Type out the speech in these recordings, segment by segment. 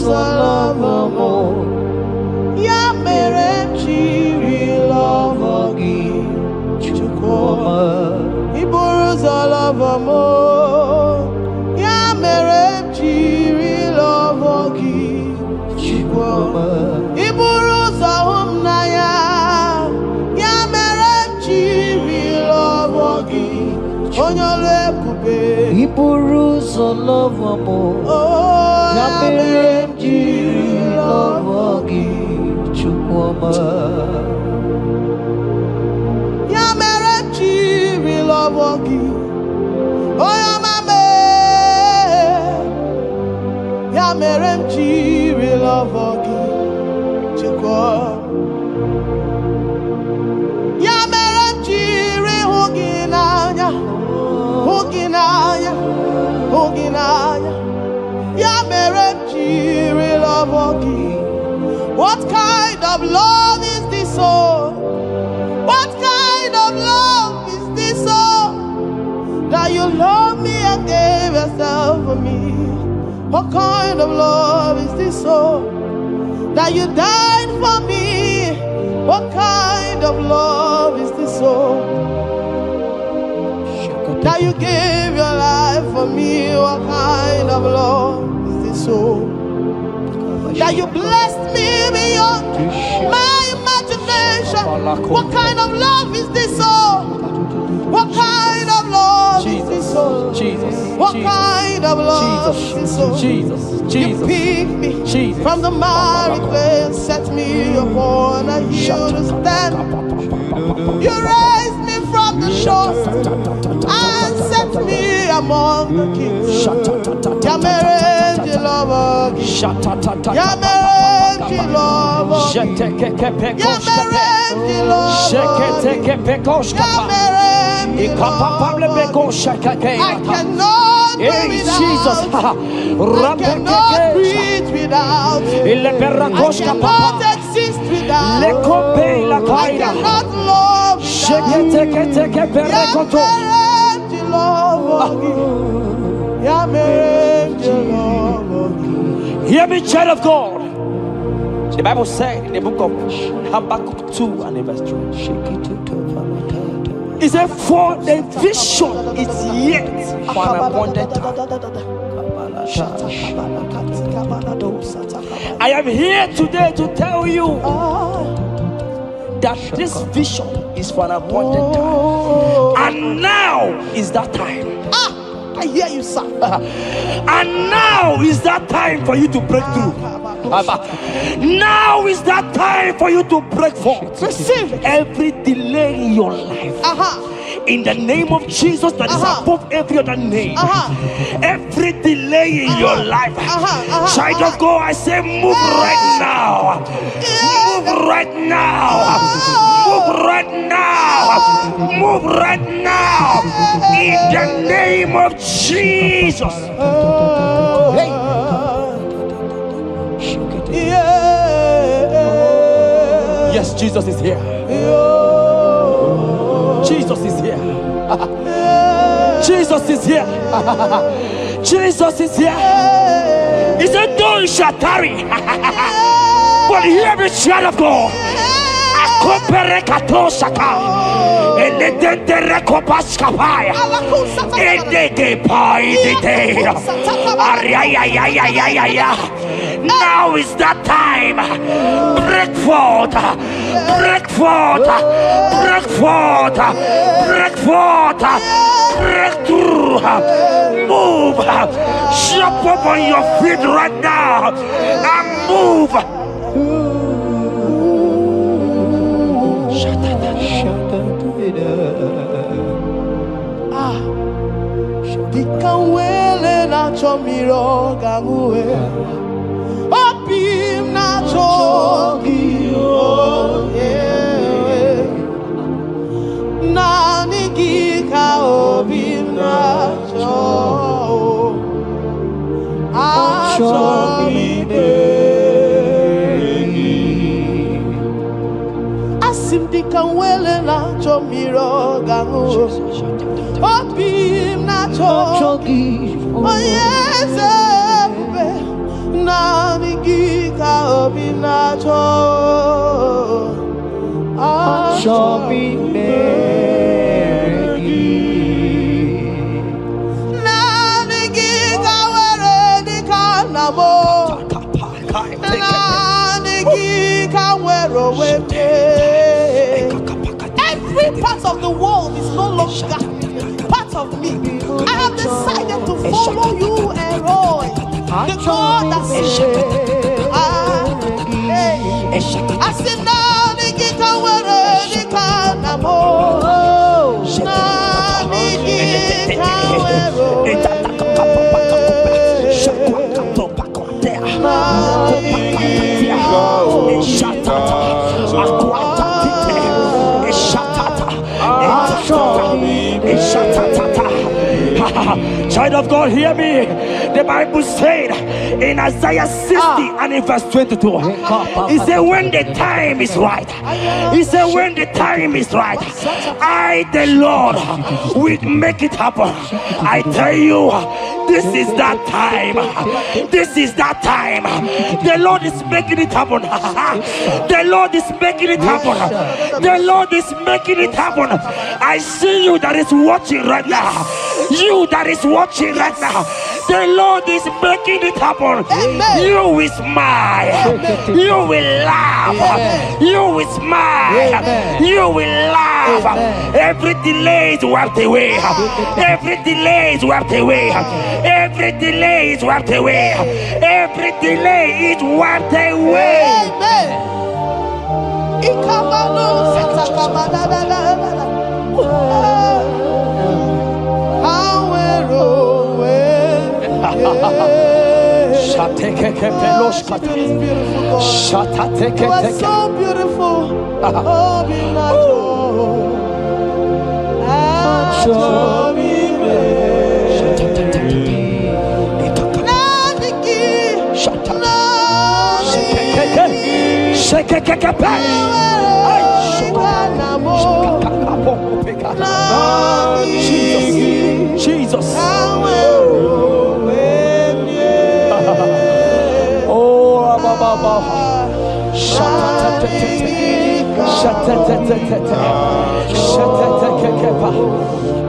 ụzọ lọvọ mụ, ya mere m jiri lọvọ gị Chukwuma. Ị bụrụ ụzọ lọvọ mụ, ya mere m jiri lọvọ gị Chukwuma. Ị bụrụ ụzọ hụ m n'anya, ya mere m jiri lọvọ gị onye ọrụ ebube. Ị bụrụ ụzọ lọvọ mụ, ya mere m jiri lọvọ gị Chukwuma. Ya mere m jiri lọvọ gị onye ọma mee. Ya mere m jiri lọvọ gị Chukwuma. Ya mere m jiri hụ gị n'anya, hụ gị n'anya, hụ gị n'anya. Ya mere m jiri lọvọ gị. What kind of love is this, oh? What kind of love is this, oh? That you love me and gave yourself for me. What kind of love is this, oh? That you died for me. What kind of love is this, oh? That you gave your life for me. What kind of love is this, oh? That you blessed me beyond my imagination. What kind of love is this, oh? What kind of love is this, oh? Jesus, What kind of love is this, oh? Jesus, You picked me from the miry clay and set me upon a hill to stand. You raised me from the shore and set me among the kings. Yamerenji lover, Yamerenji lover, Yamerenji lover, I cannot breathe without. I cannot breathe without. I cannot exist without. I cannot love without. Hear me, child of God. The Bible said in the book of Habakkuk 2 and verse 3. It said, for the vision is yet for an appointed time. I am here today to tell you that this vision is for an appointed time. And now is that time. I hear you, sir. And now is that time for you to break through. Now is that time for you to break forth. Receive every delay in your life. In the name of Jesus that is above every other name. Every delay in your life. Child of God, I say move right now. Move right now. Move right now. Move right now. In the name of Jesus. Hey. Yes, Jesus is here. Jesus is here. Jesus is here. Jesus is here. He said, though you shall tarry, but hear me, child of God. Now is that time. Break forth, break forth, break forth, break forth, break through. Move, jump up on your feet right now and move. Dikawele na chomiro gamuwe, opim na chogi oye, na nigika opim na cho, achomide, asim dikawele na chomiro gamuwe. Opim na chogi, oh yes, na Every part of the world is no longer part of me. I have decided to follow you, Elroy, the God that saves. I said, now the can wear the canamo. Child of God, hear me. The Bible said in Isaiah 60 and in verse 22, he said, when the time is right, he said, when the time is right, I, the Lord, will make it happen. I tell you, this is that time. This is that time. The Lord is making it happen. The Lord is making it happen. The Lord is making it happen. I see you that is watching right now. You that is watching right now. The Lord is making it happen. Amen. You will smile. Amen. You will laugh. Amen. You will smile. Amen. You will laugh. Amen. Every delay is wiped away. Every delay is wiped away. Every delay is wiped away. Every delay is wiped away. Amen. You are so beautiful.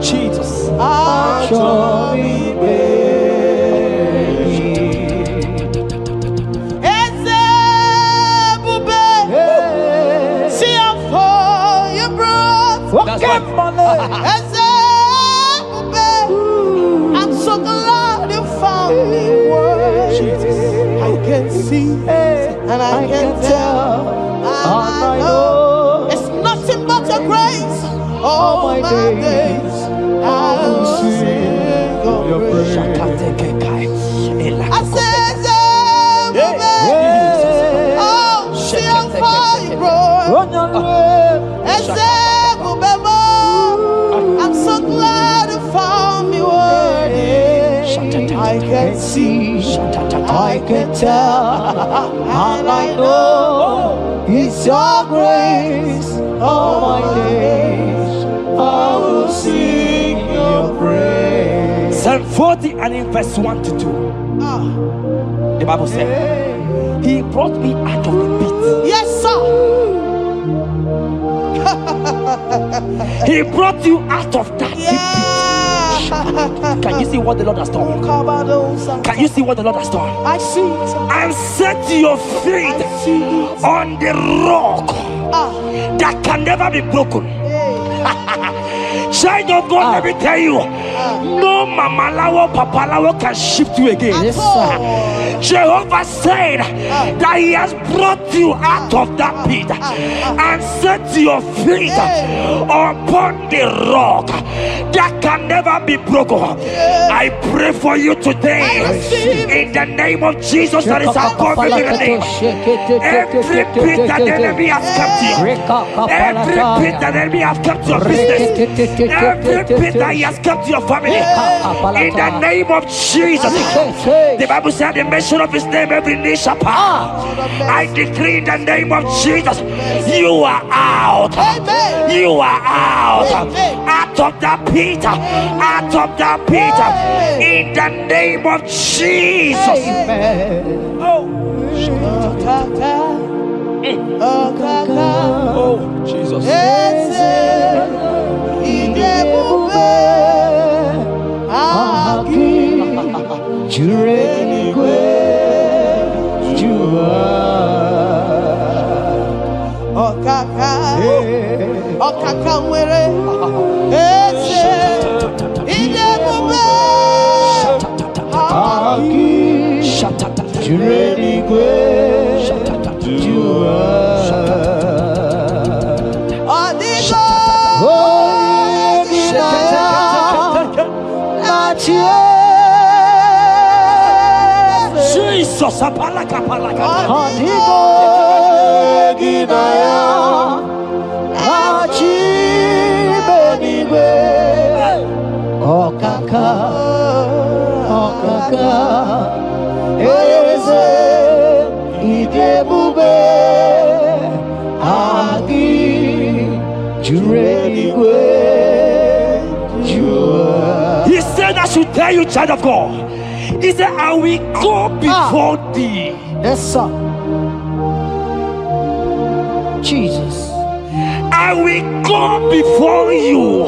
Jesus. Jesus. That's right. I'm so glad you found me worthy. I can see and I can tell and I know it's nothing but your grace. All my days I will sing your praise. I said, oh, see how far you brought. I'm so glad you found me worthy. I can see, I can tell, and I know it's your grace. All my days I will sing your praise. Psalm 40 and in verse 1 to 2. The Bible said, He brought me out of the pit. Yes, sir. He brought you out of that deep pit. Can you see what the Lord has done? Can you see what the Lord has done? I see. And set your feet on the rock that can never be broken. Child of God, let me tell you, no mama lawo, papa lawo can shift you again. Yes, sir. Jehovah said that He has brought you out of that pit and set your feet upon the rock that can never be broken. I pray for you today in the name of Jesus that is above every name. Every pit that the enemy has kept you, every pit that the enemy has kept your business, every pit that he has kept your family, in the name of Jesus. The Bible said the mention of His name every knee shall bow. I decree in the name of Jesus, you are out. You are out. Out of that pit. Out of that pit. In the name of Jesus. Amen. Oh. Jureni Okaka nwere eze idebube Jureni Jesus, apalaka. Okaka eze idebube agi jureligwe jua. He said I should tell you, child of God. He said I will go before thee. Yes, sir. Jesus. I will go before you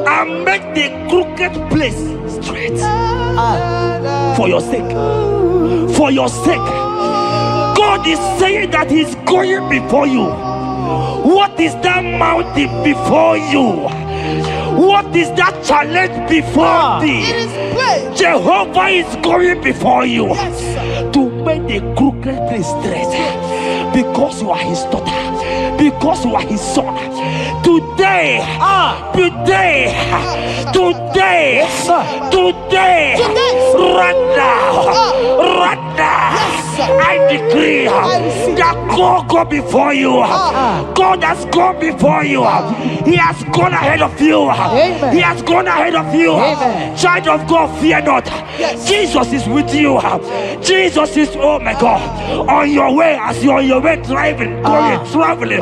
and make the crooked place straight. For your sake. For your sake. God is saying that He's going before you. What is that mountain before you? What is that challenge before thee? Jehovah is going before you to make the crooked place straight. Because you are His daughter. Because you are His son. Today, right now, I decree that God go before you. God has gone before you. He has gone ahead of you. He has gone ahead of you. Child of God, fear not. Jesus is with you. Jesus is, oh my God, on your way, as you're on your way traveling.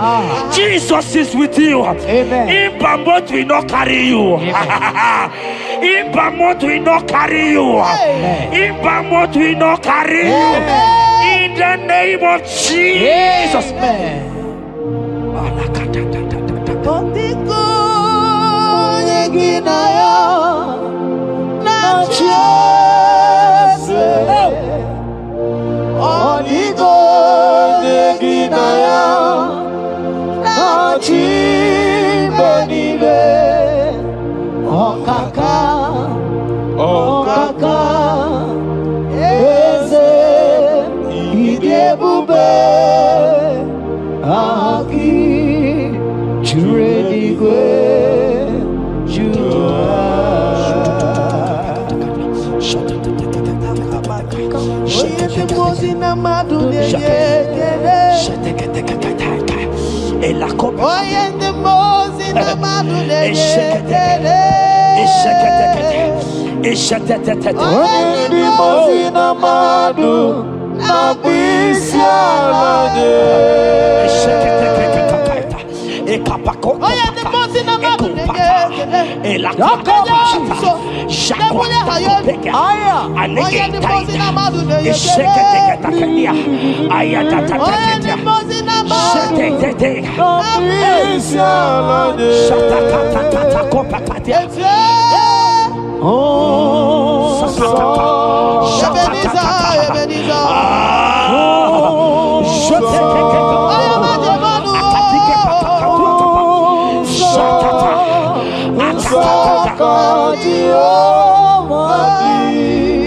Jesus is with you. In Bamot will not carry you. In Bamot will not carry you. In Bamot will not carry you. In the name of Jesus. Okaka eze idebube aki jureligwe jua.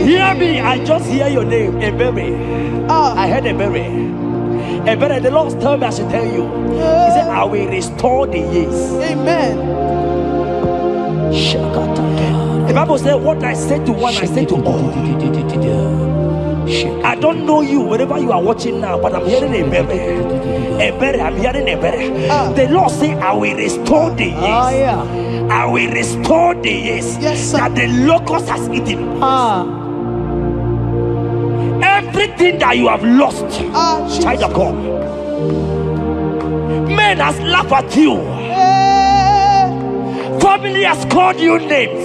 Hear me, I just hear your name, Ebere. I heard Ebere. Ebere, the Lord told me I should tell you. He said, I will restore the years. Amen. The Bible said, what I said to one, I said to all. I don't know you, wherever you are watching now, but I'm hearing Ebere. Ebere, I'm hearing Ebere. The Lord said, I will restore the years. I will restore the years that the locust has eaten. Everything that you have lost, child of God. Men has laughed at you. Family has called you names.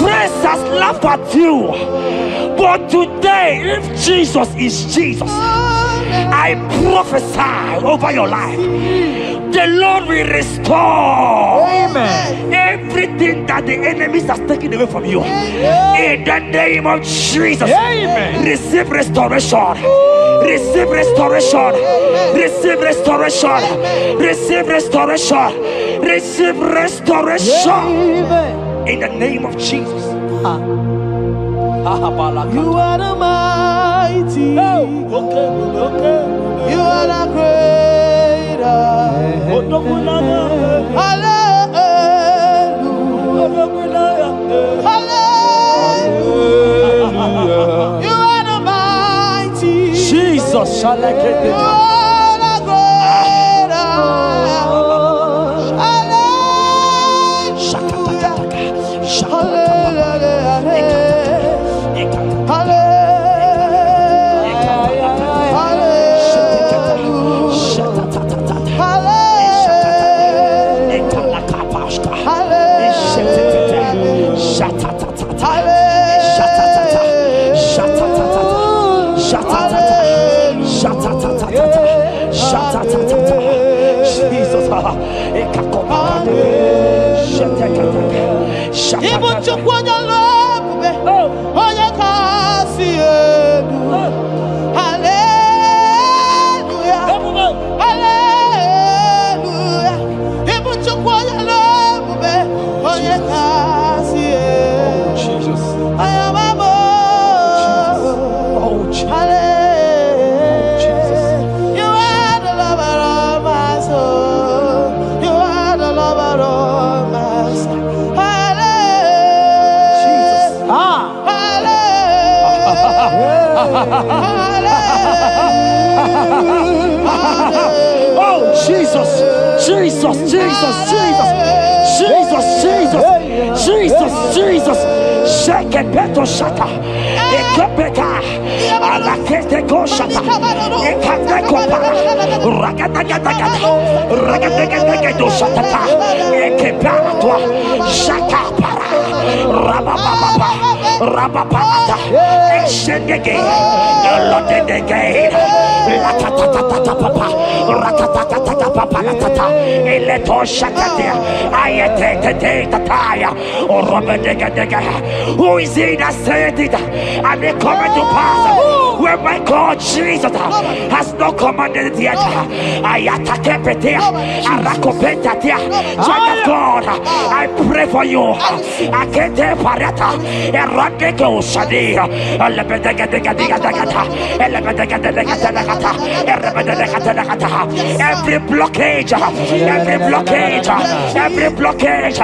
Friends has laughed at you. But today, if Jesus is Jesus, I prophesy over your life. The Lord will restore everything everything that the enemies has taken away from you, in the name of Jesus, receive restoration. Receive restoration. Receive restoration. Receive restoration. Receive restoration. In the name of Jesus. You are the mighty. You are the greater. Hallelujah. Hallelujah. You are the mighty. Jesus shall I get You it. are the greater. Oh, Jesus, Jesus, Jesus, Jesus, Jesus, Jesus, Jesus, Jesus. Shake it, Beto Shata. Ekepeka. Alakete go Shata. Ekateko para. Ragatagatagat. Ragatagatagat Shata. Ekepara. Shaka para. Rabababa. Rababata. Exendege. Lotedege. Latatatata papa. Ratatatata papa. Latata. Eleto Shatatia. Ayete tataya. Or Robedega. Who is he that said it? And they come to pass where my God Jesus has not commanded it yet. Ayatakepetia, Arakopetia, Child of God, I pray for you. Akete parata, Eradeko Shadi, every blockage, every blockage, every blockage,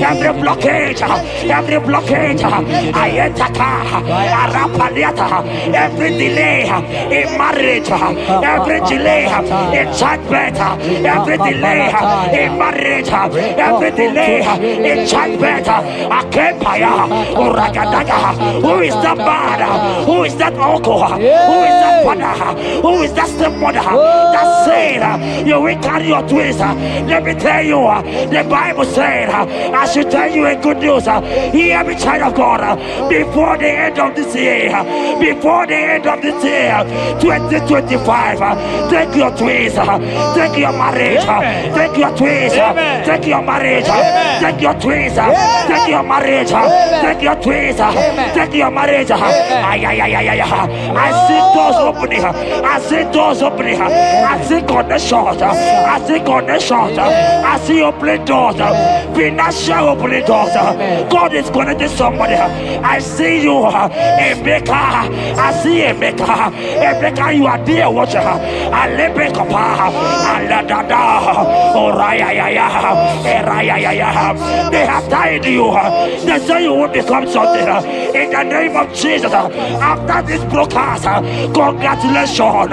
every blockage, every blockage, Ayataka, Arapaliata, every delay in marriage, every delay in childbirth, every delay in marriage, every delay in childbirth, Akempaya, Uragadaga, who is that man? Who is that uncle? Who is that father? Who is that stepmother that said you will carry your twins? Let me tell you, the Bible said, I should tell you a good news. Hear me, child of God, before the end of this year, 2025, take your twins, take your marriage, take your twins, take your marriage, take your twins, take your marriage, take your twins, take your marriage. I see doors opening, I see doors opening, I see connections, I see connections, I see opening doors, financial opening doors. God is connecting somebody. I see you, Emeka. I see Emeka. Emeka, you are there, watcher. Alebekapa, Aladada, Oraya, Eraya. They have tied you. They say you will become something. In the name of Jesus, after this broadcast, congratulations.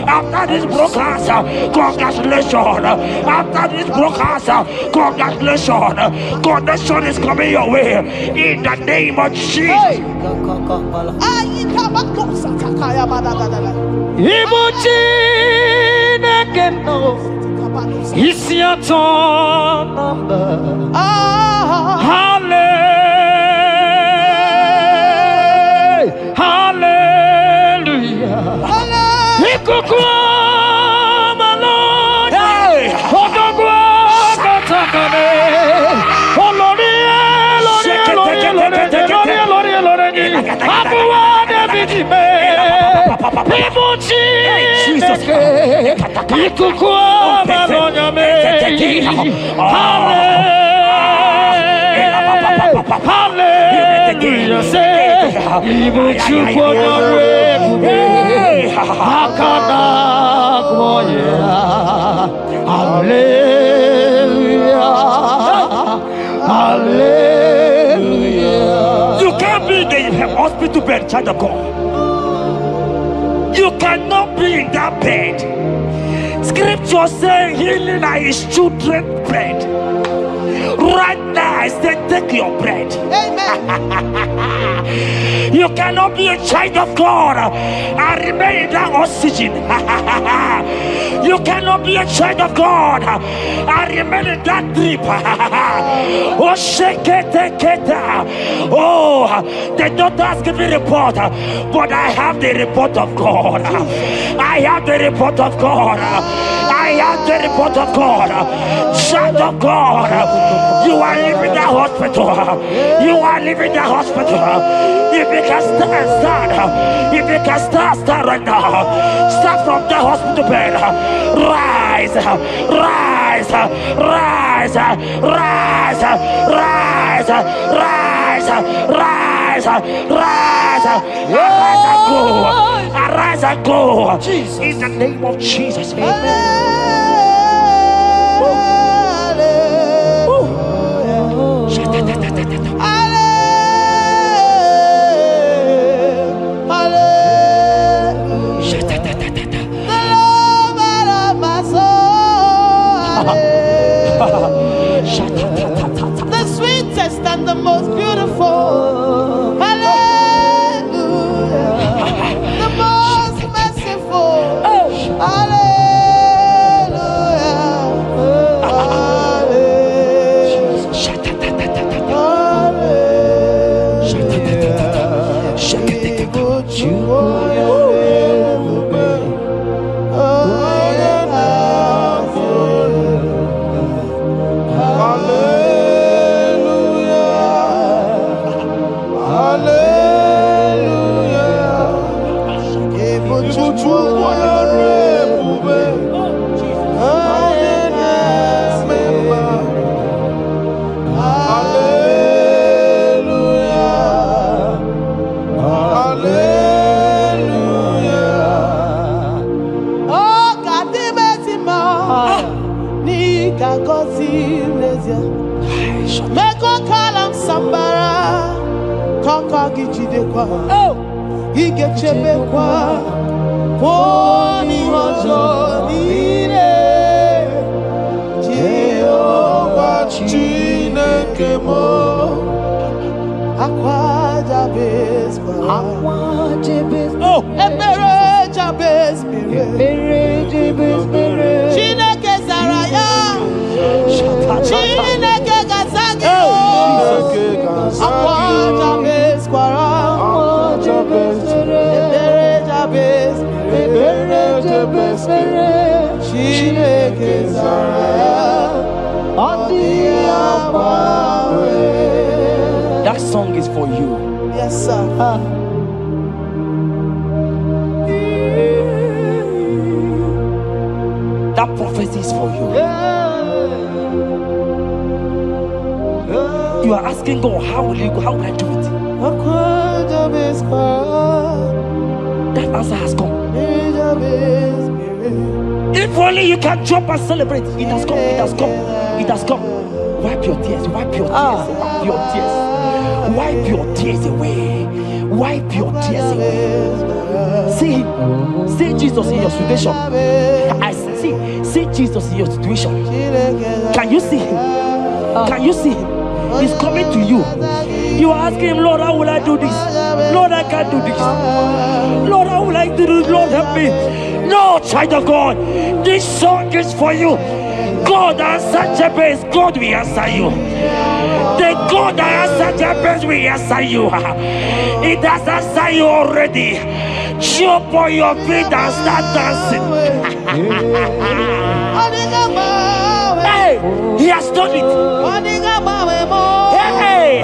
After this broadcast, congratulations. After this broadcast, congratulations. Connection is coming your way. In the name of Jesus. Ibuchi nekeno is your turn number. Hallelujah. Ikukwa malone. Odogwa katakane. Olorie. Hallelujah, say, Ibu chukwu Hakana Hallelujah, hallelujah. You can't be in the hospital bed, child of God. You cannot be in that bed. Scripture saying healing are his children's bread. Right now, I said, take your bread. Amen. You cannot be a child of God and remain in that oxygen. You cannot be a child of God and remain in that drip. Oh, shake it, take it. Oh, the doctors give me a report, but I have the report of God. I have the report of God. I have the report of God. Child of God, you are leaving the hospital. You are leaving the hospital. If you can stand, if you can stand right now, start from the hospital bed. Rise, rise, rise, rise, rise, rise, rise, rise, arise and go, arise and go. In the name of Jesus. The sweetest and the most beautiful. Hallelujah. The most merciful. That song is for you. Yes, sir. That prophecy is for you. You are asking God, how will you go? How will I do it? That answer has come. If only you can jump and celebrate. It has come. It has come. It has come. Wipe your tears. Wipe your tears. Wipe your tears. Wipe your tears away. Wipe your tears away. See Jesus in your situation. I see Jesus in your situation. Can you see him? Can you see him? He's coming to you. You are asking him, Lord, how will I do this? Lord, I can't do this. Lord, how will I do this? Lord, help me. No, child of God, this song is for you. God answered Jabez, God will answer you. The God that answered Jabez will answer you. It has answered you already. Jump on your feet and start dancing. Hey, he has done it. Hey,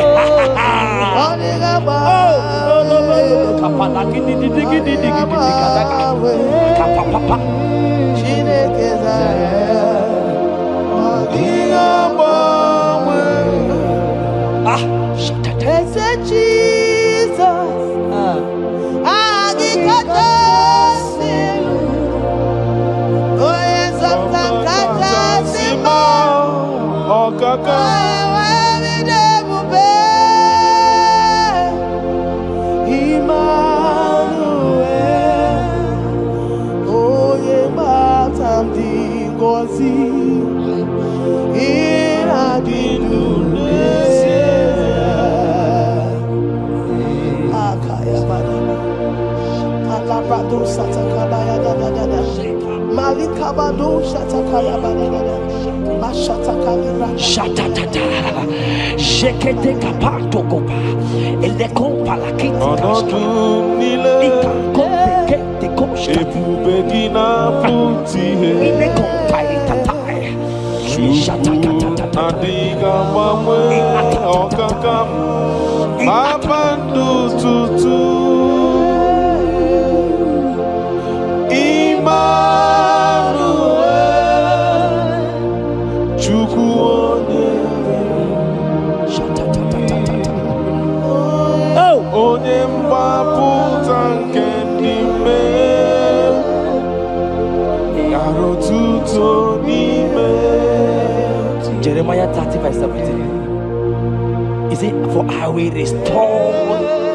Jeremiah 30 verse 17. Is it for I will restore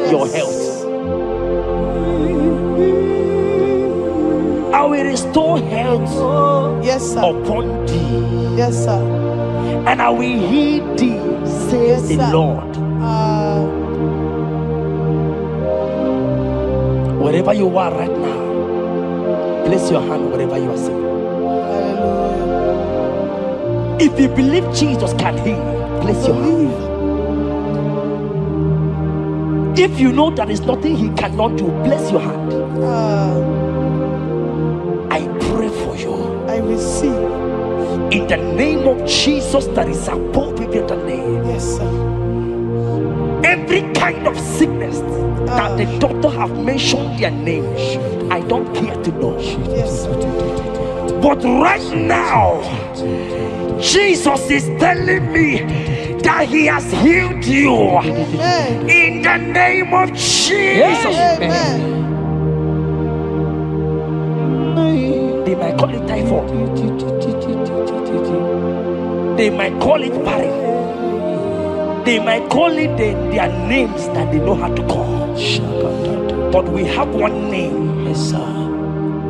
your health? I will restore health, yes, sir, upon thee. Yes, sir. And I will heal thee, says Yes, the sir. Lord. Wherever you are right now, place your hand wherever you are sitting. If you believe Jesus can heal, place your hand. If you know there is nothing he cannot do, place your hand. I pray for you. I receive. In the name of Jesus that is above every other name. Yes, sir. Every kind of sickness that the doctor have mentioned their name, I don't care to know. Yes, sir. But right now, Jesus is telling me that he has healed you. Amen. In the name of Jesus. Amen. They might call it typhoid. They might call it barren. They might call it their names that they know how to call. But we have one name. Yes, sir.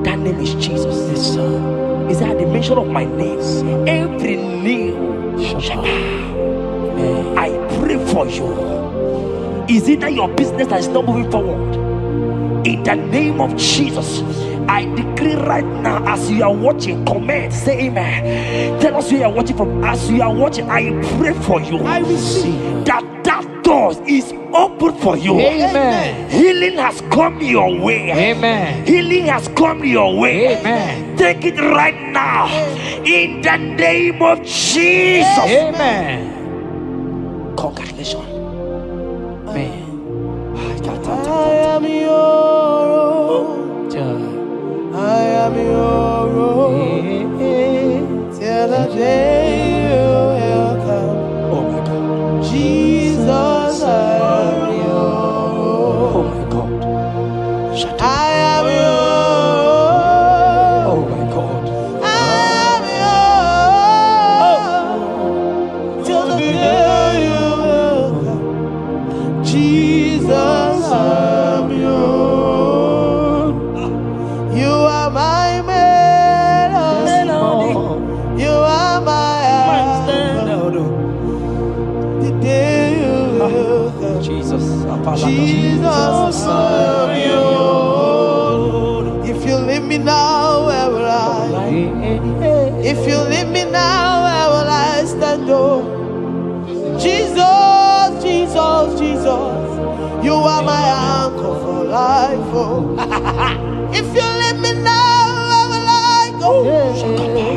That name is Jesus. Yes, sir. Is that the mention of my name? Every knee shall bow. I pray for you. Is it that your business that is not moving forward? In the name of Jesus, I decree right now, as you are watching, comment, say amen. Tell us where you are watching from. As you are watching, I pray for you. I receive that door is open for you. Amen. Healing has come your way. Amen. Healing has come your way. Amen. Take it right now. In the name of Jesus. Amen. Congratulations. Amen. I am your own. I am your own. Till the day you will come. Oh my God. Jesus, I am your Oh own. my God. I am your own. Oh my God. I am your own. Till the day you will come. Jesus, I am your own. You are my melody. You are my anthem. The day you will come. Jesus. Jesus, I am your own. If you leave me now, where will I? If you leave me now, where will I stand? Oh, Jesus, Jesus, Jesus, you are my anchor for life. Oh, if you leave me now, where will I go?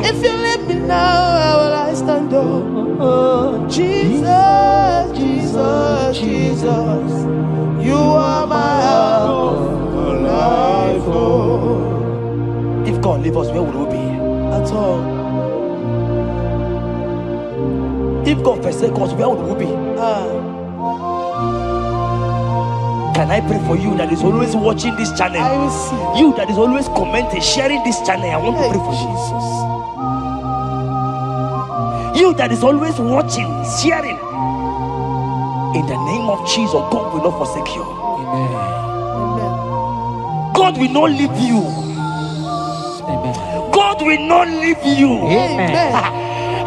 If you leave me now, where will I stand? Oh, Jesus, Jesus. Jesus, Jesus, you are my help, life. Oh. If God leave us, where would we be? At all. If God forsake us, where would we be? Can I pray for you that is always watching this channel? I will see. You that is always commenting, sharing this channel. I want to pray for Jesus. you that is always watching, sharing. In the name of Jesus, God will not forsake you. Amen. Amen. God will not leave you. Amen. God will not leave you. Amen.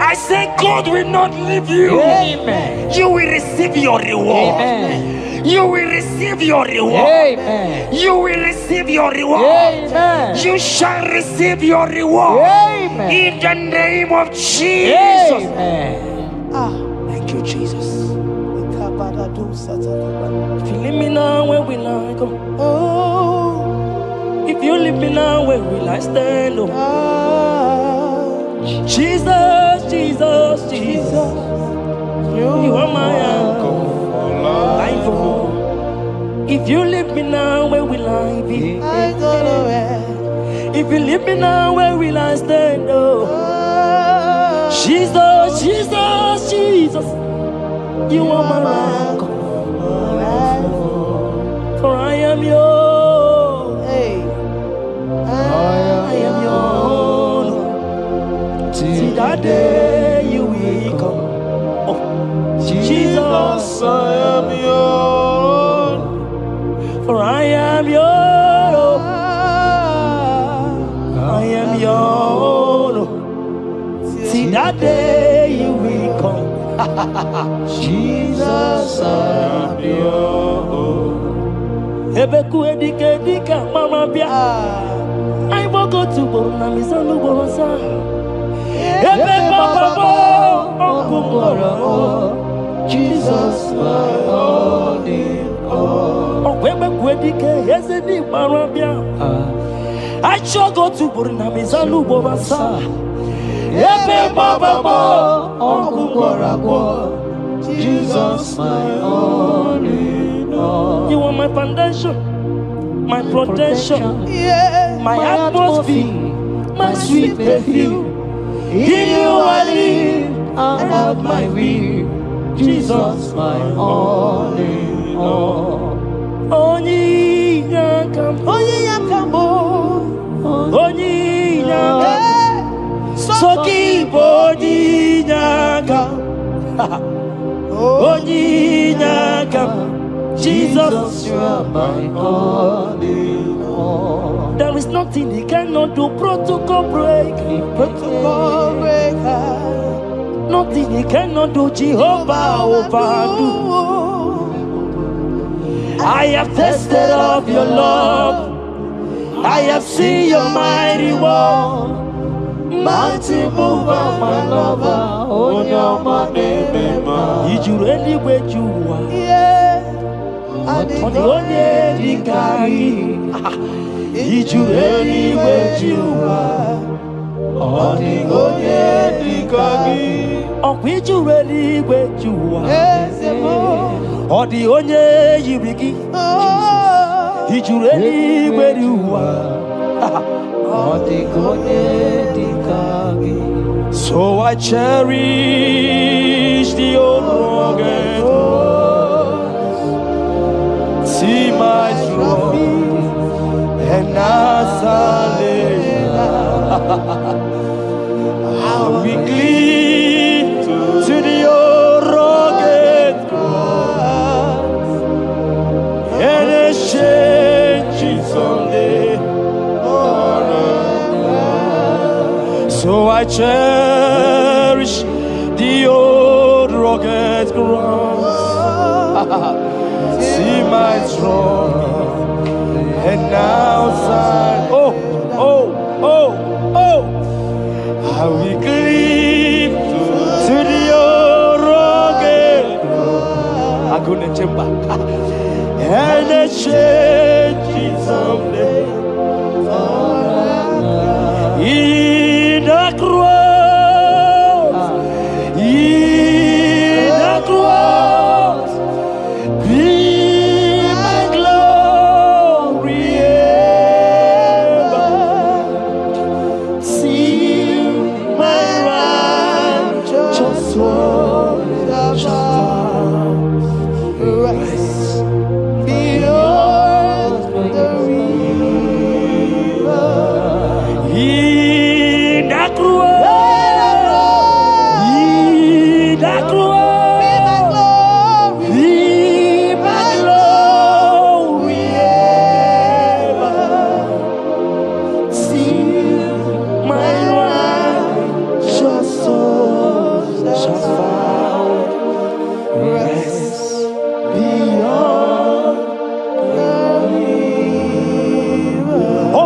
I say God will not leave you. Amen. You will receive your reward. Amen. You will receive your reward. Amen. You will receive your reward. Amen. You shall receive your reward. Amen. In the name of Jesus. Amen. Thank you, Jesus. If you leave me now, where will I go? Oh, If you leave me now, where will I stand? Oh, Jesus, Jesus, Jesus. You are my uncle. Life, oh. If you leave me now, where will I be? I go nowhere. If you leave me now, where will I stand? Oh, Jesus, Jesus, Jesus. You are my uncle. For I am yours. Hey, I am yours. See that day you will come. Oh, Jesus, I am yours. for I am yours. I am yours. See that day you will come. Jesus, I am yours. Ebeku edike dika mama bia. I will go to Borna Misanu Borosa. Ebe Baba Jesus, my all in all. Ebeku edike yesedi mama bia. I shall go to Borna Misanu Borosa. Ebe Baba Jesus, my all in all. You are my foundation, my protection, Yeah, my atmosphere, my sweet perfume. In you I live I have my will. Jesus, my all in all. Only Yakam, Only Yakamo. only Yakam, Soki Bodi Yakam, only Yakam. Jesus, you are my all in all. there is nothing he cannot do. Protocol break, Protocol breaker. nothing he cannot do. Jehovah overdo. I have tasted of your love. I have seen your mighty work. Mighty mover, my lover. On your money, man. Did you really where you are? Yeah. And On the only Dikari. Did you really where you are? On the only Dikari. Or did you really where you are? Yes, Or the only you begin. oh. Did you really where you are? So I cherish the old rugged road. See my trophy and as I lay I'll be clean to the old rugged cross and exchange it someday. So I cherish the old rugged cross. See my trophy and now sign. Oh, oh, oh, oh. I will cleave to the old rugged cross. I'm gonna jump back and exchange it someday. In the cross, in the cross,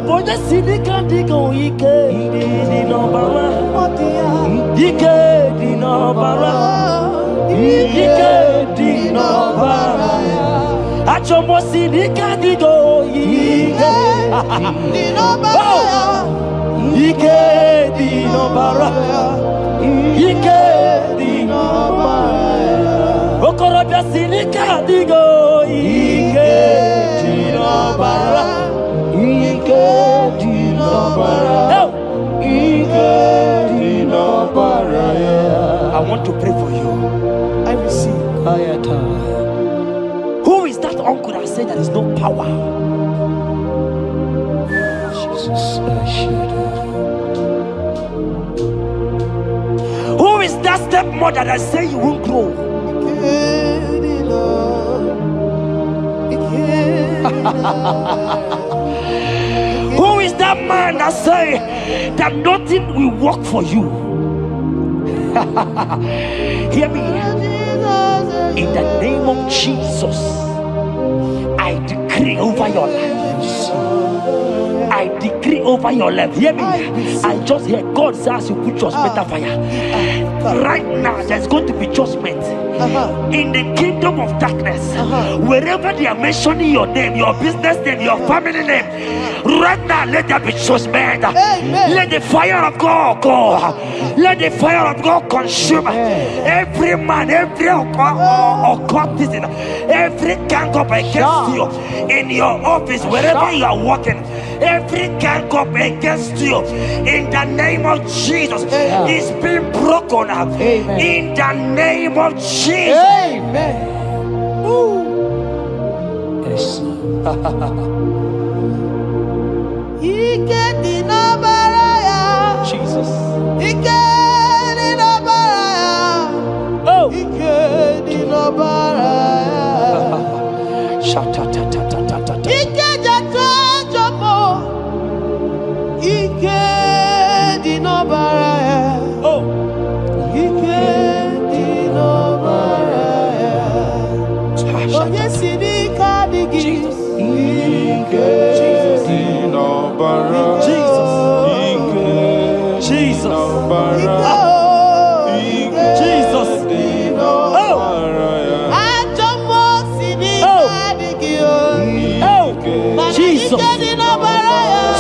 Oboja sinika digo ike di no bara. Ike di no bara. Ike di no bara. Achomo sinika digo ike di no bara. Ike di no bara. Ike di no bara. Okorobia sinika digo ike di no bara. Ike di no bara. Ike di no bara. I want to pray for you. I receive. Who is that uncle that said there is no power? Jesus, who is that stepmother that say you won't grow? Who is that man that say that nothing will work for you? Hear me. In the name of Jesus, I decree over your life. I decree over your life. Hear me. I just hear God says you put your better fire. Right now, there's going to be judgment in the kingdom of darkness. Wherever they are mentioning your name, your business name, your family name, right now, let there be judgment. Let the fire of God go. Let the fire of God consume every man, every occultism, every gang up against you in your office, wherever you are working. Every gang up against you in the name of Jesus is being broken up. In the name of Jesus. Amen. Yes. Jesus.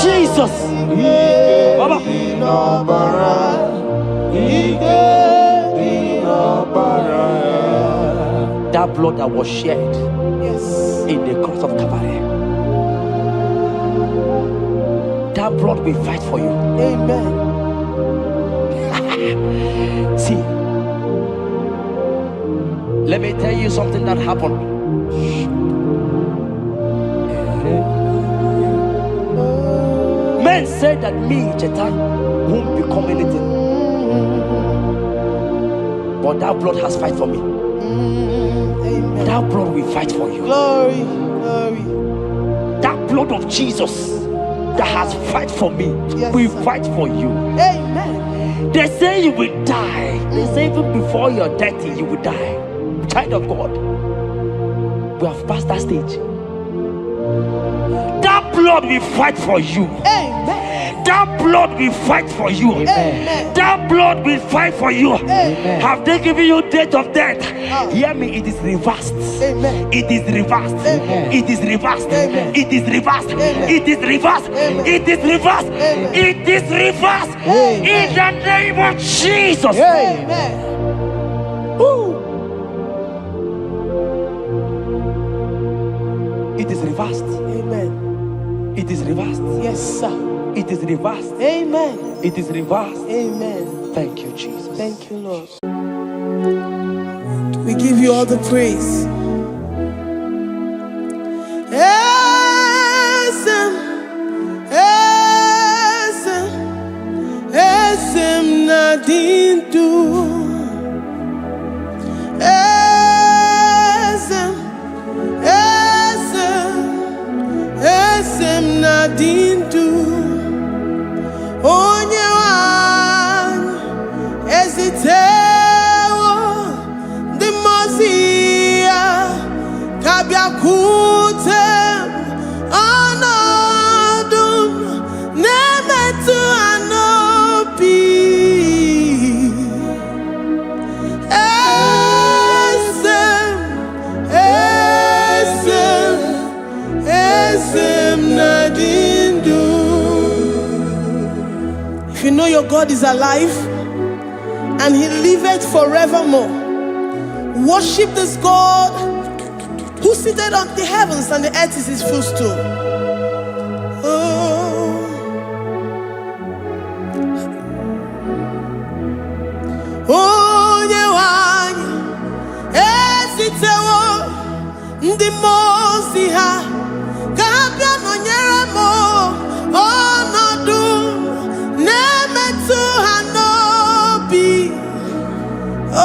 Jesus. Baba. That blood that was shed in the cross of Calvary, that blood will fight for you. Amen. See, let me tell you something that happened. Men said that me, Chetan, won't become anything. But that blood has fight for me. Amen. That blood will fight for you. Glory, glory. That blood of Jesus that has fight for me will fight for you. Amen. They say you will die. They say even before you're 30, you will die. Child of God, we have passed that stage. That blood will fight for you. Amen. That blood will fight for you. Amen. That blood will fight for you. Amen. Have they given you date of death? Hear me, it is reversed. Amen. It is reversed. Amen. It is reversed. Amen. It is reversed. Amen. It is reversed. Amen. It is reversed. Amen. It is reversed. Amen. In the name of Jesus. Amen. Woo. It is reversed. Amen. It is reversed. Yes, sir. It is reversed. Amen. It is reversed. Amen. Thank you, Jesus. Thank you, Lord. We give you all the praise. Esem, esem, esem nadindu. Esem, esem, esem nadindu. Onye wan ezitewo the Mosiah your God is alive and he liveth forevermore. Worship this God who seated on the heavens and the earth is his footstool. Oh, Nyewani, esitewo ndi mozi ha, kabia nonyere mo, onodu, nemetu hanobi. Oh,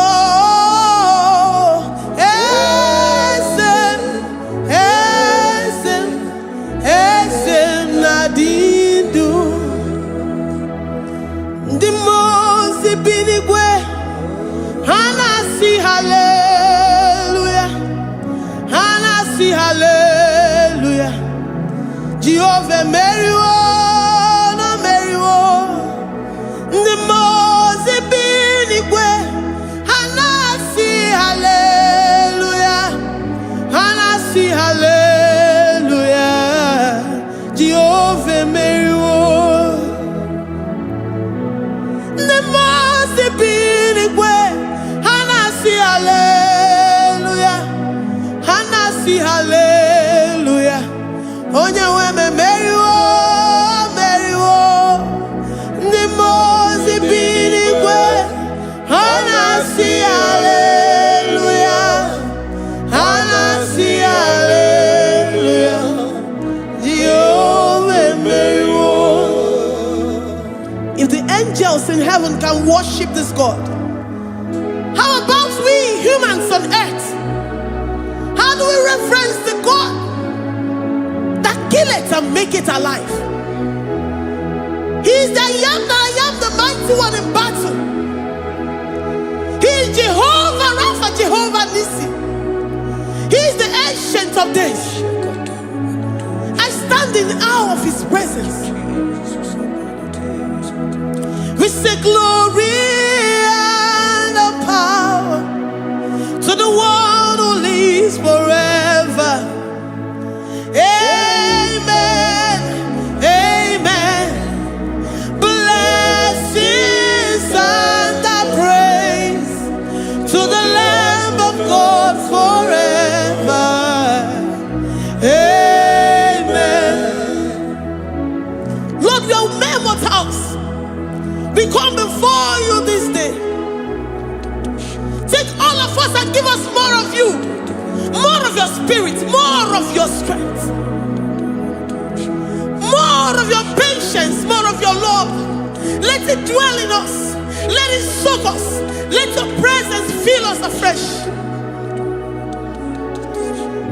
Esem nadindu, ndi mozi binigwe. Hanasi hallelujah, Hanasi hallelujah. Jehovah Meriwo, no Meriwo. The Mose binigwe. Hanasi hallelujah, Hanasi hallelujah. Jehovah Meriwo. The Mose binigwe. Hallelujah, Hanasi hallelujah. Onye weme meriwo, meriwo. Ndi mozi binigwe. Hanasi hallelujah, Hanasi hallelujah. Jehovah meriwo. If the angels in heaven can worship this God, how about we humans on earth? How do we reference the God that kill it and make it alive? He is the I am, the mighty one in battle. He is Jehovah Rapha, Jehovah Nissi. He is the ancient of days. I stand in awe of his presence. We say glory power to the one who lives forever. Amen, amen. Blessings and praise to the Lamb of God forever. Amen. Lord, we are mere mortals. We come before you this day. Take all of us and give us more of you, more of your spirit, more of your strength, more of your patience, more of your love. Let it dwell in us. Let it soak us. Let your presence fill us afresh.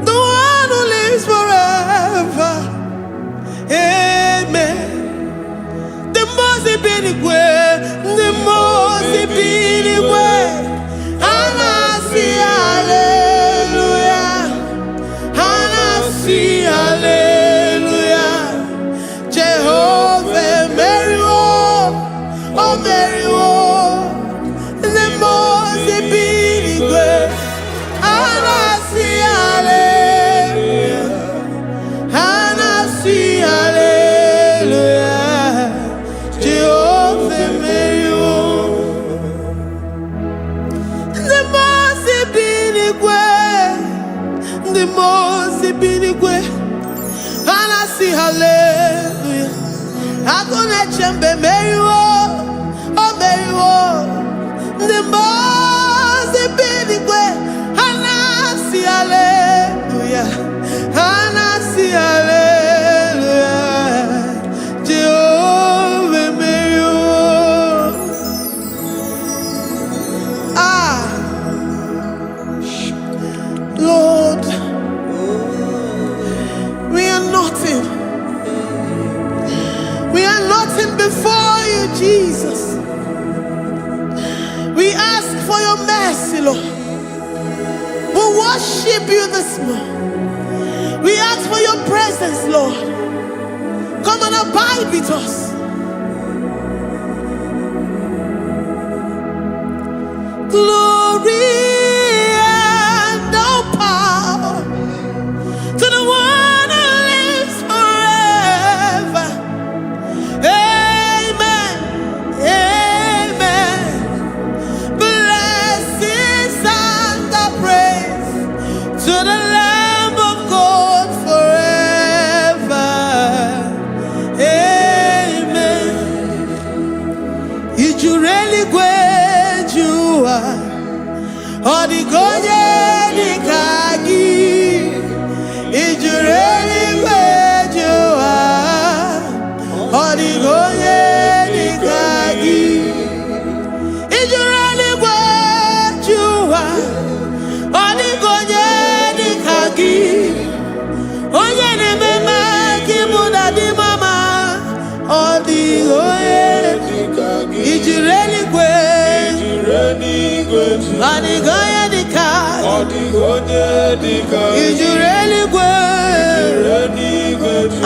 The one who lives forever. Amen. The Mose binigwe, the Mose binigwe. Hanasi hallelujah, Hanasi hallelujah. Jehovah Meriwo, oh Meriwo. The Mose binigwe. Hanasi hallelujah, Hanasi hallelujah. Jehovah Meriwo. The Mose binigwe. Hanasi hallelujah. Agone chembe meriwo, oh meriwo. The Mose binigwe. Hanasi hallelujah, Hanasi hallelujah. Jehovah meriwo. Lord, we are nothing. We are nothing before you, Jesus. We ask for your mercy, Lord. We worship you this morning. We ask for your presence, Lord. Come and abide with us. Glory and all power to the one who lives forever. Amen. Odigonye dikagi ijureli gwejua. Odigonye dikagi ijureli gwejua. Odigonye dikagi onye nemema kimuda di mama. Odigonye dikagi ijureli gwejua. Odigonye dikagi odigonye dikagi ijureli gwejua.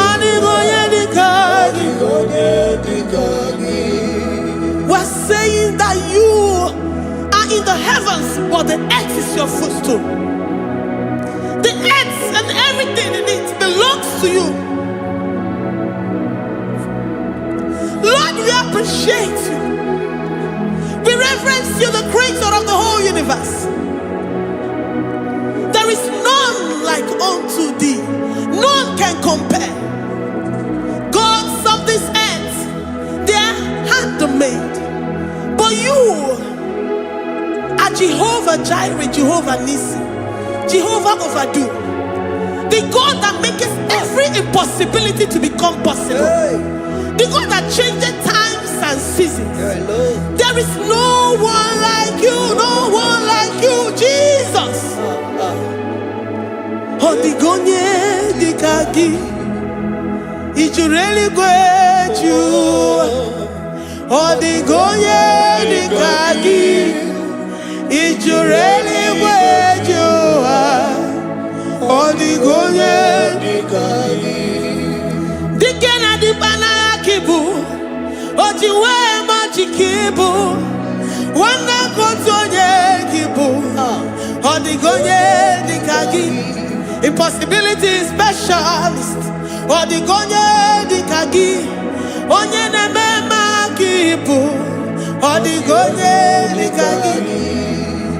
Odigonye dikagi we're saying that you are in the heavens, but the earth is your footstool. The earth and everything in it belongs to you. Lord, we appreciate you. We reverence you, the creator of the whole universe. There is none like unto thee. None can compare. Gods of this earth, they are handmade. But you are Jehovah Jireh, Jehovah Nissi, Jehovah Overdo, the God that makes every impossibility to become possible, the God that changes times and seasons. There is no one like you, no one like you, Jesus. Odigonye dikagi ijureli gwejua. Odigonye dikagi ijureli gwejua. Odigonye dikagi dikena dibana kibu ojiwe majikibu wana kotonye kibu. Odigonye dikagi impossibility specialist. Odigonye dikagi onye nemema kibu. Odigonye dikagi.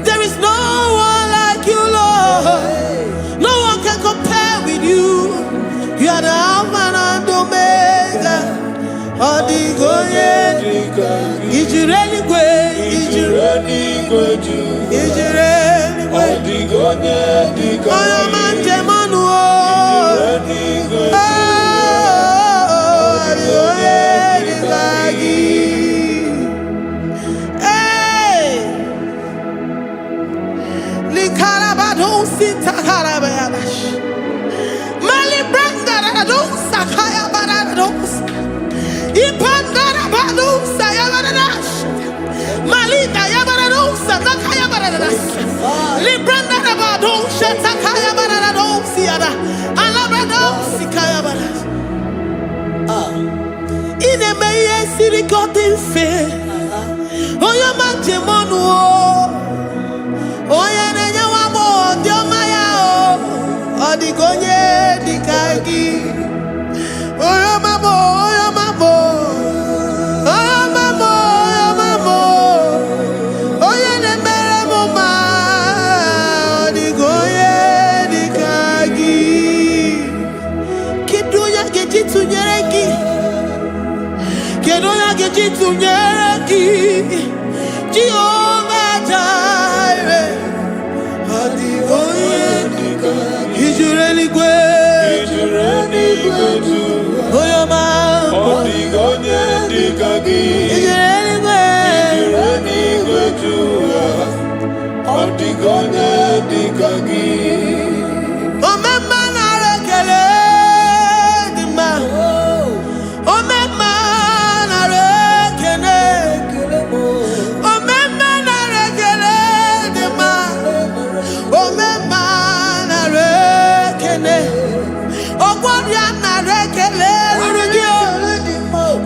There is no one like you, Lord. No one can compare with you. You are the Alpha and Omega. Odigonye dikagi ijureli gwe ijureli odigonye dikagi oyomanje manu odigonye dikagi. Hey, likarabado sitakarabayash mali branda radosa kaya baradosa ipandara badosa yabaradosh malita yabaradosa takaya baradosa libranda rabadosa takaya baradosa yada alabradosa kaya baradosa. Ine meye siri kotin fe oyo manje monu oya nenya wamo diomaya odigonye dikagi oyo mamo oyo mamo oyo mamo oyo mamo oya nemere moma odigonye dikagi kidunya gejitu nyereki kedonya gejitu nyereki Jehovah Jireh. Odigonye dikagi ijureli gwe oyoma. Odigonye dikagi ijureli gwe odigonye dikagi. Omema na rekele dima. Omema na rekele. Omema na rekele dima. Omema na rekele. Ogwabia na rekele urugio.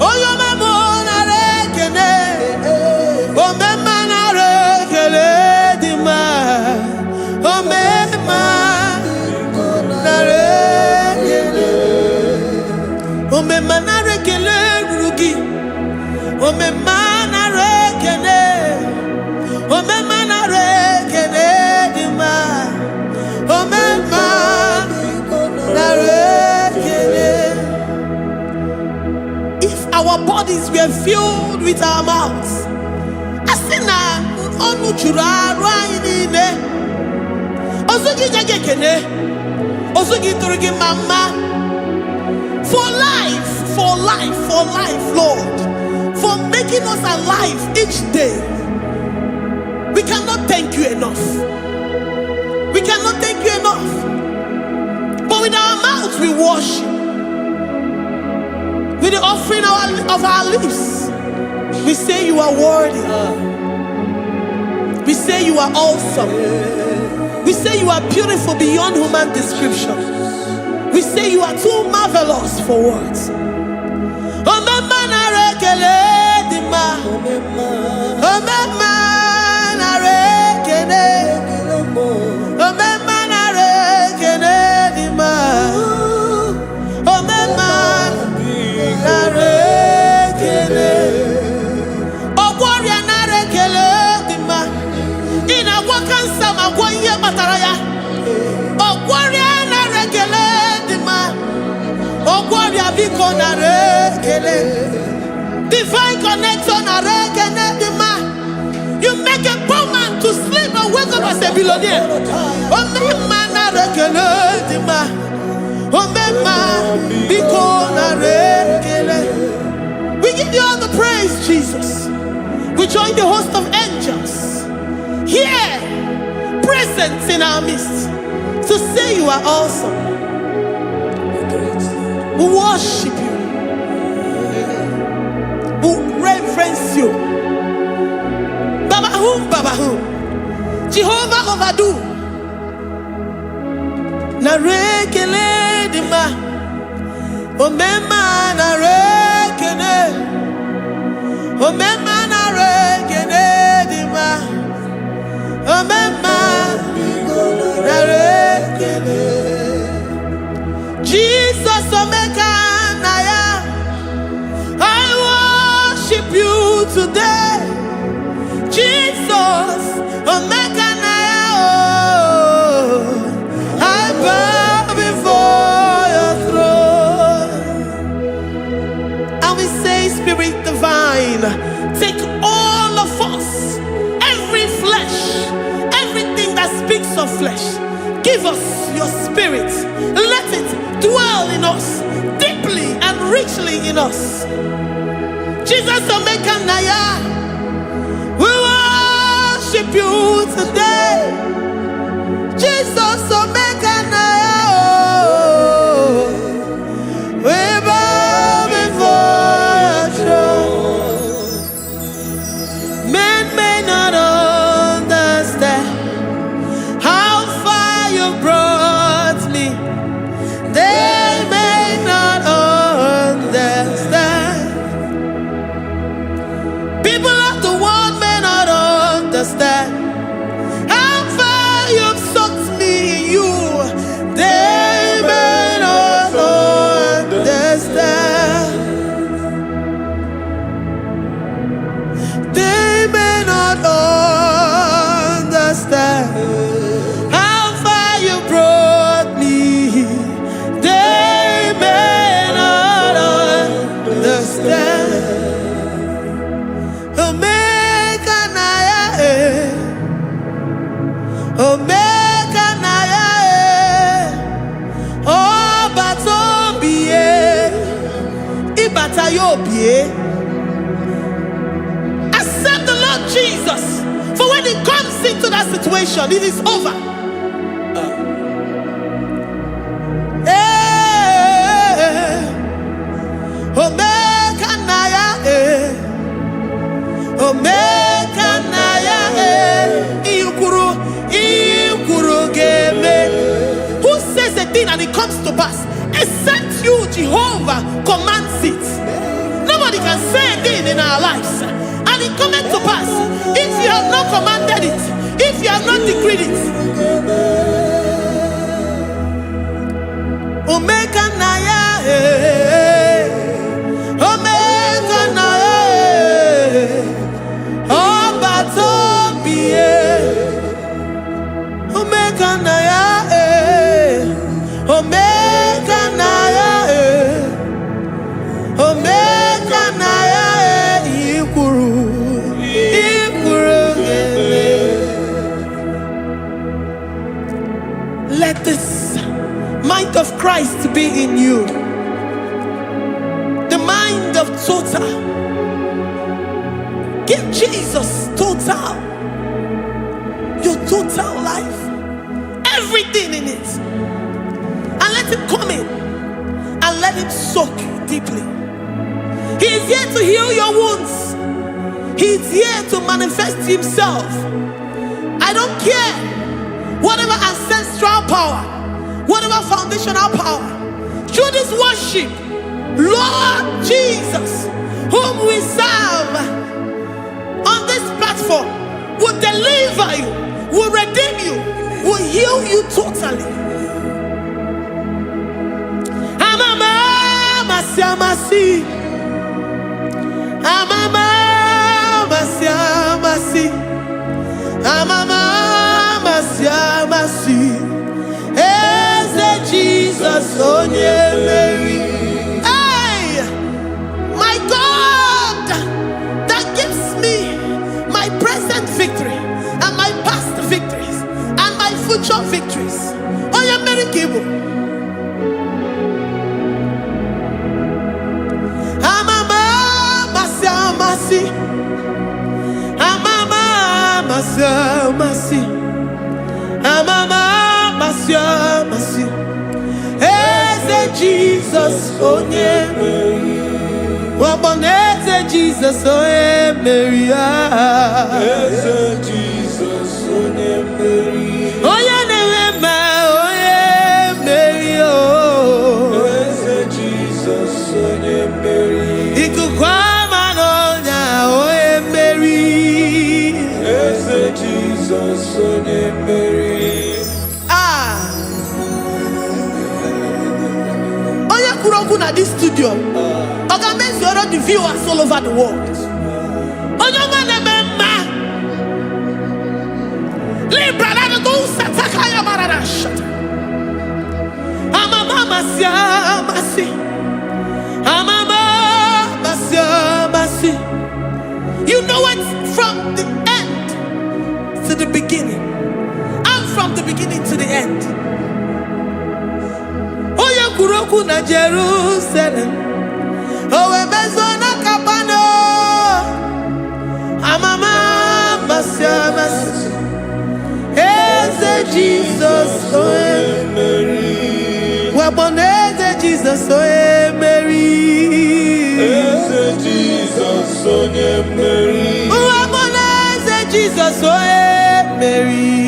Oyoma mo na rekele. Omema na rekele dima. Omema na rekele. Omema na rekele urugi. Omema na rekele. Omema na rekele dima. Omema na rekele. If our bodies were filled with our mouths, asina onu juru arụ anyị niile. Ozu gị nye gị ekele. Ozu gị tụrụ gị mama. For life, Lord. For making us alive each day. We cannot thank you enough. We cannot thank you enough. But with our mouths we worship. With the offering of our lips, we say you are worthy. We say you are awesome. We say you are beautiful beyond human description. We say you are too marvelous for words. Divine connection. You make a poor man to sleep and wake up as a billionaire. We give you all the praise, Jesus. We join the host of angels here, present in our midst, to say you are awesome. We worship you. We reverence you. Baba whom? Jehovah overdo. Na rekele dima. Omema na rekene. Omema na rekene dima. Omema na rekene. Jesus omeka naya. I worship you today. Jesus omeka naya. I bow before your throne. And we say, Spirit divine, take all of us, every flesh, everything that speaks of flesh. Give us your spirit. Let it dwell in us, deeply and richly in us. Jesus omeka naya. We worship you today. Jesus omeka naya. We bow before your throne. Men may not understand how far you brought me. They may not understand. People of the world may not understand how far you've sucked me in you. They may not understand. They may not understand how far you brought me. They may not understand. Omeka naya, omeka naya, obatombiye, ibatayobiye. Accept the Lord Jesus, for when He comes into that situation, it is over. Omeka naya, omeka naya, ikuru geme. Who says a thing and it comes to pass? Except you, Jehovah, commands it. Nobody can say a thing in our lives and it comes to pass if you have not commanded it, if you have not decreed it. Omeka naya, omeka naya, obatombiye, omeka naya, omeka naya, omeka naya, ikuru geme. mind of Christ to be in you. The mind of total. Give Jesus total. Your total life. Everything in it. And let him come in. And let him soak deeply. He is here to heal your wounds. He is here to manifest himself. I don't care. Whatever ancestral power, whatever foundational power, through this worship, Lord Jesus, whom we serve on this platform, will deliver you, will redeem you, will heal you totally. Amasi, Amama, Masi, Amama, Masi, Eze Jesus, Onye Mary. Hey, my God, that gives me my present victory and my past victories and my future victories. Onye Mary Kibu. Amama masi, Eze Jesus onye Mary, waboneze Jesus onye Mary, Eze Jesus onye Mary, onye newema onye Mary, Eze Jesus onye Mary, ikukwa Jesus onye Mary. Onye kwuru okwu na this studio. Oga mention all the viewers all over the world. Onye ọma na-eme mma. Libra na go sataka ya marara shata. Amama masi. Amama masi. You know it from the to the beginning, and from the beginning to the end. Oya kuroku na Jerusalem, owe bezona kapano, amama masi, Eze Jesus oe Mary, waboneze Jesus oe Mary, Eze Jesus oe Mary, waboneze Jesus oe Mary,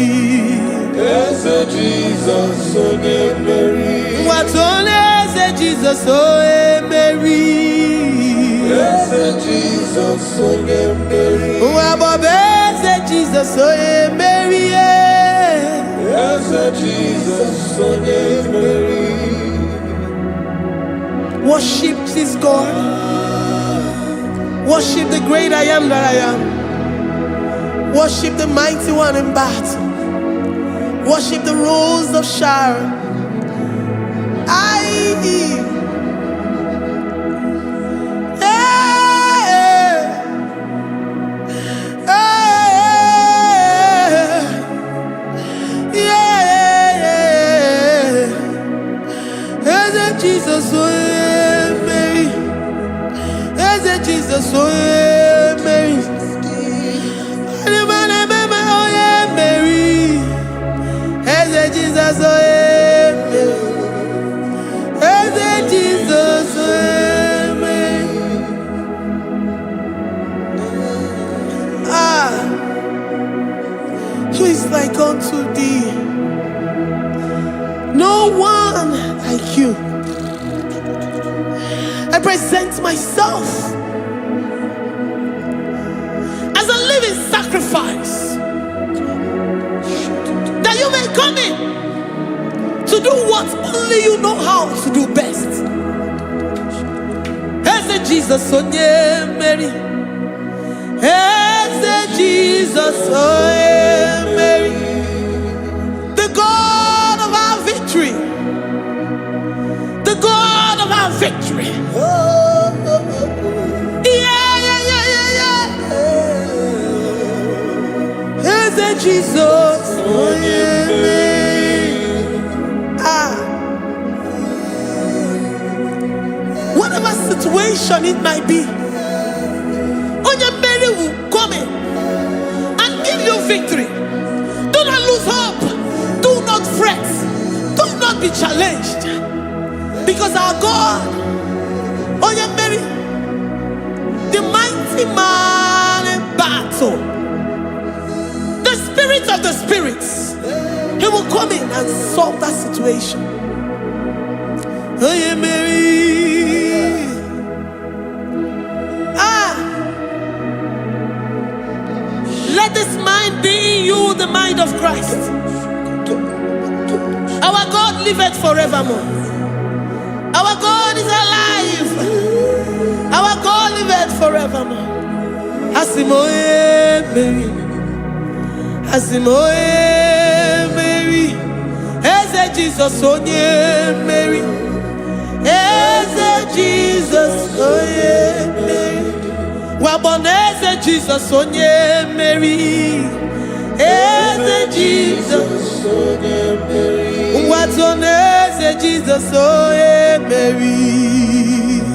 Eze Jesus onye Mary, watone Eze Jesus onye Mary, Eze Jesus onye Mary, wabobe Eze Jesus onye Mary, Eze Jesus onye Mary. Worship this God. Worship the great I am that I am. Worship the mighty one in battle. Worship the rose of Sharon. Jesus, Mary. Jesus, Mary. Jesus, Jesus, who is like unto thee? No one like you. I present myself as a living sacrifice, that you may come in to do what only you know how to do best. Eze Jesus onye Mary, Eze Jesus onye Mary, the God of our victory, the God of our victory. Eze Jesus onye Mary. situation it might be, Onyemeri will come in and give you victory. Do not lose hope. Do not fret. Do not be challenged. Because our God, Onyemeri, the mighty man in battle, the spirit of the spirits, he will come in and solve that situation. Onyemeri. Let this mind be in you, the mind of Christ. Our God liveth forevermore. Our God is alive. Our God liveth forevermore. Asimoye Mary. Asimoye Mary. Eze Jesus onye Mary. Eze Jesus onye Mary. Waboneze Jesus onye Mary. Eze Jesus onye Mary. Watoneze Jesus onye Mary.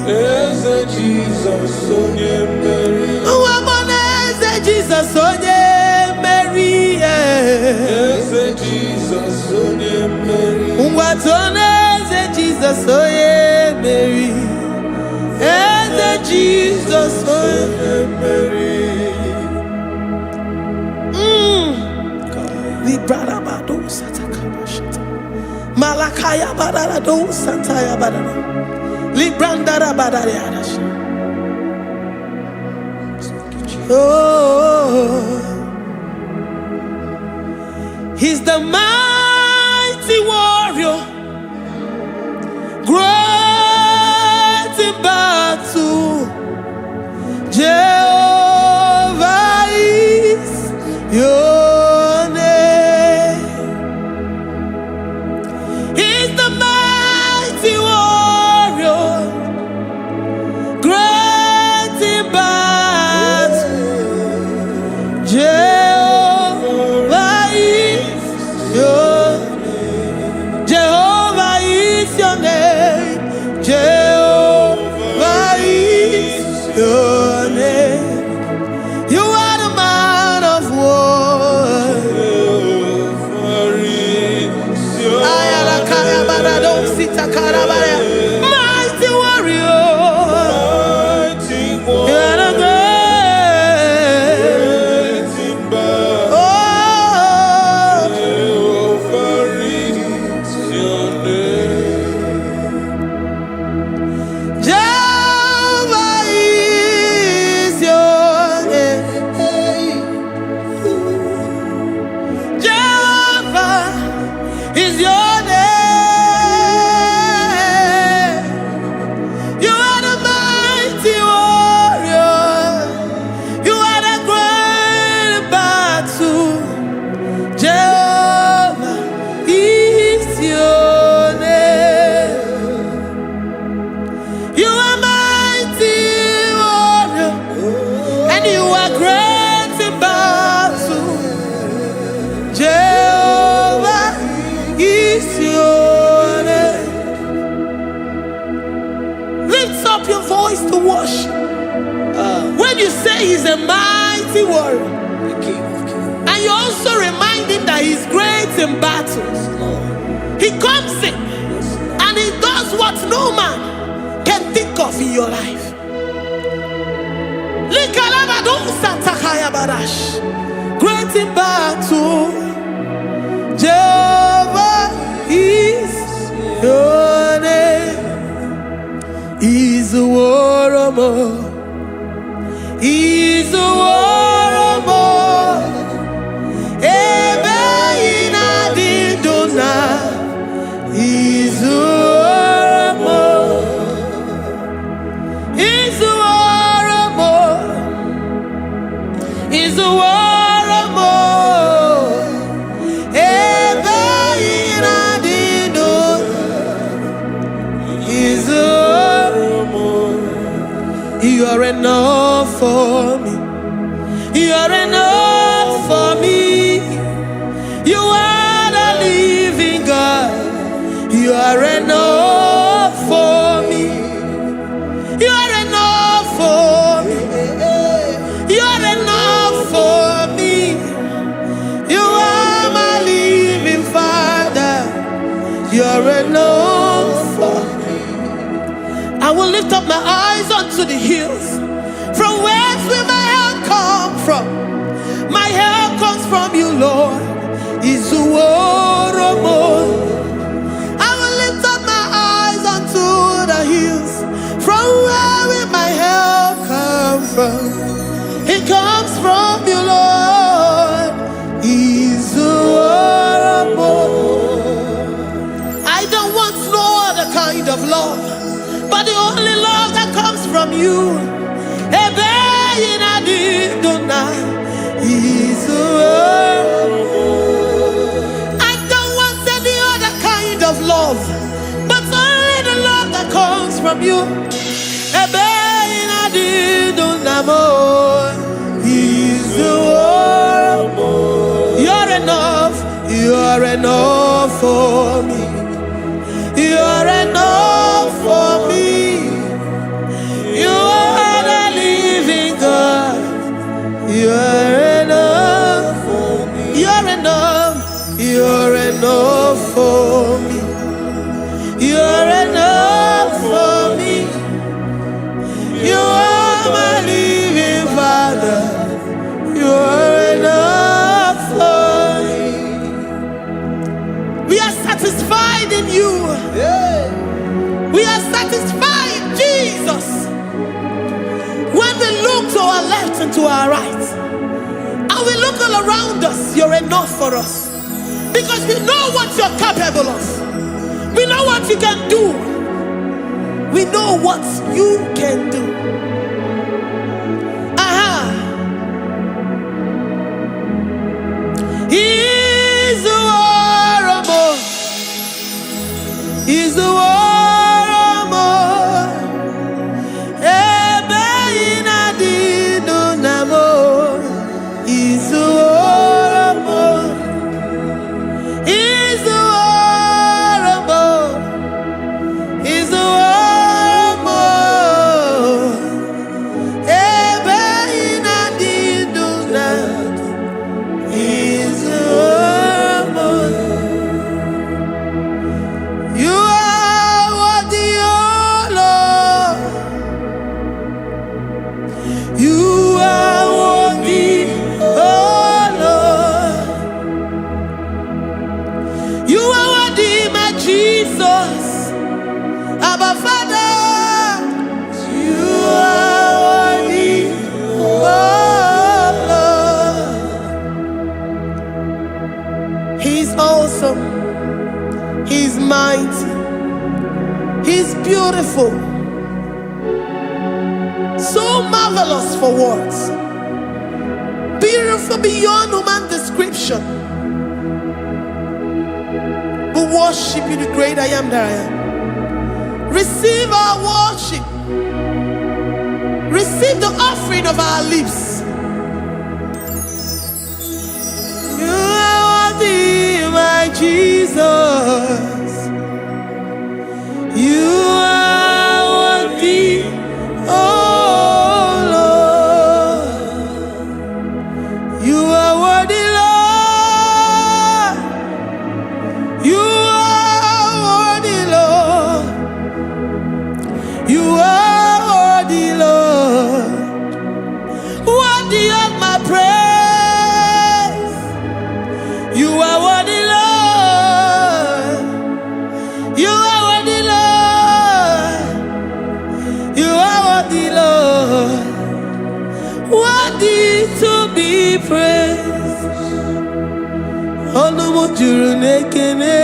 Eze Jesus onye Mary. Waboneze Jesus onye Mary. Eze Jesus onye Mary. Watoneze Jesus onye Mary. Eze Jesus onye Mary. Librada bado satakaba shata. Malakaya badara do santaya badara. Librandara badara yadash. Oh, he's the mighty warrior, great in battle. Jehovah is your name. He's the mighty warrior, great in battle. Jehovah is your name. Jehovah is your name. Jehovah is your name. You are the man of war. Mighty warrior. You are the great. Oh, Jehovah is your name. Jehovah is your name. Jehovah is your name. You are the mighty warrior. You are the great battle. Jehovah is your name. You are mighty warrior, and you are great in battle. Jehovah is your name. Lift up your voice to worship. When you say he's a mighty warrior, and you also remind him that he's great in battles, he comes in and he does what no man can think of in your life. Great in battle, Jehovah is your name. He's a warrior. He's a warrior. Ebe ina didona. He's a warrior. He's a warrior. He's a warrior. Ebe ina didona. He's a warrior. You are enough for me. You are enough for me. You are the living God. You are enough for me. You are enough. hills? From whence will my help come from? My help comes from you, Lord. I will lift up my eyes unto the hills. From where will my help come from? It comes from you, Lord. I don't want no other kind of love, but the only love that comes from you. I don't want any other kind of love, but only the love that comes from you. You're enough. You're enough for me. You're enough for me. You are the living God. You're enough for me. You're enough. You're enough for me. You're enough for me. You are my living Father. You're enough for me. We are satisfied in you. We are satisfied, Jesus. When we look to our left and to our right, and we look all around us, you're enough for us. Because we know what you're capable of. We know what you can do. We know what you can do. He's the warrior. He's the warrior. He's mighty. He's beautiful. So marvelous for words. Beautiful beyond human description. We worship you, the great I am that I am. Receive our worship. Receive the offering of our lips. You are worthy, my Jesus. You are worthy, oh Lord. You are worthy, Lord. You are worthy, Lord. You are worthy, Lord. Worthy of my praise. You are worthy, Lord. You are worthy, Lord. You are worthy, Lord. Worthy to be praised. Onumujuru nekene.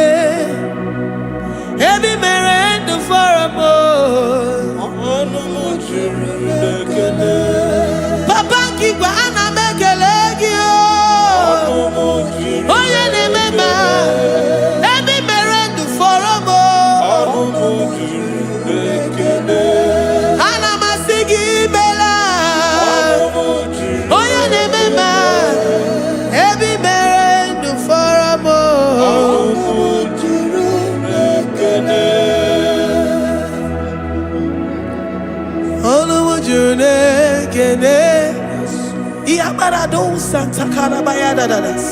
Every merend for a more. Onumujuru nekene. Papa kigwa ana mekelegio. Oh yeah, remember. Every merend for a more. Ana masigi bela. Oh yeah, remember. Every merend for a more. Yabarado Santa Calabaya dadas.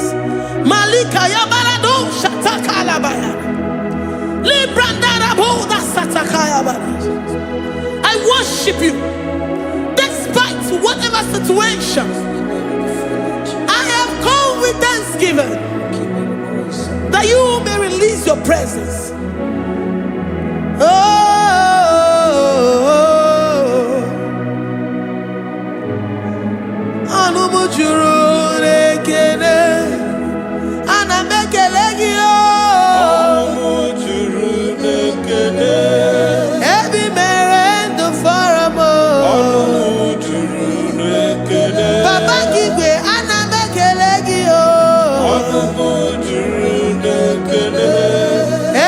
Malika Yabarado Shata Calabaya. Librandara Boda Satakaya. I worship you. situation. I have come with thanksgiving that you may release your presence. Oh, Anumujuru nekene, anamekelegio. Anumujuru nekene, ebi merendo faramo. Anumujuru nekene, Baba Kigwe anamekelegio. Anumujuru nekene,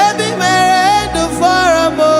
ebi merendo faramo.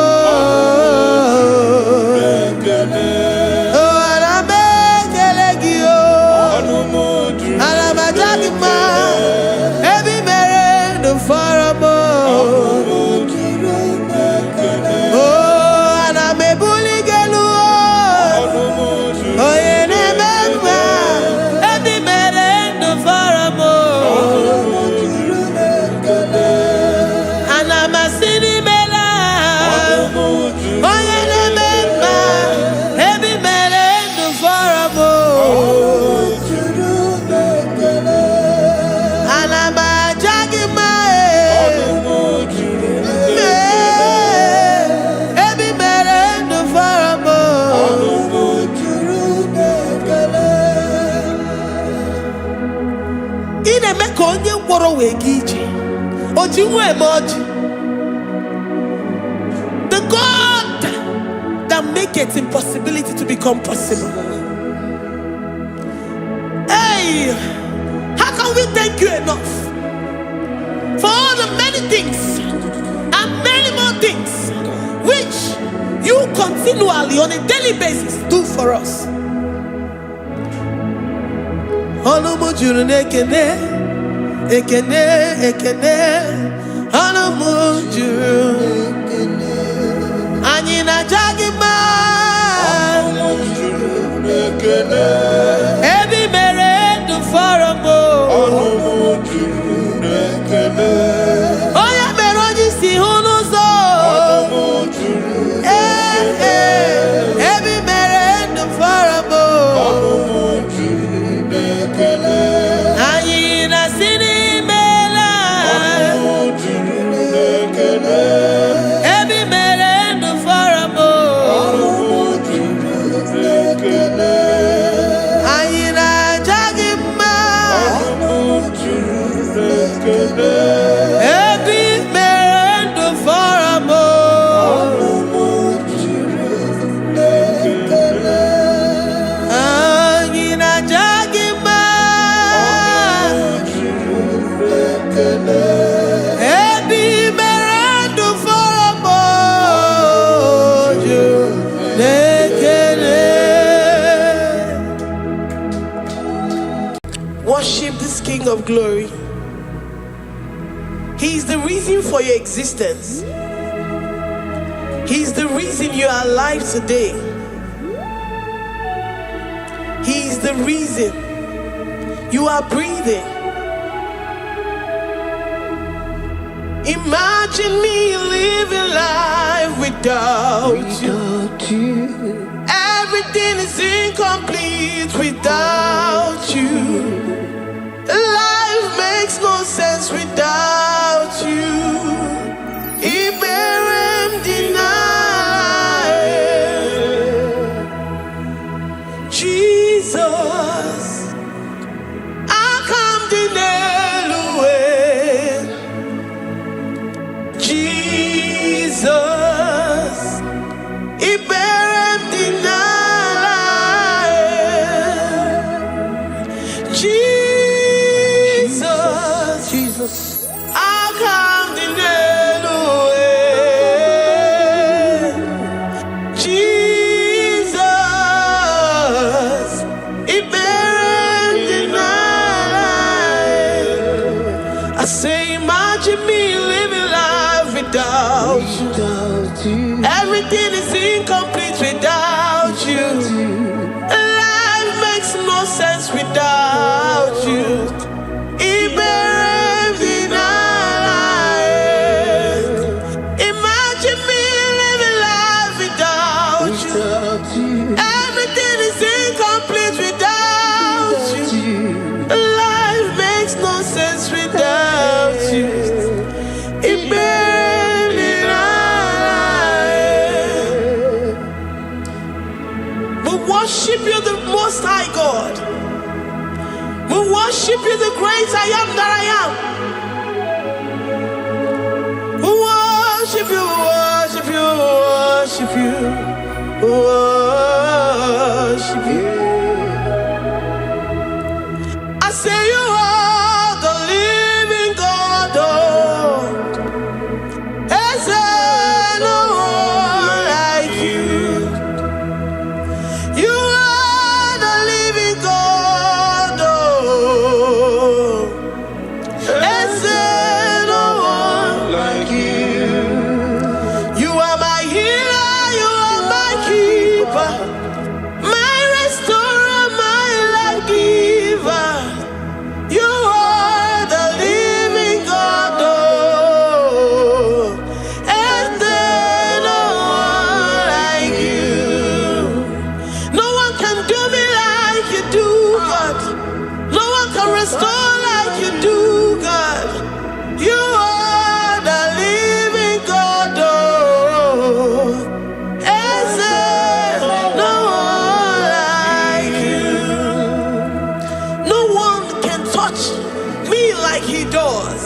The God that makes impossibility to become possible. Hey, how can we thank you enough for all the many things and many more things which you continually on a daily basis do for us? Ekene, ekene, anamujuru, anyina jagima, anamujuru, ekene, ebi merendo faramo, anamujuru, ekene, oya meroji si hunuzo, anamujuru, ebi merendo faramo, anamujuru, ekene, anyina sini. Worship this King of Glory. He is the reason for your existence. He is the reason you are alive today. He is the reason you are breathing. Imagine me living life without you. Everything is incomplete without you. Life makes no sense without you. Iberem deny. Jesus, I come deny. Jesus, Iberem deny. Jesus, I come deny. Jesus, Iberem deny. I say, imagine me living life without you. Everything is incomplete without you. Life makes no sense without you. Imagine me living life without you. Everything is incomplete without you. worship you, the Most High God. We worship you, the great I am that I am. We worship you, worship you, worship you, worship you. I say you are the living God. Oh, is there no one like you? You are the living God. Oh, is there no one like you? You are my healer, you are my keeper, my restorer, my life giver. You are the living God. Oh, and there no one like you. No one can do me like you do, God. No one can restore like you do, God. You are the living God. Oh, and there no one like you. No one can touch me like he does.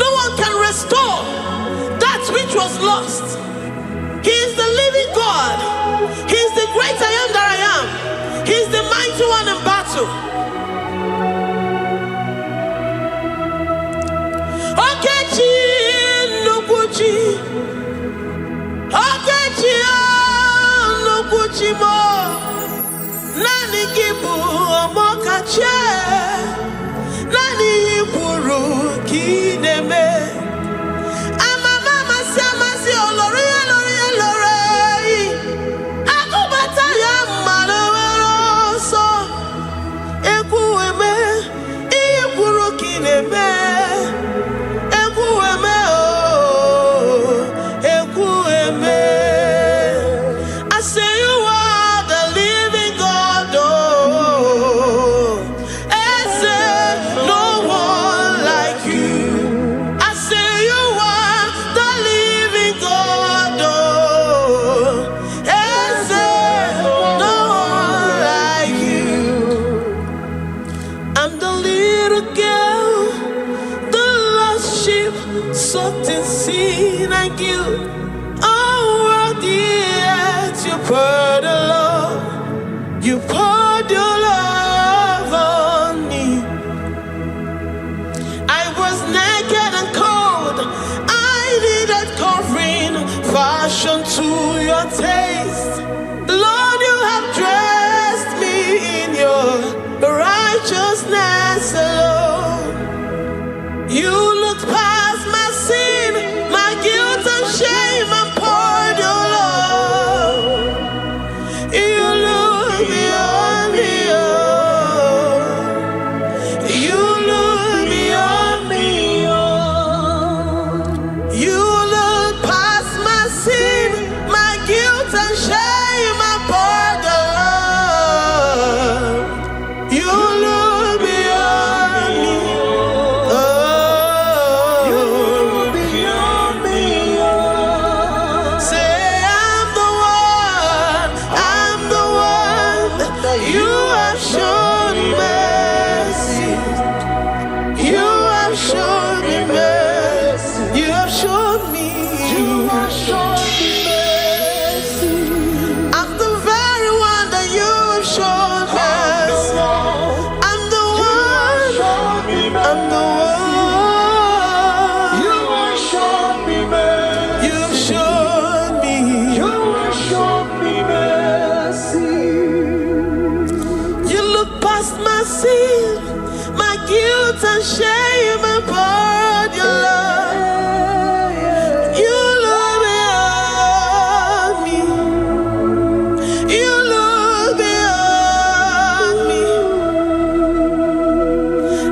No one can restore that which was lost. He is the living God. He is the great I am that I am. He is the mighty one in battle. Okechi Nukuchi. Okechi Nukuchi mo. Nani kibu omokache. Nani iburu kineme. Ama mama sama si olori olori olori. Akubata ya maloro so. Ekueme iburu kineme. Ekueme oh. Ekueme. I say you are the living God. Oh, and say no one like you. I say you are the living God. Oh, and say no one like you. I'm the little girl, the lost sheep, soaked in sin and guilt. Oh, worthy yet you poured a love. You poured your love on me. I was naked and cold. I needed covering, fashioned to your taste. Lord, you have dressed me in your righteousness alone. You looked past my sin, my guilt and shame, and poured your love. You look beyond me, oh. You look beyond me, oh. You look past my sin, my guilt and shame, and poured your love. You look beyond me, oh. You look beyond me, oh. Say I'm the one that you have shown mercy. You have shown me mercy. You have shown me. You have shown me mercy. I'm the very one that you have shown mercy. I'm the one. I'm the one. You have shown me mercy. You have shown me. You have shown me mercy. You look past my sin, my guilt and shame, and poured your love. You look beyond me. You look beyond me.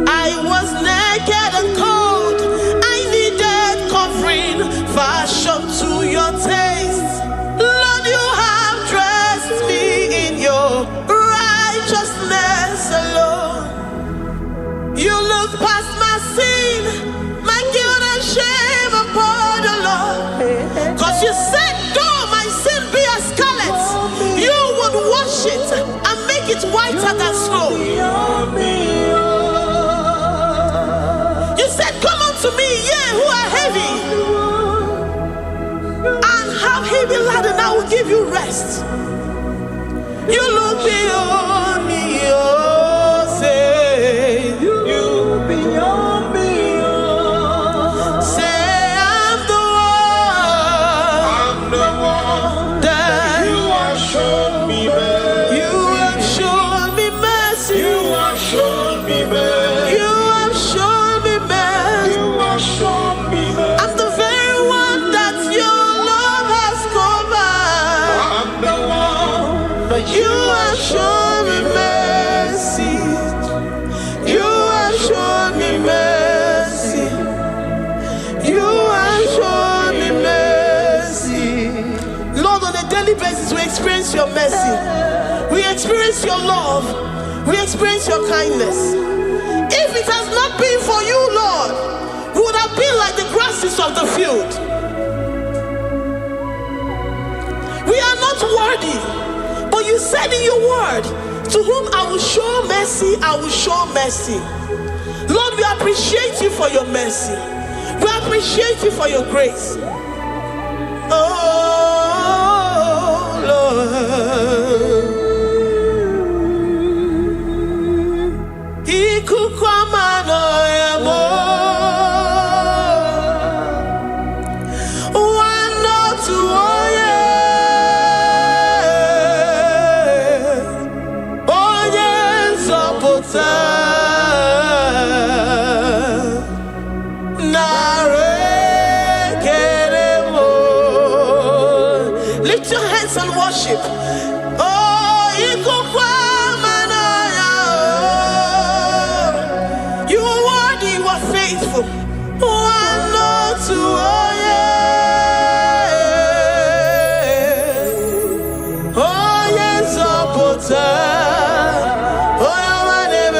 I was naked and cold. I needed covering, fashioned to your taste. Lord, you have dressed me in your righteousness alone. You look past my lighter than snow. You said, come unto me, ye who are heavy, and have heavy laden, I will give you rest. You look beyond me, oh, say, you beyond me, oh. Say, I'm the one that you have shown me mercy. You have shown me mercy. You have shown me mercy. You have shown me mercy. You have shown me mercy. I'm the very one that your love has covered. I'm the one that you have shown me mercy. You have shown me mercy. You have shown me mercy. Lord, on a daily basis, we experience your mercy. We experience your love. We experience your kindness. If it has not been for you, Lord, we would have been like the grasses of the field. We are not worthy, but you said in your word, to whom I will show mercy, I will show mercy. Lord, we appreciate you for your mercy. We appreciate you for your grace. Oh, Lord. Lift your hands and worship. Oh, you are worthy, you are faithful. One, no, two, oh yeah. Oh yes, oh oh my name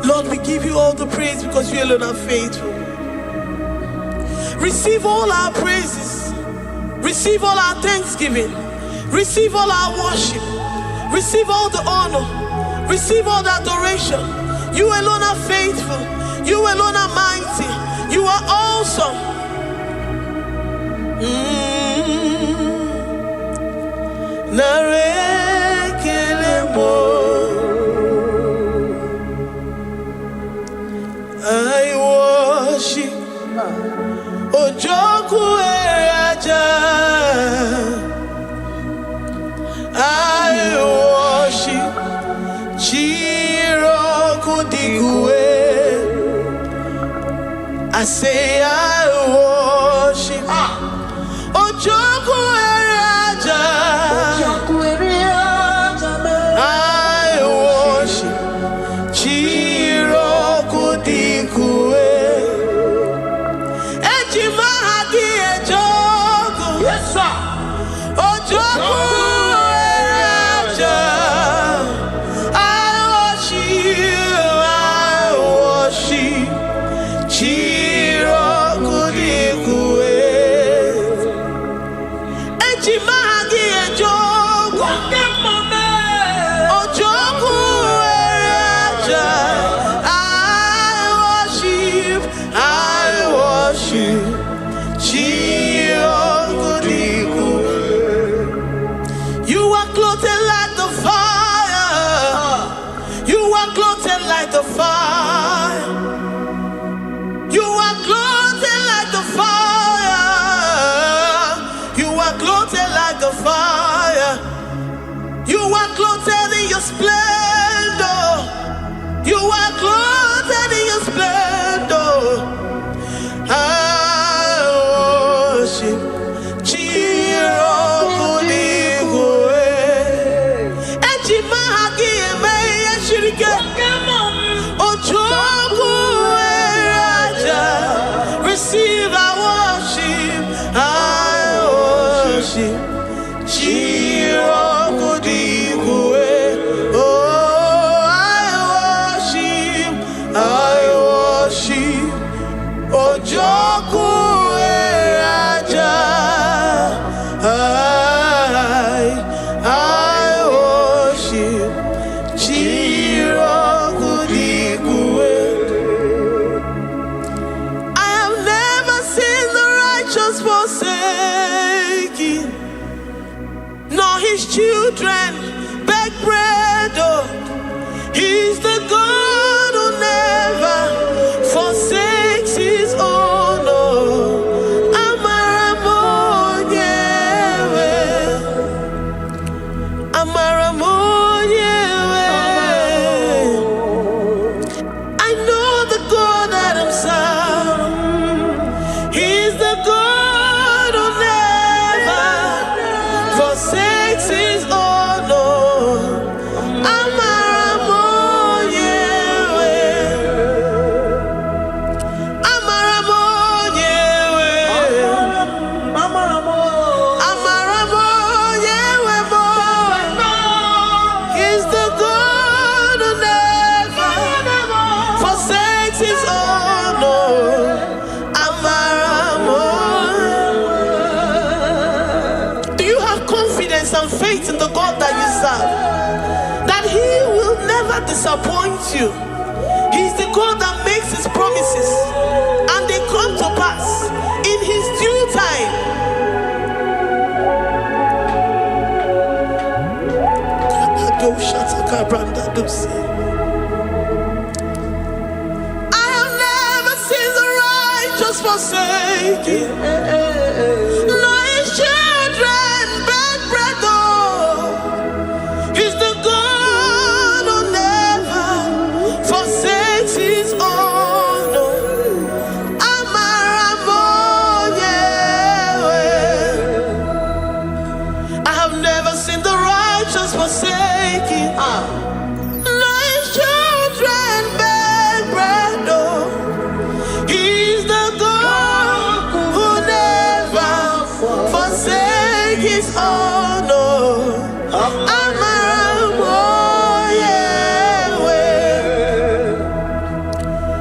Lord, we give you all the praise because you alone are faithful. Receive all our praises. Receive all our thanksgiving. Receive all our worship. Receive all the honor. Receive all the adoration. You alone are faithful. You alone are mighty. You are awesome. I worship Ojoku Eraja. I worship Chiroku Digwe. I say I worship Ojoku Eraja. I worship Chiroku Digwe. Ejimahadi Ejoku. Yes, sir. Ojoku Eraja. the fire. You are clothed like the fire. You are clothed like the fire. You are clothed in your splendor. You are clothed in your splendor. I worship receive our worship. I worship. Oh, I worship. Ojoku Raja. I worship. Forsaken, nor his children beg bread. Oh, he's the God who never forsakes his own. Oh, Amaramonyewe, Amaramonyewe. I know the God that I'm serving. He's the God forsakes his own. Amaramonyewe, Amaramonyewe, Amaramonyewe. He's the God who never forsakes his own. And faith in the God that you serve, that he will never disappoint you. He's the God that makes his promises and they come to pass in his due time. I have never seen the righteous forsaken, nor his children beg bread. He's the God who never forsakes his own. Amaramonyewe. I have never seen the righteous forsaken, nor his children beg bread. He's the God who never forsakes his own.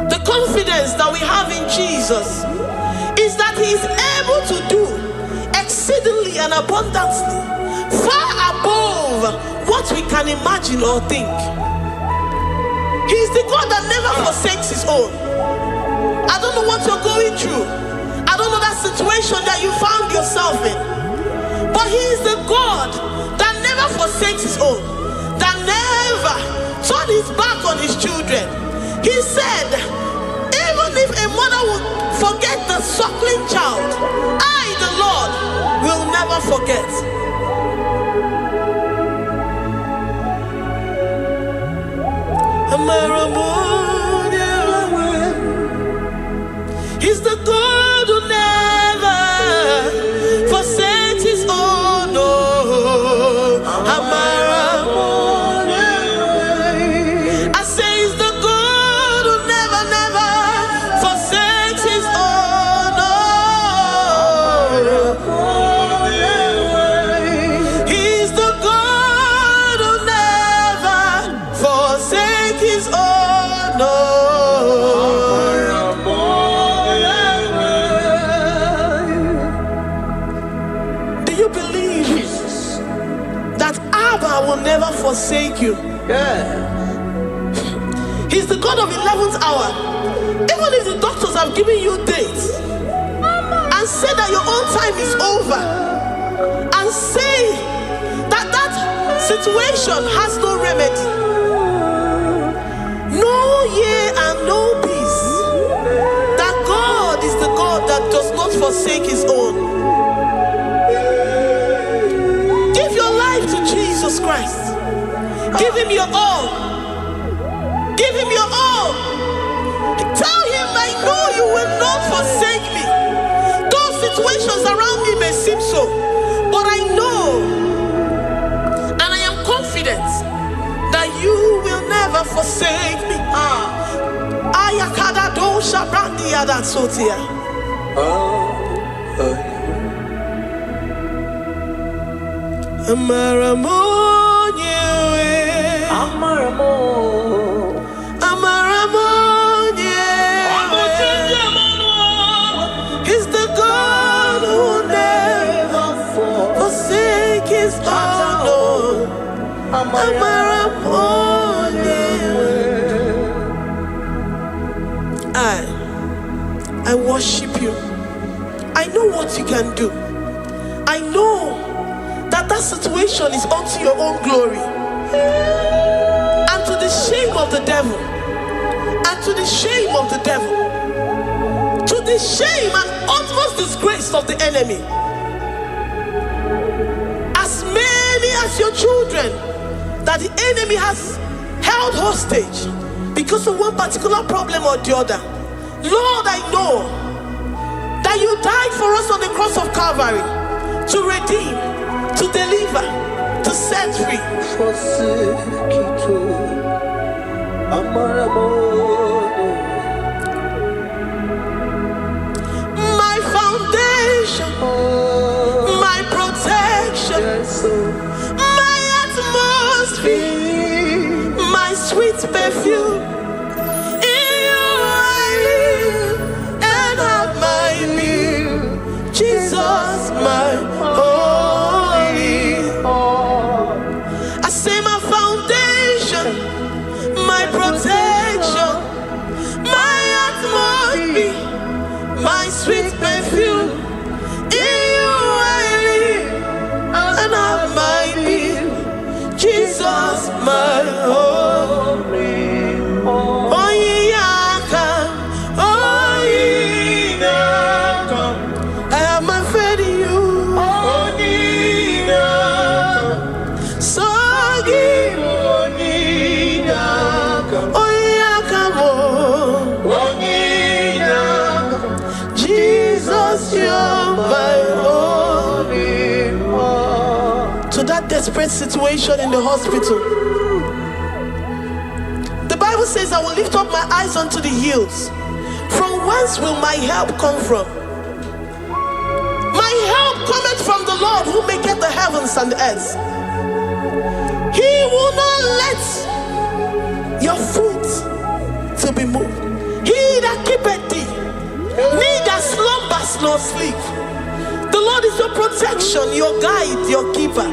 The confidence that we have in Jesus is that he is able to do exceedingly and abundantly, far above what we can imagine or think. He is the God that never forsakes his own. I don't know what you're going through. I don't know that situation that you found yourself in. But he is the God that never forsakes his own, that never turned his back on his children. He said, even if a mother would forget the suckling child, I, the Lord, will never forget. He's the God who never forsakes his own. I say he's the God who never, never forsakes his own. He's the God who never forsakes his own. Will never forsake you. He's the God of 11th hour. Even if the doctors have given you dates and said that your own time is over, and say that that situation has no remedy, know forsake his own. Give your life to Jesus Christ. Give him your all. Give him your all. Tell him, I know you will not forsake me. Those situations around me may seem so, but I know and I am confident that you will never forsake me. Ayakada dosha brandi adansotia. Amaramonye, Amaramonye, he's the God who never forsake his own. Amaramonye. I worship you. I know what you can do. I know that situation is unto your own glory and to the shame of the devil, and to the shame of the devil, to the shame and utmost disgrace of the enemy. As many as your children that the enemy has held hostage because of one particular problem or the other, Lord, I know that you died for us on the cross of Calvary to redeem, to deliver, to set free. My foundation, my protection, my atmosphere, my sweet perfume. In you I live and have my being. Jesus, my my sweet perfume. In you I live and have my being. Jesus, my holy. Oh, Yaka, oh, Yaka. I have my faith in you. Oh, Yaka. So give, oh, Yaka. Oh, Yaka, oh, Jesus, you're my only one. To that desperate situation in the hospital, the Bible says, I will lift up my eyes unto the hills. From whence will my help come from? My help cometh from the Lord who maketh the heavens and the earth. He will not let your foot to be moved. He that keepeth thee neither slumbers nor sleep. The Lord is your protection, your guide, your keeper.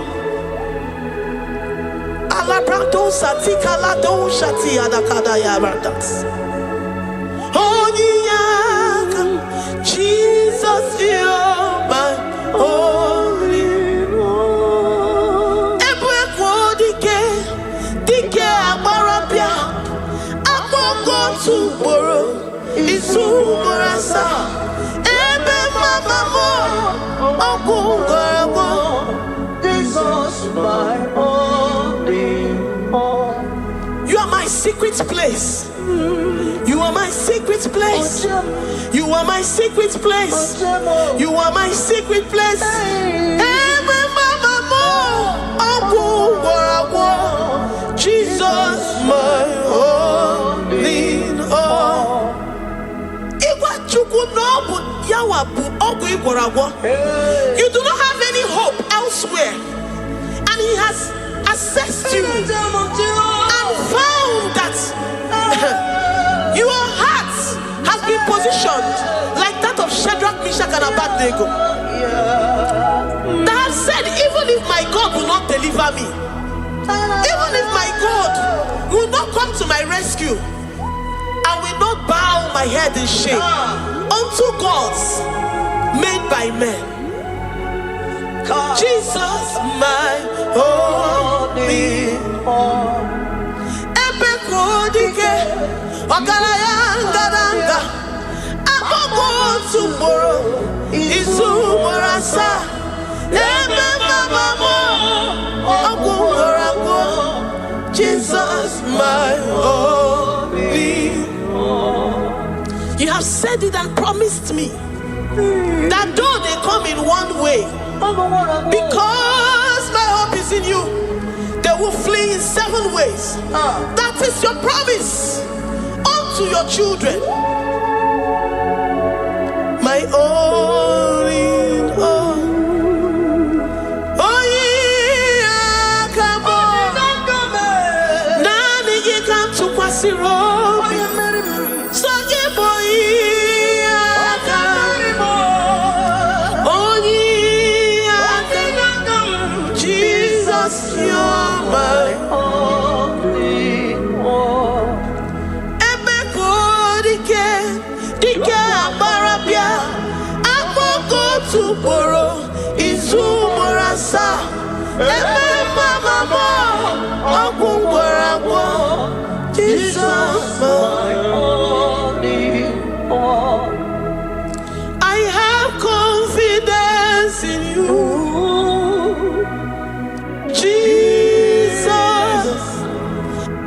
Jesus, you're my only one. Jesus, my only one. You are my secret place. You are my secret place. You are my secret place. You are my secret place. Jesus, my only one. You do not have any hope elsewhere, and he has assessed you and found that your heart has been positioned like that of Shadrach, Meshach, and Abednego. That have said, even if my God will not deliver me, even if my God will not come to my rescue, I will not bow my head in shame unto gods made by men. Jesus, my only one. Tomorrow izu morasa ebe mama mo Jesus my only. You have said it and promised me that though they come in one way, because my hope is in you, they will flee in 7 ways. That is your promise unto your children. My only, oh yeah, come on. Nani ye come to Kwasiro. So ye boy, oh yeah, Jesus, you're my only one. Ebeko dike abarabia. To borrow izu morasa ebe mama mo Jesus my only one. I have confidence in you, Jesus.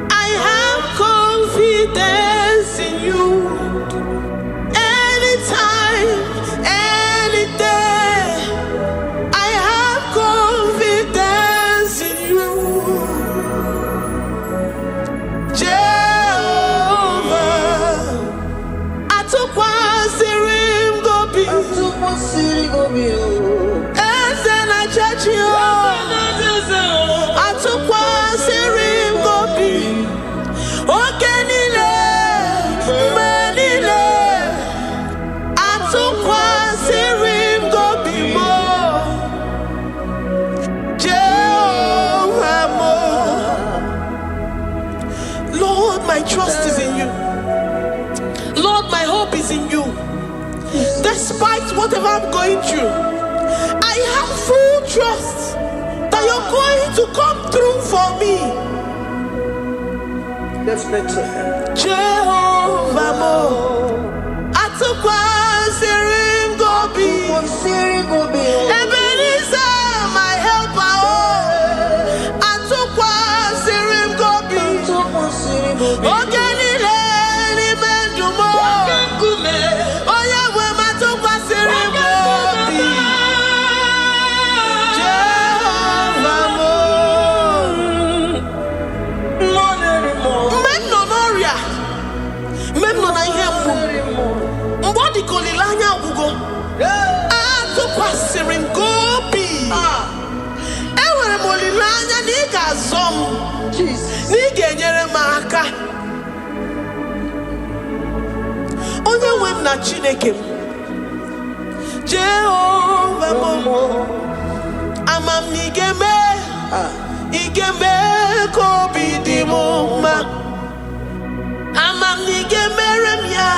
I have confidence in you. Anytime, any day, I have confidence in you, Jehovah. I took one serim gobi, and then I judge you. I took one serim gobi, okay, nile, manile. I took one serim gobi mo, Jehovah mo. Lord, my trust is in you. Lord, my hope is in you. Despite whatever I'm going through, I have full trust that you're going to come through for me. Let's make to him. Jehovah mo. Atukwa serim gobi. Ebenezer, my helper. Atukwa serim gobi. Ogenile ni mendumo. Oya we matukwa serim gobi. Jehovah mo. Memnonoria. Memnona ihemu. Mbodi kolilanya ugo. Atukwa serim gobi. Ewere molilanya niga zom. Niga enyere maka. Onye wem na Chineke m. Jehovah mo. Amam nigeme. Igeme kobi di mo ma. Amam nigeme remya.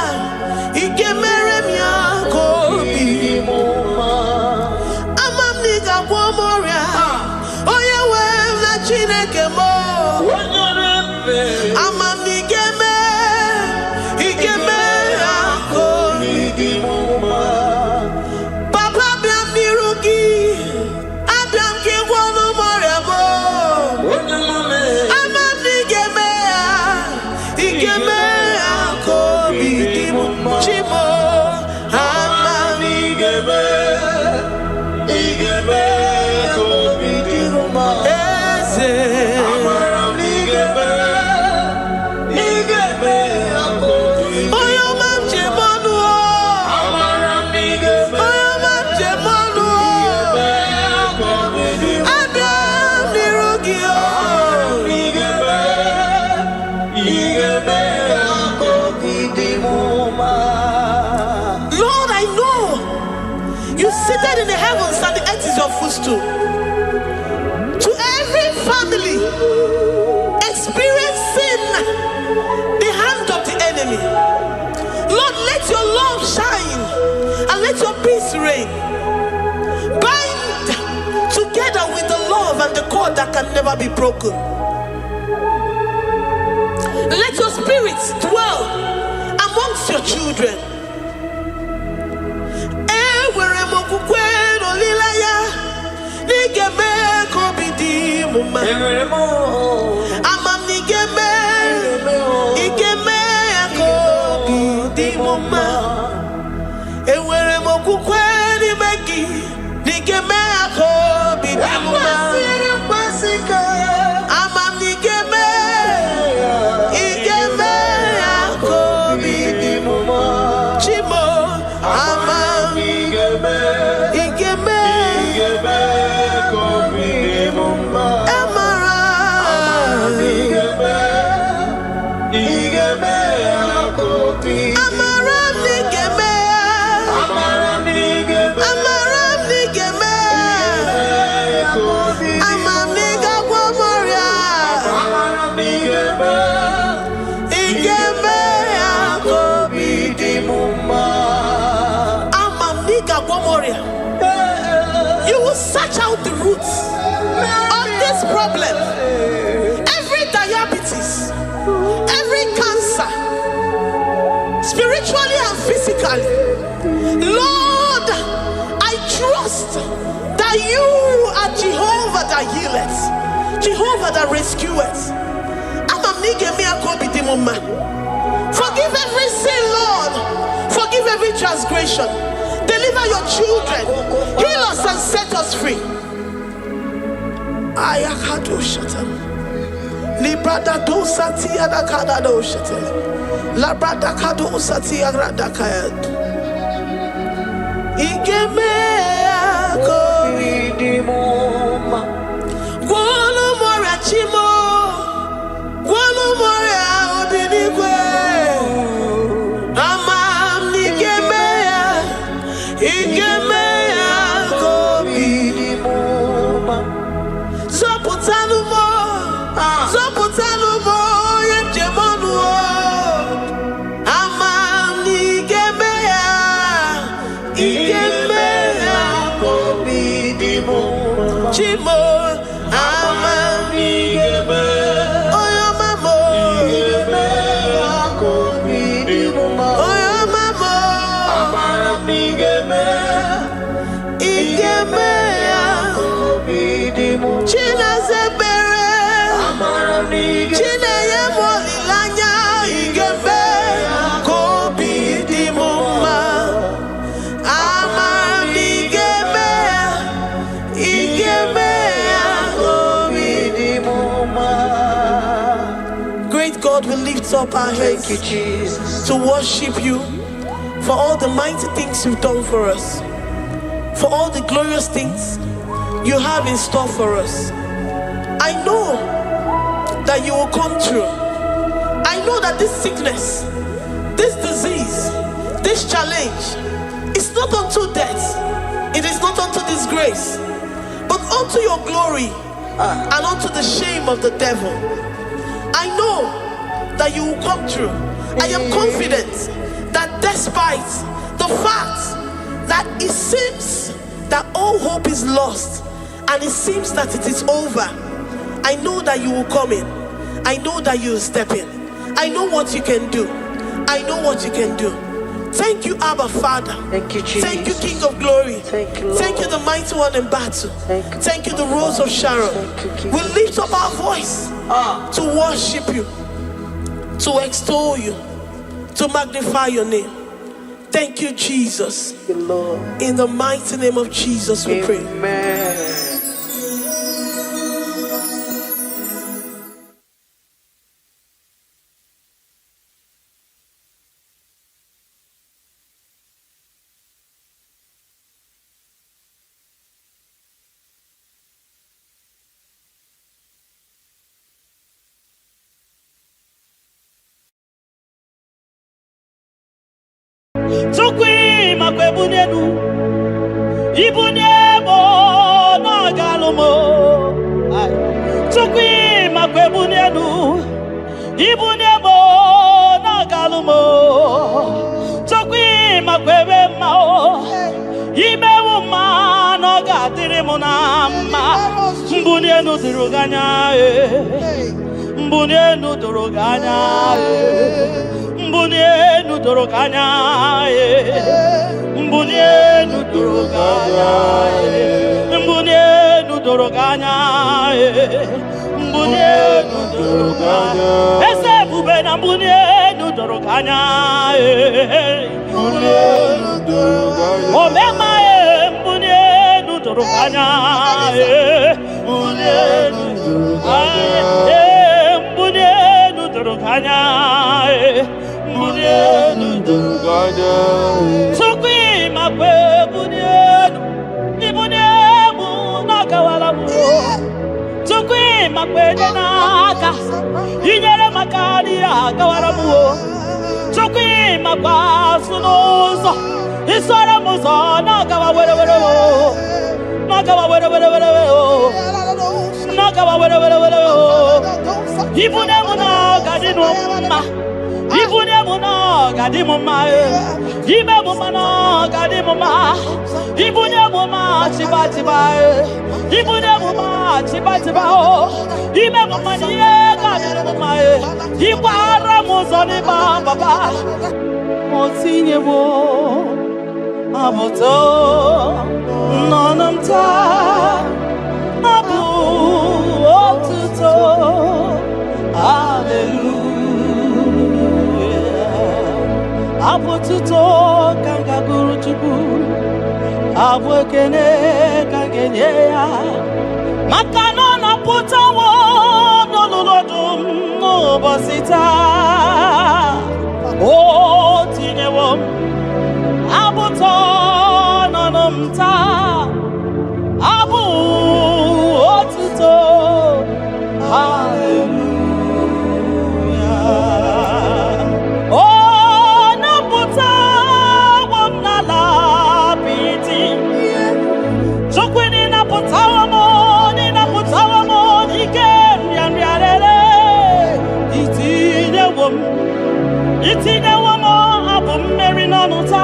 Igeme remya kobi di mo ma. Amam niga womoria. Oye wem na Chineke mo. Amam nigeme. Igeme kobi di mo ma. Papa biam nirugi. Abiam ki wono moria mo. Amam nigeme. Igeme kobi di mo ma. Chimo. Amam nigeme. Igeme kobi di mo ma. Eze. Amam nigeme. Igeme kobi. Oyo mam chemonu. Amam nigeme. Oyo mam chemonu. Abiam nirugi. Igeme. Igeme kobi di mo ma. Lord, I know you seated in the heavens and the earth is your footstool. To every family experiencing the hand of the enemy, Lord, let your love shine and let your peace reign. Bind together with the love and the cord that can never be broken. Let your spirits dwell amongst your children. Where molilaya nigeme kobidi muma amam nigeme igeme kobidi muma ewere mokukwe ni megi nigeme kobidi muma amam nigeme igeme kobidi muma chimo amam igeme kobidi muma amara igeme kobidi amara nigeme amam niga gwomoria igeme kobidi muma amam niga gwomoria. You will search out the roots of this problem. Every diabetes, every cancer, spiritually and physically. Lord, I trust that you are Jehovah that healeth, Jehovah that rescueth. Forgive every sin, Lord. Forgive every transgression. Deliver your children. Heal us and set us free. Ayakado shatam. Librada do satia da kada do shatam. Labrada kado satia rada kayad. Igeme kobidi muma. Gwano mora chimo. Gwano mora obinigwe. Amam nigeme. Igeme kobidi muma. Zoputanumo yemjemonu. Amam nigeme igeme kobidi muma. Chimo amam nigeme oyo mamo igeme kobidi muma. Oyo mamo amam nigeme igeme kobidi muma. China zebere amam nigeme China yemolilanya igeme kobidi muma. Amam nigeme igeme kobidi muma. Great God, we lift up our hands to worship you for all the mighty things you've done for us, for all the glorious things you have in store for us. I know that you will come through. I know that this sickness, this disease, this challenge is not unto death, it is not unto disgrace, but unto your glory and unto the shame of the devil. I know that you will come through. I am confident that despite the fact that it seems that all hope is lost and it seems that it is over, I know that you will come in. I know that you will step in. I know what you can do. I know what you can do. Thank you, Abba Father. Thank you, Jesus. Thank you, King of Glory. Thank you, Lord. Thank you, the mighty one in battle. Thank you, the Rose of Sharon. Thank you, King We of lift up our voice to worship you, to extol you, to magnify your name. Thank you, Jesus. Thank you, Lord. In the mighty name of Jesus, we pray. Amen. Tukwi makwebunenu Ibunebo na galumo Tukwi makwebunenu Ibunebo na galumo Tukwi makwebe mao Imewu ma no gatiri munama Mbunenu ziruganya mbunienu doroganya, mbunienu doroganya, mbunienu doroganya, mbunienu doroganya, mbunienu doroganya. Ese bube na mbunienu doroganya, mbunienu doroganya. Omema mbunienu doroganya, mbunienu doroganya. Mbunienu doroganya, mbunienu doroganya. Sukwi makwe mbunienu, mbunienu nakawala mu. Sukwi makwe denaka, inyere makani akawala mu. Sukwi makwa sunuzo, isora muzo nakawa were were wo, nakawa were were were wo, nakawa were were were wo. Ibune muna gadino ma, ibune muna gadimo ma, ibe muna gadimo ma, ibune muna chiba chiba, ibune muna chiba chiba o, ibe muna niye gadimo ma, ibara muzoni ba baba, motinye wo, aboto, nonamta, abu otuto. Hallelujah. Abotuto kanga guru chuku, abwekene kangenye ya. Makano na putawo no lodum no bosita. Oh tinewo, abuto no nomta, abu otuto. Hallelujah. Itinye womo abu mmeri n'ọnụta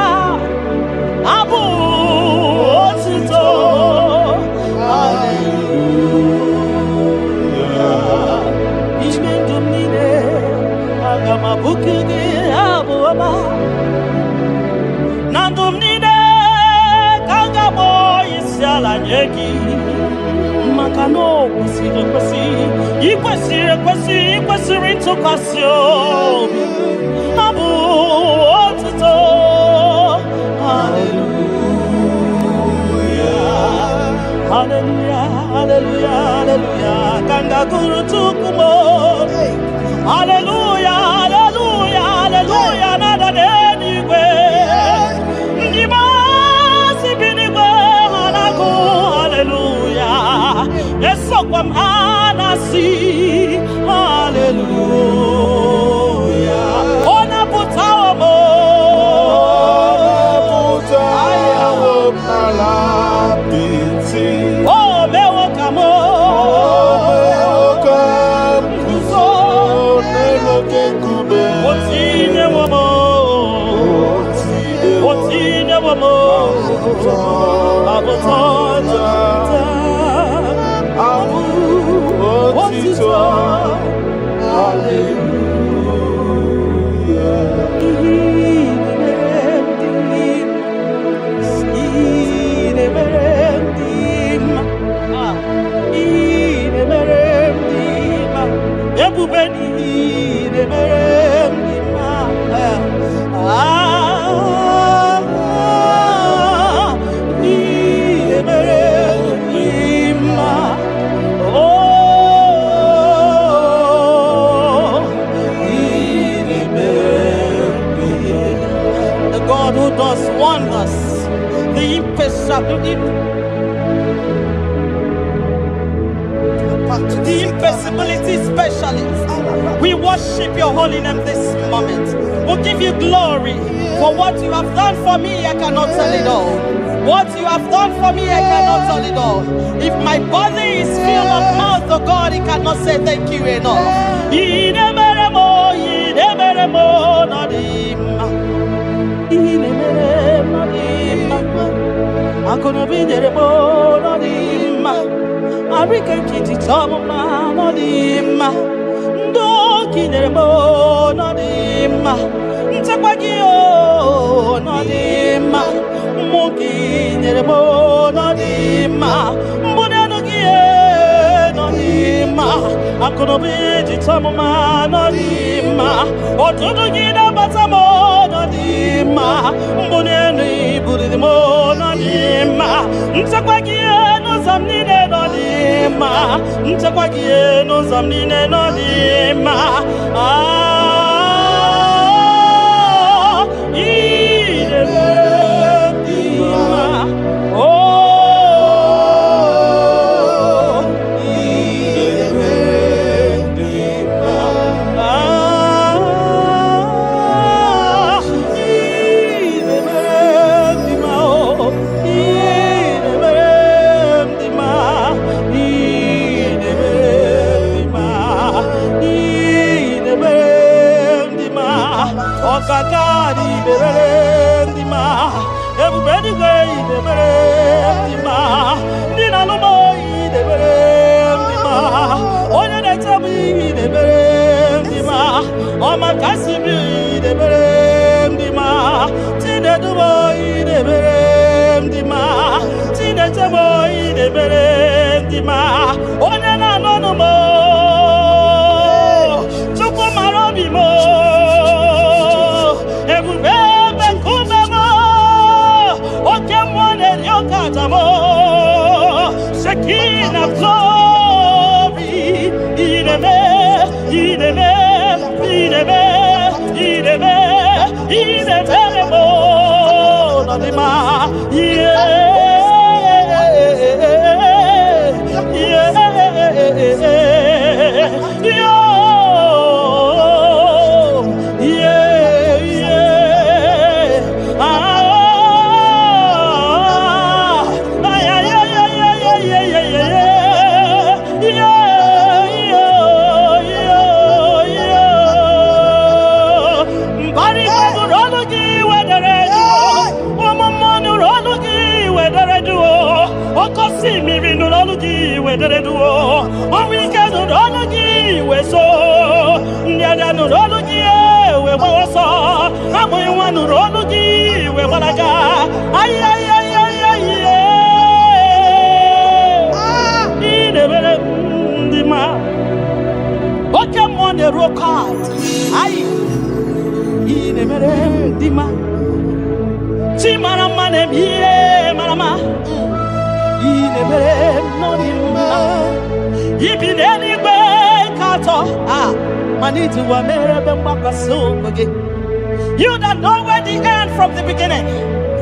abu otito. Hallelujah. Ime ndụ m niile aga m abụku gị abụ ọma. Na ndụ m niile ka m ga-akpọ isi ala nye gị, maka na o kwesịrị ekwesị, ikwesịrị ekwesị, ikwesịrị ntụkwasị obi. Abu otito. Hallelujah. Hallelujah. Hallelujah. Hallelujah. Kanga guru tukumo. Hallelujah. Hallelujah. Hallelujah. Nada denigwe. Ndima sibinigwe hanaku. Hallelujah. Esokwa mhanasi. Hallelujah. Ona putawo mo. Oh, mewo kamo. Otine womo. Otine womo. Abotoja. Abu otito. Hallelujah. God who does wonders, the impossibility specialist. We worship your holy name this moment. We'll give you glory for what you have done for me. I cannot tell it all. What you have done for me, I cannot tell it all. If my body is filled of mouth, oh God, it cannot say thank you enough. I'm gonna be there, no, Ndoki neremo no dima. Ntakwagio no dima. Moki neremo no dima. Mbonanogie no dima. Akonobi jitamuma no dima. Otudu gida batamo no dima. Mboneni buridimo no dima. Ntakwagie no zamnine no dima. Ntakwagie no zamnine no dima. Kakari berendima, everybody gay berendima, Nina Lomo berendima, Oya Netabi berendima, Oma Kasibi berendima, Tina Duboy berendima, Tina Taboy berendima, Oya Nanomo, Choco Marobimo. Shakina glory, ideme, nadima, You that know where the end from the beginning.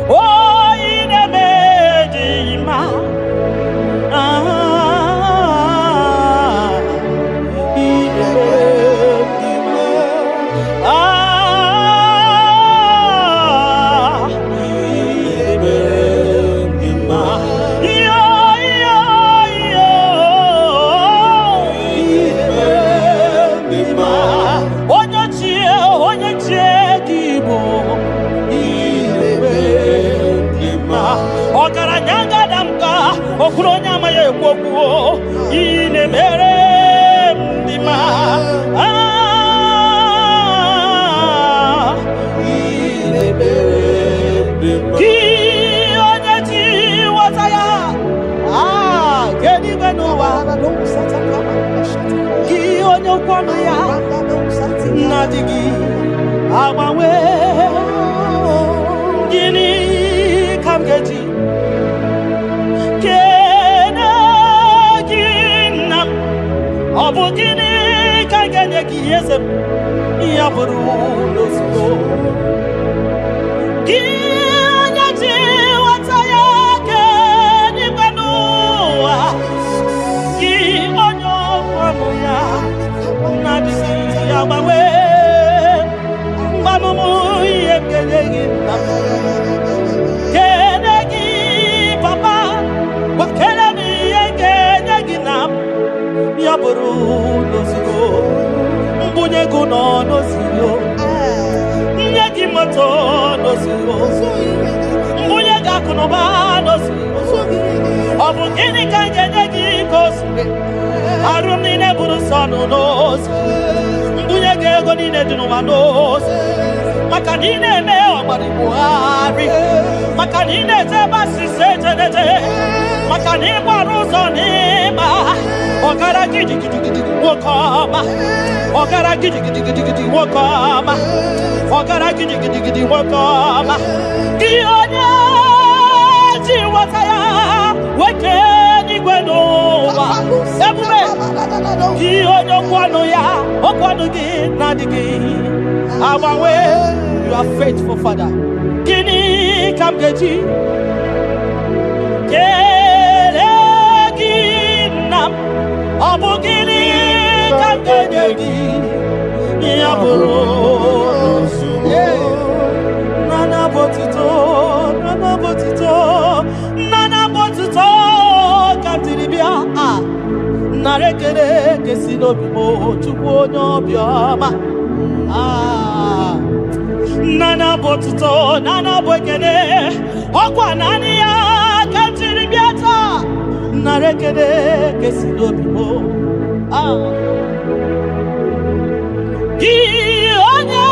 Oh, in a medima. anụ n'ozi mbunye gị ego niile dị n'ụwa n'ozi maka na ị na-eme ọgbara Buhari maka na ị na-eje ebe asịsị ejenete maka na ịgbara ụzọ n'ịma ọgara gidigidigidi nwoke ọma ọgara gidigidigidi nwoke ọma ọgara gidigidigidi nwoke ọma gị onye ji nweta ya weke n'igwe n'ụwa ebube gị onye okwu ya okwu ọnụ gị na-adịghị agbanwe. You are faithful, Father. Gịnị ka m ga-eji kele gị nna m? Ọ bụ gịnị ka m ga-enye gị ya bụrụ nana botito ka m tiri bịa nara ekele kesi n'obi m Chukwu onye obiọma. Nana botito nana bụ ekele ọkwa naanị ya ka m tiri bịa taa nara ekele kesi n'obi m gị onye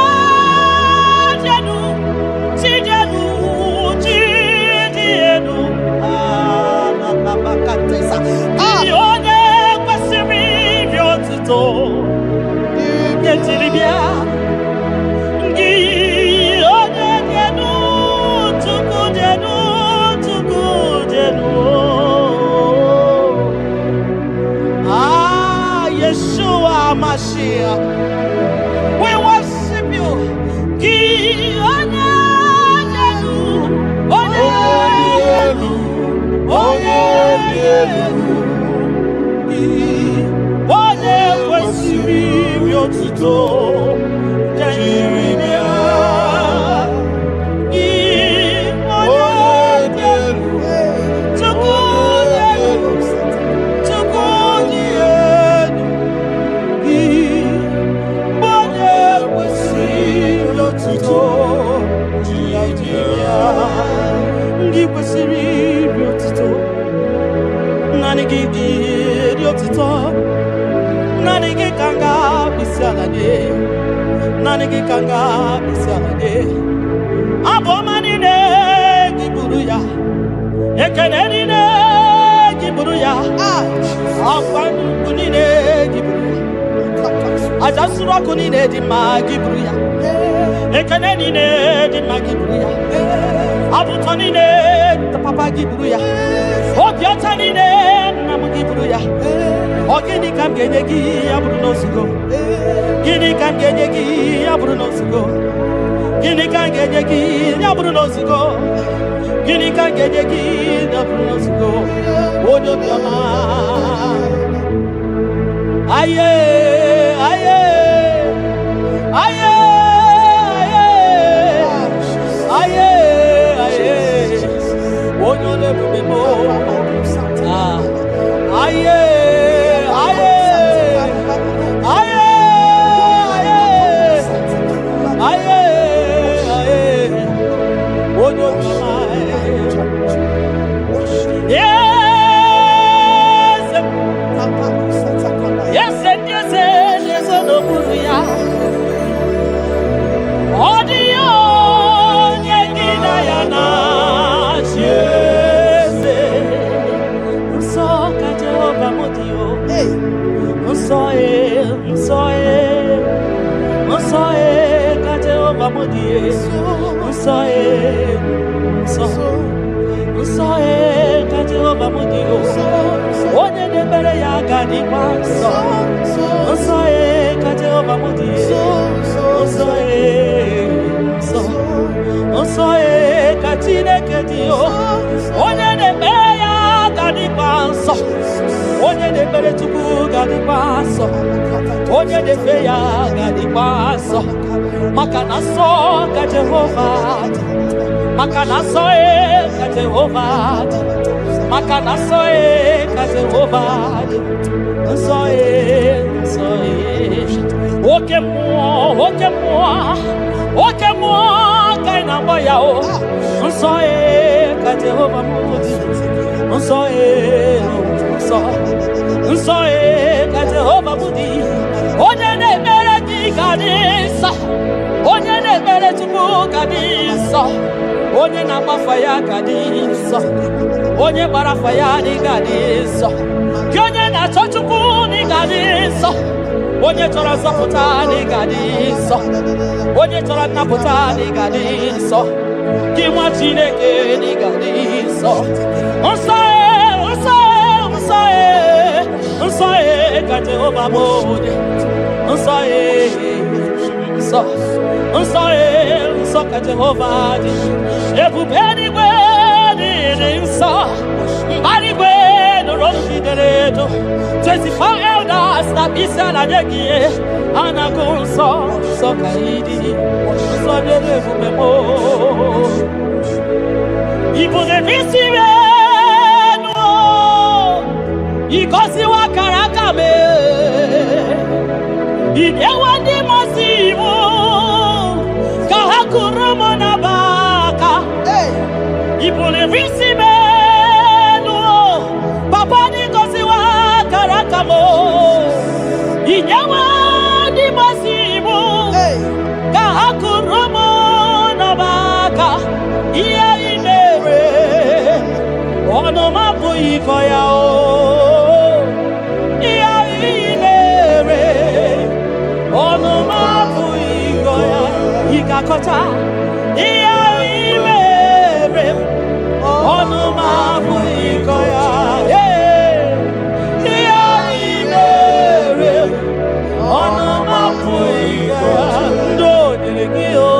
jenu chijenu chidienu gị onye kwesịrị ibi otuto ketiri bịa gị onye jenu Chukwu jenu Yeshua Mashiach, we worship you. Ki onye kwesịrị ibi otuto Nanigi kanga bisade aboma nine giburu ya ekene nine giburu ya afanu kunine giburu ya ajasura kunine di ma giburu ya ekene nine di ma giburu ya abuto nine papa giburu ya obiota nine nam giburu ya ogini kam genye gi aburu no sugo gini kam genye gi aburu no sugo gini kam genye gi aburu no sugo gini kam genye gi aburu no sugo odo biama aye aye aye aye aye odo le bubemo aye onye de fe ya gadi paso makana so ka Jehovah makana so ka Jehovah makana so ka Jehovah so oke mo kaina boya o so ka Jehovah so ka Jehovah budi gadi nsọ. Onye na-agbafa ya gadi nsọ. Onye gbara afa ya dị gadi nsọ. Gị onye na-achọ Chukwu dị gadi nsọ. Onye chọrọ nzọpụta dị gadi nsọ. Onye chọrọ nnapụta dị gadi nsọ. Gị nwa Chineke dị gadi nsọ. Nsọ nsọ ka Jehova bụ onye. Nsọ nsọ ka Jehova dị. Ebube eluigwe dị nsọ. Mbara igwe nụrụ olu gị dere edo. 24 elders na isi ala nye gị a na-agụ nsọ ka ị dị. Nsọ dịrị ebube m. Ibu na-ebisi enu. Igosiwa kara aka m. Idewa ndị mmasị iwu ka ha kụrụ m n'abaka. Ibu na-ebisi enu. Papa ndị gosiwa kara aka m. Idewa ndị mmasị iwu ka ha kụrụ m n'abaka. Ihe ị mere ọnụ m abụghị ịkọ ya o. Ihe ị mere ọnụ m abụghị ịkọ ya. Ị ga-akọcha ihe ị mere ọnụ m abụghị ịkọ ya. Ihe ị mere ọnụ m abụghị ịkọ ya. Ndị o nyere gị o.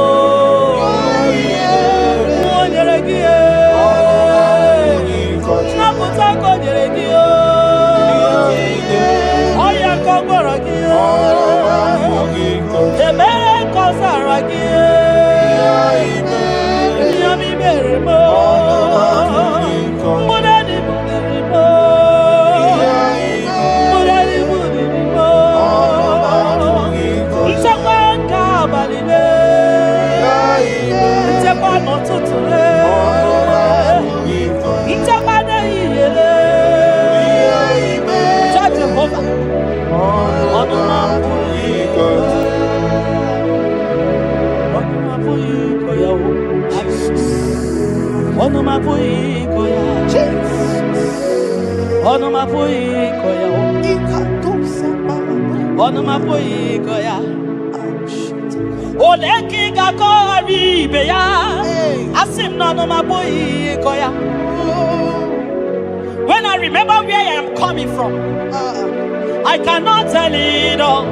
When I remember where I am coming from, I cannot tell it all.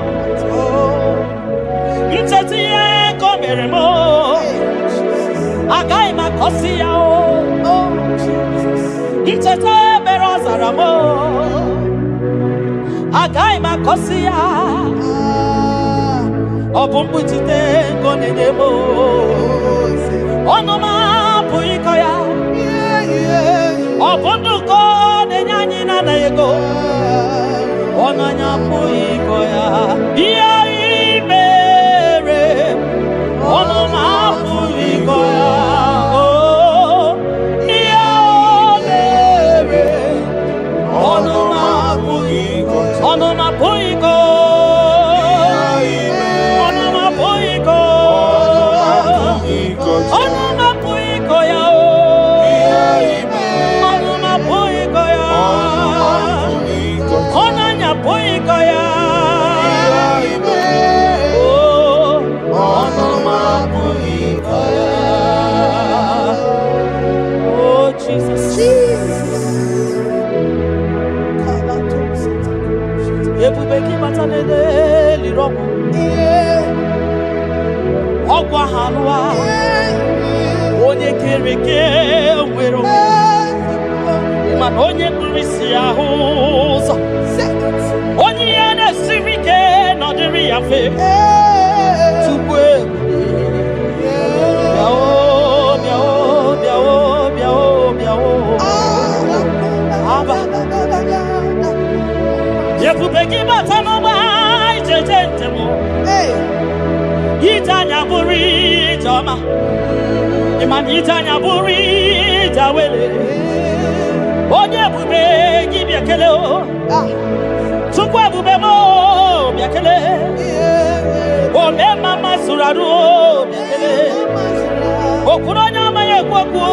Okuronya maye kwaku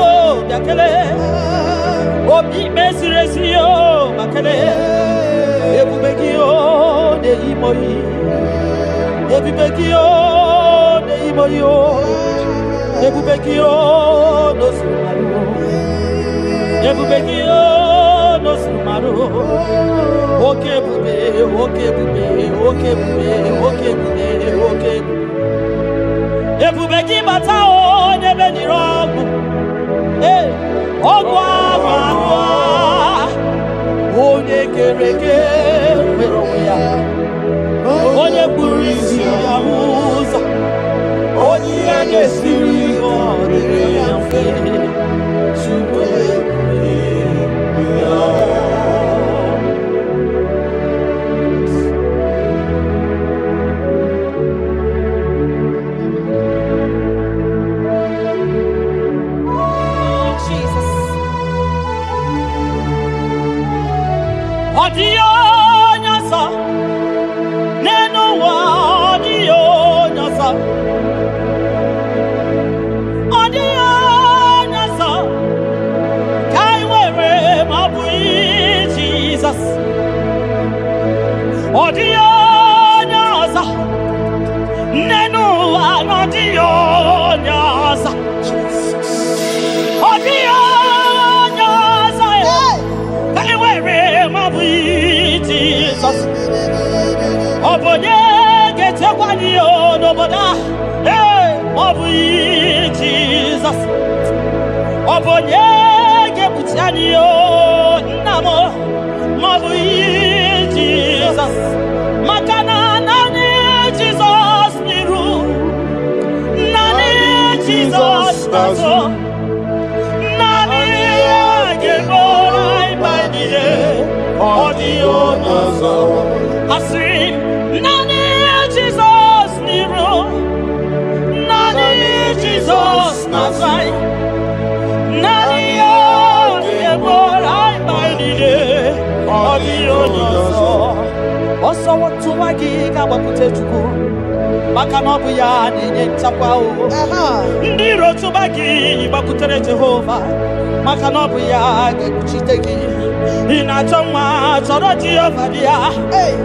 yakele. Obi mesiresiyo makele. Ebubekio de imoyi. Ebubekio de imoyo. Ebubekio no sumaru. Ebubekio no sumaru. Okebube, okebube, okebube, okebube, okebube. Ebubeki batao nebe nirogu. Ogwa manwa. Onye kereke meroya. Onye burisi ya uza. Onye agesiri odere ya fe. Chukwe ya. Odio nyasa neno wa odio nyasa kai wewe mabui Jesus odio nyasa neno wa odio nyasa odio nyasa kai wewe Jesus Obonye gete kwani onoboda Obu Jesus Obonye gebutiani namo Obu Jesus Makana nani Jesus niru Nani Jesus nazo Nani geborai bainiye Odio nazo Asin Nani Jesus niru Nani Jesus nazai Nani geborai bainiye Odio nazo Oso watu wagi kabakute chuku Maka nobu ya nenye nchakwa o Ndiro tubagi bakutere Jehova Maka nobu ya gekuchitegi Inachoma choro Jehova dia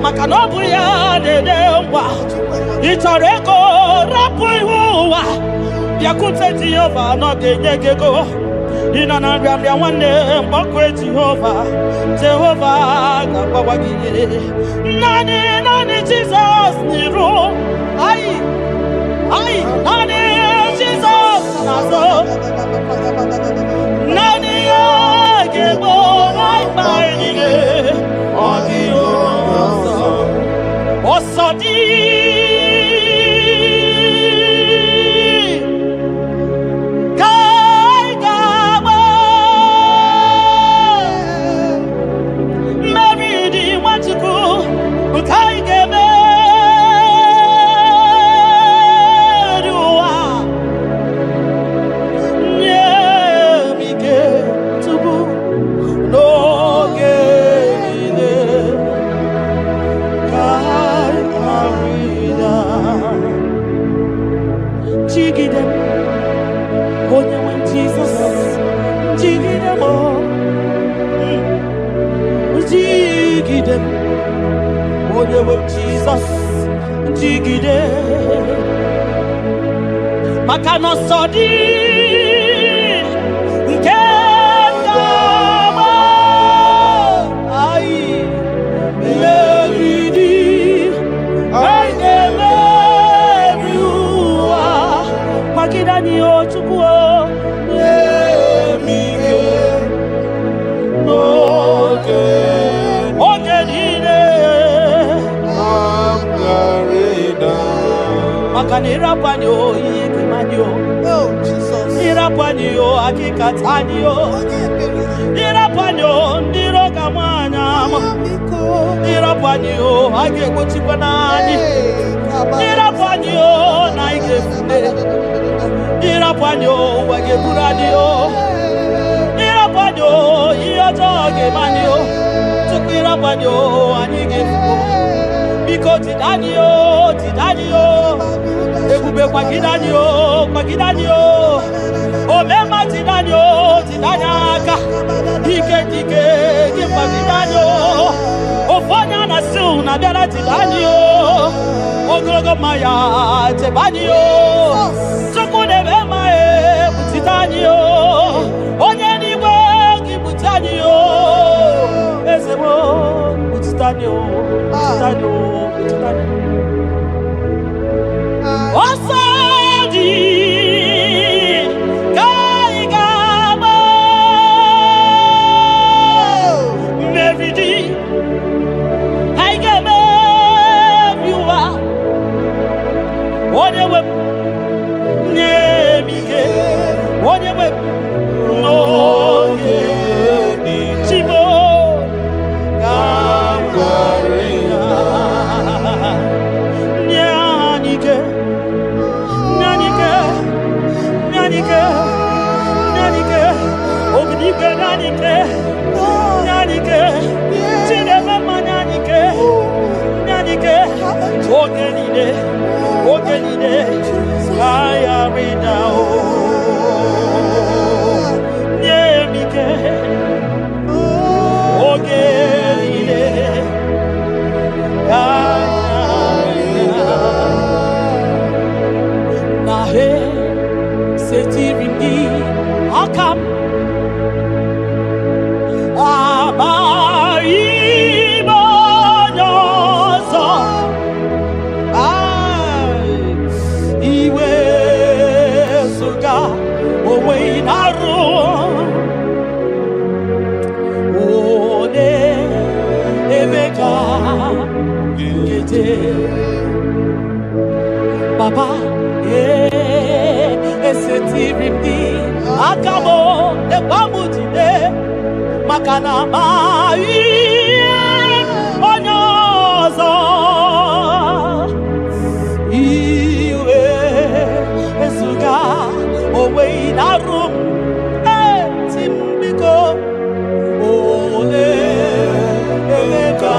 Maka nobu ya nene mwa Itoreko rapu ihuwa Yakute Jehova no genye gego Inanambia wane mbakwe Jehova gabawagi Nani Jesus niru Ai Nani Jesus nazo Nani agebo Mainige Odio nazo Osodi Kai gabo Meridi wachuku Kai gebe Jesus, jigide, makano sodi, nkengama, ai, meridi, ai emeriwa, makidani ochukuo, emige, Makanira panyo yekemanyo oh Jesus ira panyo akikatanyo ira panyo ndiro kamanya ira panyo agekuchipanani ira panyo naigefune ira panyo wageburaniyo ira panyo iyotoge manyo tukira panyo anigefune Biko tidanio, ebube kwa kidanio, omema tidanio, tidanyaka, dike, kimba tidanio, ofanya na su na biara tidanio, ogologo maya tebanio, sukune bema tidanio, onye niwe kibutanio, ezebo tidanio. Osadi Kaigama Meridi Haigame Viwa Onewe Nemige Onewe No Chimo Ogenide, I read now. Nyemike, Ogenide, Nahe, Setirindi, Akam, Papa, esetirindi akabo ebamutide makana mai onyozo iwe esuga owe inarum timbiko ole emeka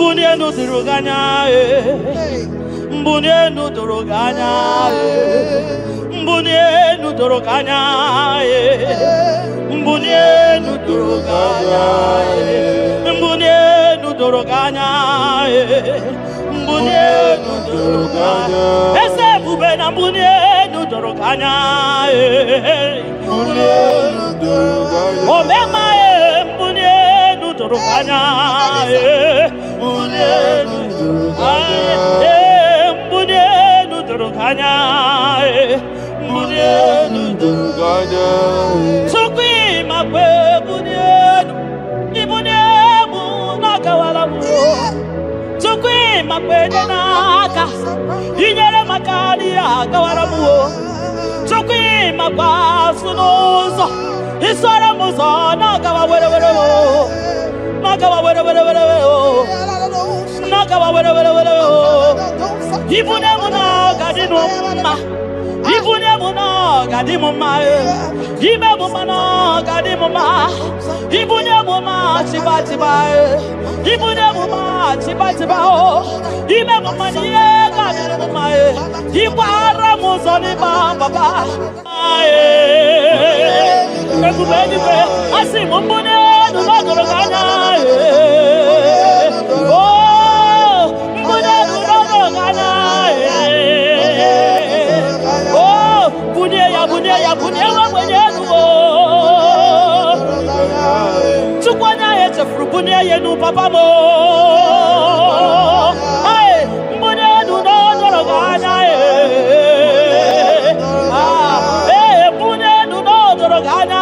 mbunienu duruganya mbunienu duruganya mbunienu duruganya mbunienu duruganya mbunienu duruganya mbunienu duruganya ese bube na mbunienu duruganya mbunienu duruganya omema mbunienu duruganya mbunienu duruganya mbunienu duruganya mbunienu duruganya sukwi makwe mbunienu ibuniemu nakawala mu sukwi makwe naka inyere makali akawala mu sukwi makwa sunuzo isara muzo nakawa were nakawa were nakawa were ibuniemu nakadinu ma ibuniemu nakadimu ma ibemu mana kadimu ma ibuniemu ma tiba ibuniemu ma tiba ibemu ma niye kadimu ma ibara muzoni baba ekubeni pe asimu mbunienu nodoroganya mbunienu nodoroganya bunia wabwenyenu tukwanya yete frubunia yenu papa mo ay mbunienu nodoroganya mbunienu nodoroganya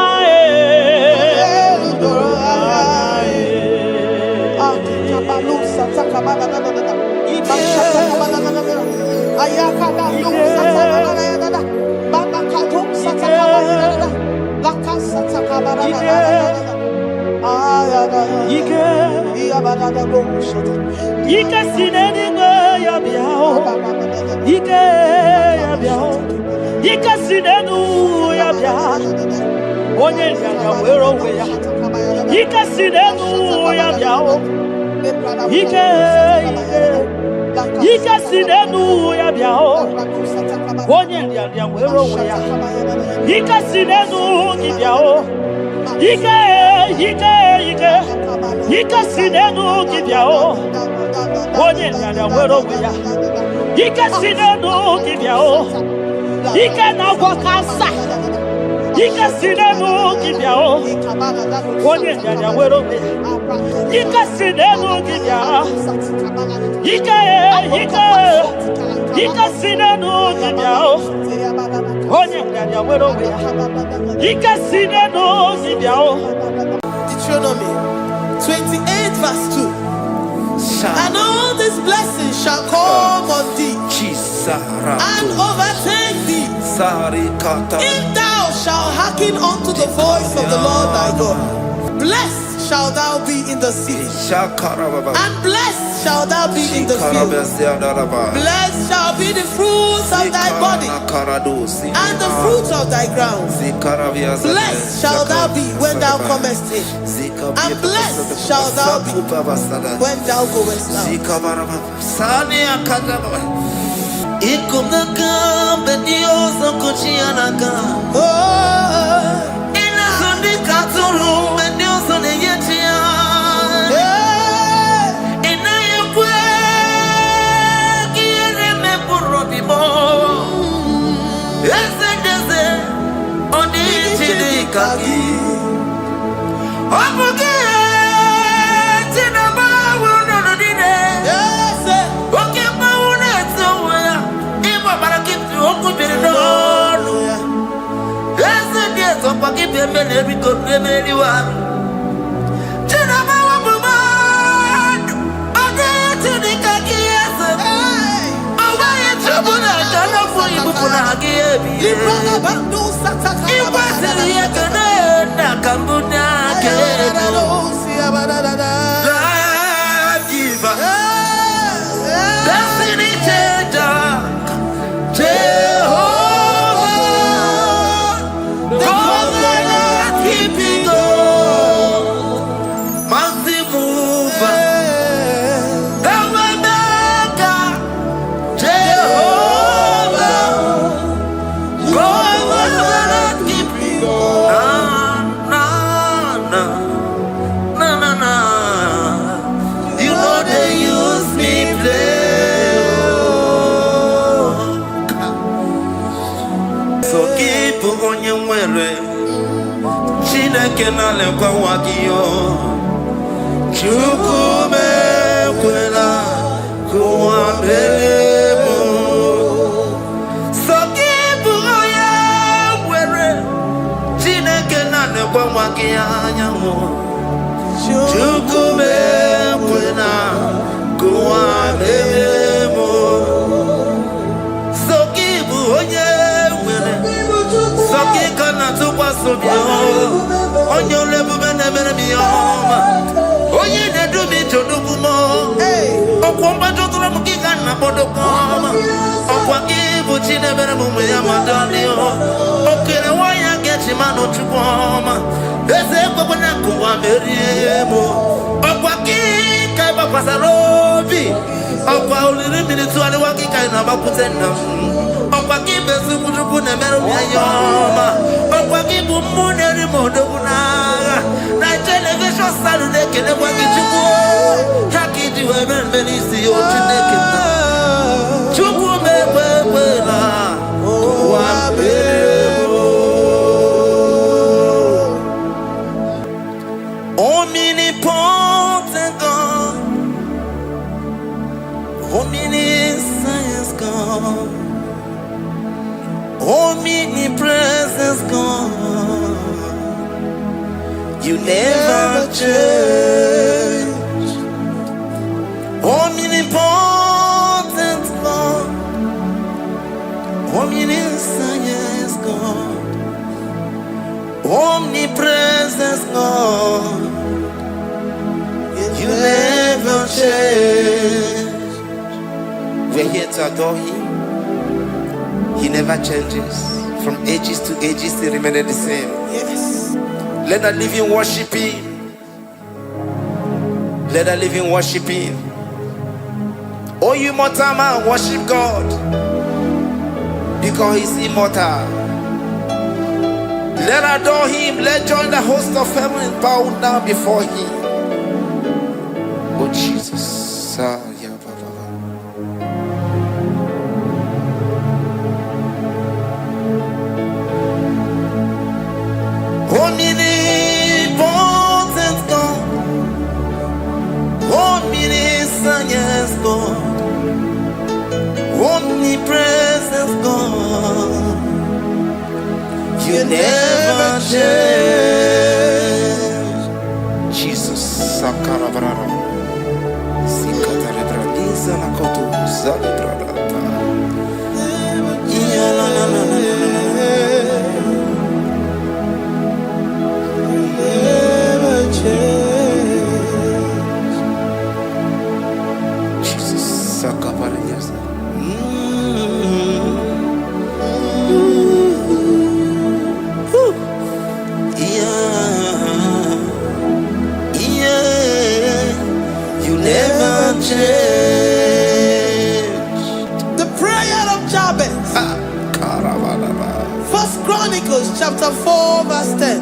Ike sineni ya biao Ike ya biao Ike sinenu ya biao Onye ya wero we ya Ike sinenu ya biao Ike sinenu ya biao Onye ya wero we ya Ike sinenu ya biao Ike sinenu kibyao onye nyanya wero weya Ike sinenu kibyao Ike na gwakasa Ike sinenu kibyao onye nyanya wero weya Ike sinenu kibyao Ike sinenu kibyao onye nyanya wero weya Ike sinenu kibyao Deuteronomy 28 verse 2. And all these blessings shall come on thee and overtake thee if thou shalt hearken unto the voice of the Lord thy God. Blessed shalt thou be in the city, and blessed shalt thou be in the field. Blessed shall be the fruits of thy body, and the fruits of thy ground. Blessed shalt thou be when thou comest in, and blessed shalt thou be when thou goest out. Chineke na lekwa wagio Chukume kwela kuwa bebo Sokibu oye were Chineke na lekwa wagia nyamu Chukume kwela kuwa bebo Sokibu oye were Sokika na tukwa sobio Onyo lebu bene bene miyoma Oye ne du mi jodu bumo Okwamba jotura mukika na bodo koma Okwa kibu chine bene mumu ya madani Okere waya gechi mano chukoma Eze kwa kwenye kuwa meriemo Okwa kika iba kwa sarobi Okwa uliri minituali wakika inabakutena Okwa kibe suku chukune meru miyoma Okwa kibu mune rimodo kunaga Na television salude kene kwa kichuku Haki jiwe menisi yo chineke Chuku mewe na Kuwa bebo Omnipotent God Omniscience God Omnipresence God You never change Omnipotent God Omniscience God Omnipresence God You never change We're here to adore Him. He never changes. From ages to ages, He remained the same. Yes. Let the living worship Him. Let the living worship Him. Oh, you mortal man, worship God. Because He's immortal. Let adore Him. Let join the host of heaven and bow down before Him. Oh, Jesus. Omnipotent God, omniscience God, omnipresence God, You never change. Jesus, Sakarabrara, Sikatarebradiza Nakoto, Zalibrada. Chapter 4 verse 10.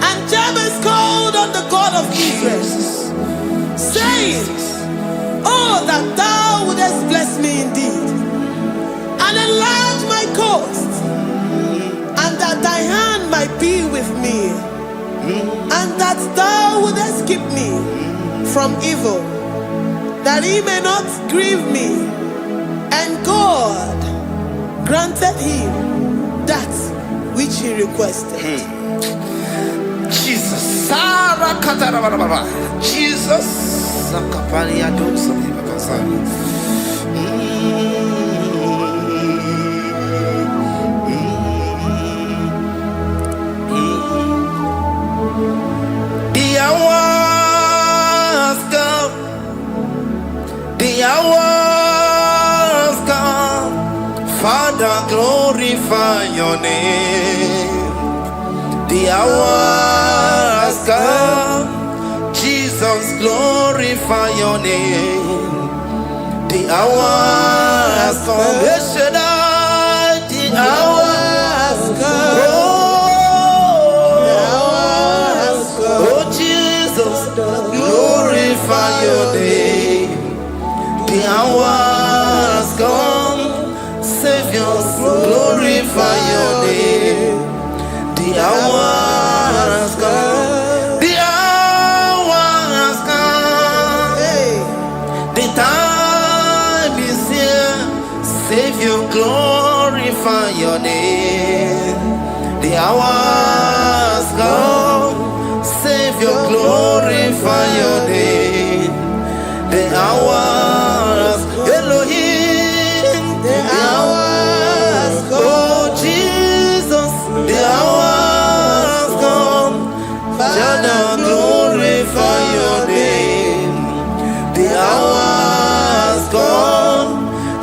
And Jabez called on the God of Israel, saying, Oh, that thou wouldest bless me indeed, and enlarge my coast, and that thy hand might be with me, and that thou wouldest keep me from evil, that he may not grieve me. And God granted him that which he requested. Jesus, Sarah Katarababa, Jesus, Sakaparia Dosa. The hours come, the hours come, Father, glorify your name. The hour has come, Jesus, glorify your name. The hour has come. Yes, Shaddai, the hour has come. Oh, Jesus, glorify your name. The hour has come. Savior, glorify your name. The hour has come. The hour has come. The time is here. Savior, glorify your name. The hour has come. Savior, glorify your name. The hour has Elohim. The hour has come. Oh Jesus, the hour has come. Father, glorify your name. The hour has come.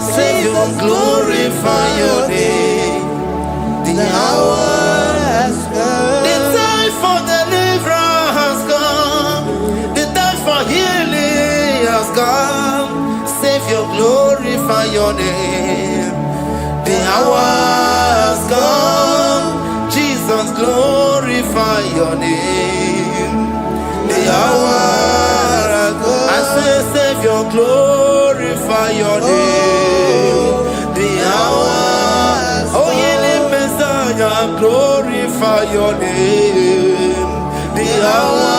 Savior, glorify your name. The hour has come. The time for deliverance has come. The time for healing has come. Savior, glorify your name. The hour has come. Jesus, glorify your name. The hour has come. I say, Savior, glorify your name. The hour. Oh, ye Messiah, glorify your name. The hour.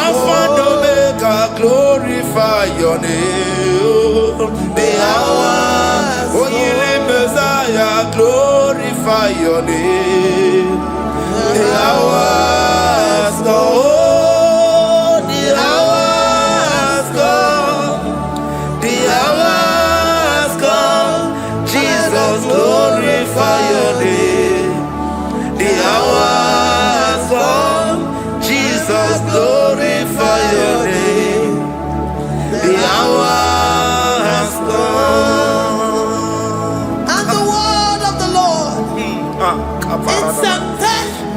Alpha and Omega, glorify your name. The hour. Oh, ye Messiah, glorify your name. The hour has come. Oh, the hour has come. The hour has come. Jesus, glorify your name. The hour has come. Jesus, glorify your name. The hour has come. And the word of the Lord in Psalm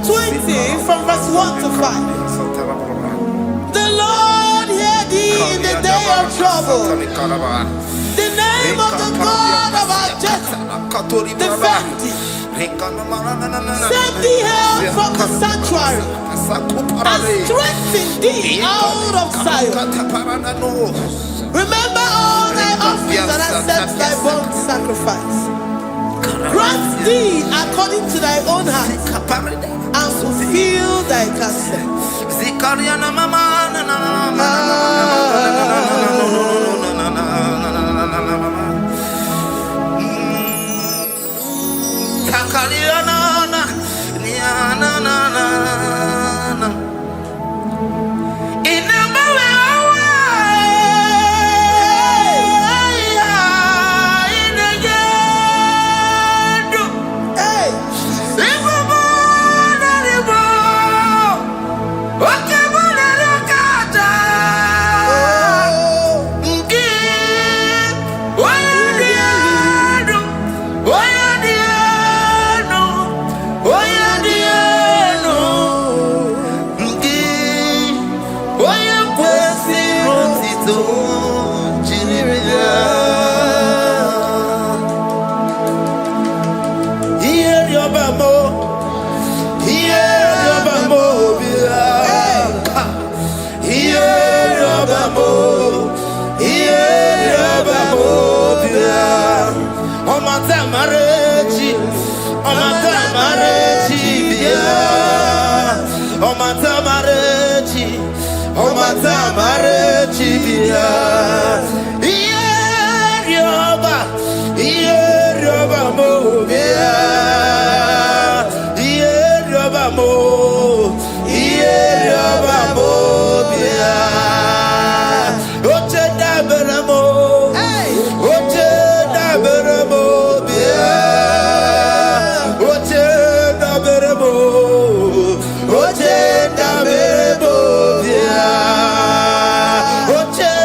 20 from verse 1 to 5. The Lord hear thee in the day of trouble. The name of the God of our Jacob defend thee. Send thee help from the sanctuary and strengthen thee out of Zion. Remember all thy offerings and accept thy burnt sacrifice. Grant thee according to thy own heart and fulfill thy counsel. Oche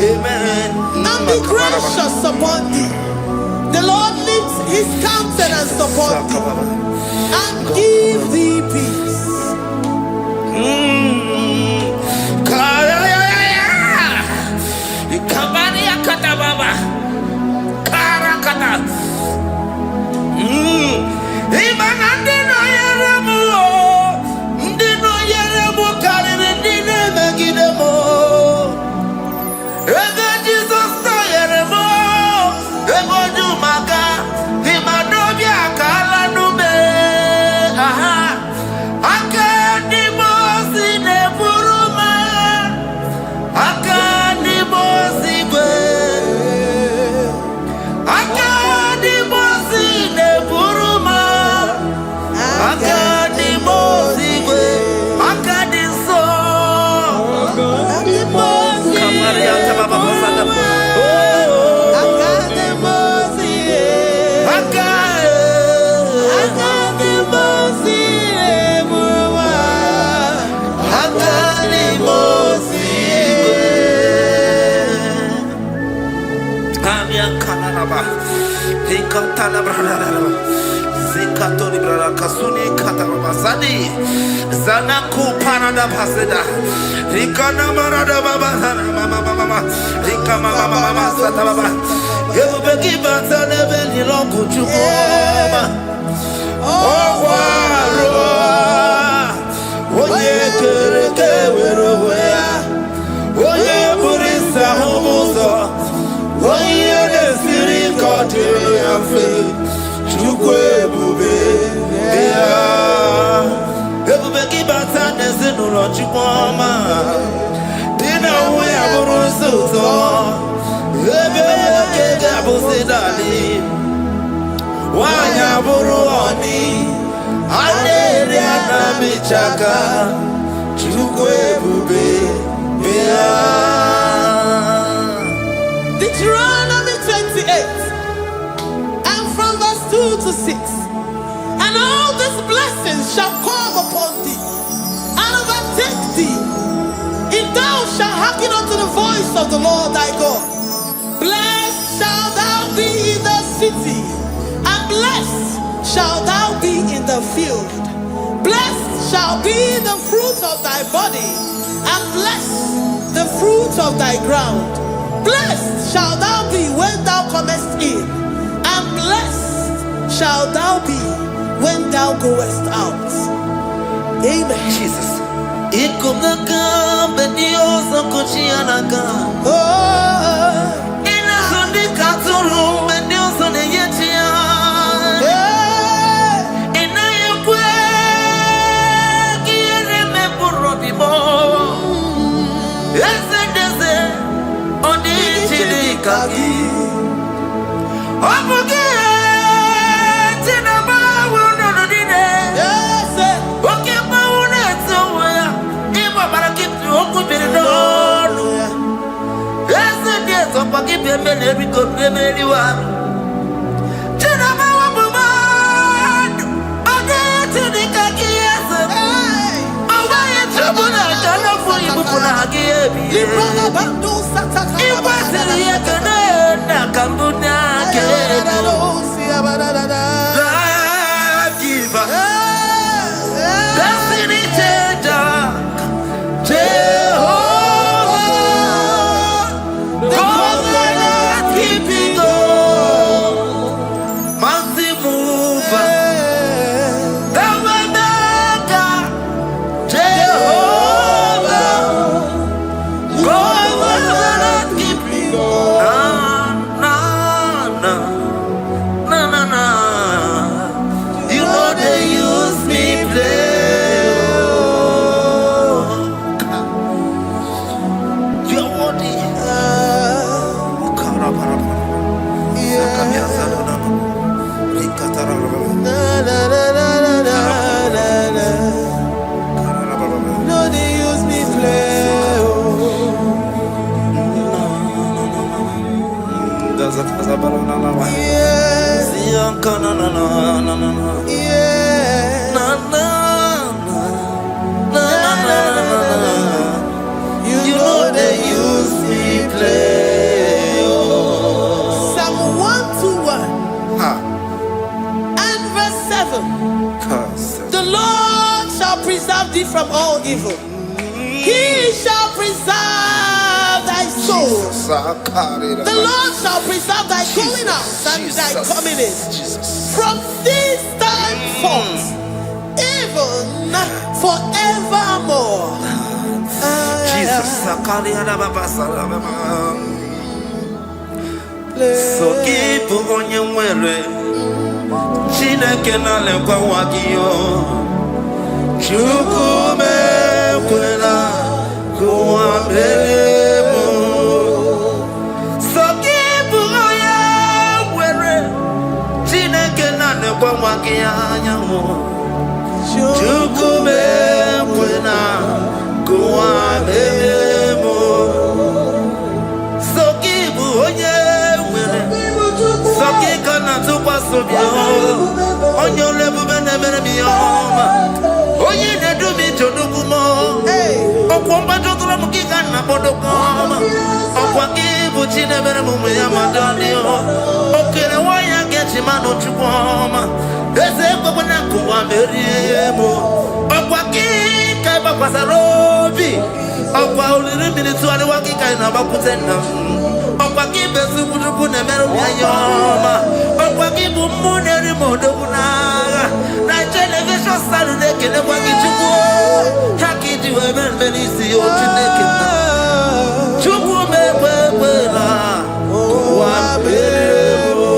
Amen. and be gracious upon thee. The Lord lifts his countenance upon thee and give thee peace. Zanaku Panada Paseda, Rikana Marada Baba, Mama, Rikama Mama Satababa, you will give us a level in Longo Chukoma. Oh, Oye, Oye, Burisa Homosa, Oye, the Siri Cotillion Faith, Chukwe Bube, Everybody but sadness in the Lord Chukoma. Dinner we have a so. Everybody get a Busidali. Why have a Ruani? I did a Bichaka. Chukwe Bube. Deuteronomy 28 and from verse 2 to 6. And all these blessings shall come upon thee and overtake thee, if thou shalt hearken unto the voice of the Lord thy God. Blessed shalt thou be in the city, and blessed shalt thou be in the field. Blessed shall be the fruit of thy body, and blessed the fruit of thy ground. Blessed shalt thou be when thou comest in, and blessed shalt thou be when thou goest out. Amen. Jesus. You know they use me play. thee from all evil. He shall preserve thy soul. The Lord shall preserve thy going out and thy coming in from this time forth, even forevermore. Jesus. So keep on your way. Chineke na lekwa wagiyo. Chukume kwela kuwa mbelemo. So keep on your way. Chineke na lekwa wagiyo. Chukume kwela kuwa mbelemo. So keep on your way. Sokika na tupa sobio onyo lebu bene bene miyoma onye ne dumi chodukumo okwomba jokura mukika na bodokoma okwa kibu chine bene mume ya madalio okere waya gechi mano chukwoma eze kwa na kuwa meriemo okwa kika iba kwa sarobi okwa uliri militu ali wakika ina bakutenda okwa kibezu kutuku ne meru yayoma okwa kibu muneri modokunaga na television salude kene kwa kichuku hakiji wemen benisi otuneke chuku mekwela kwa bebo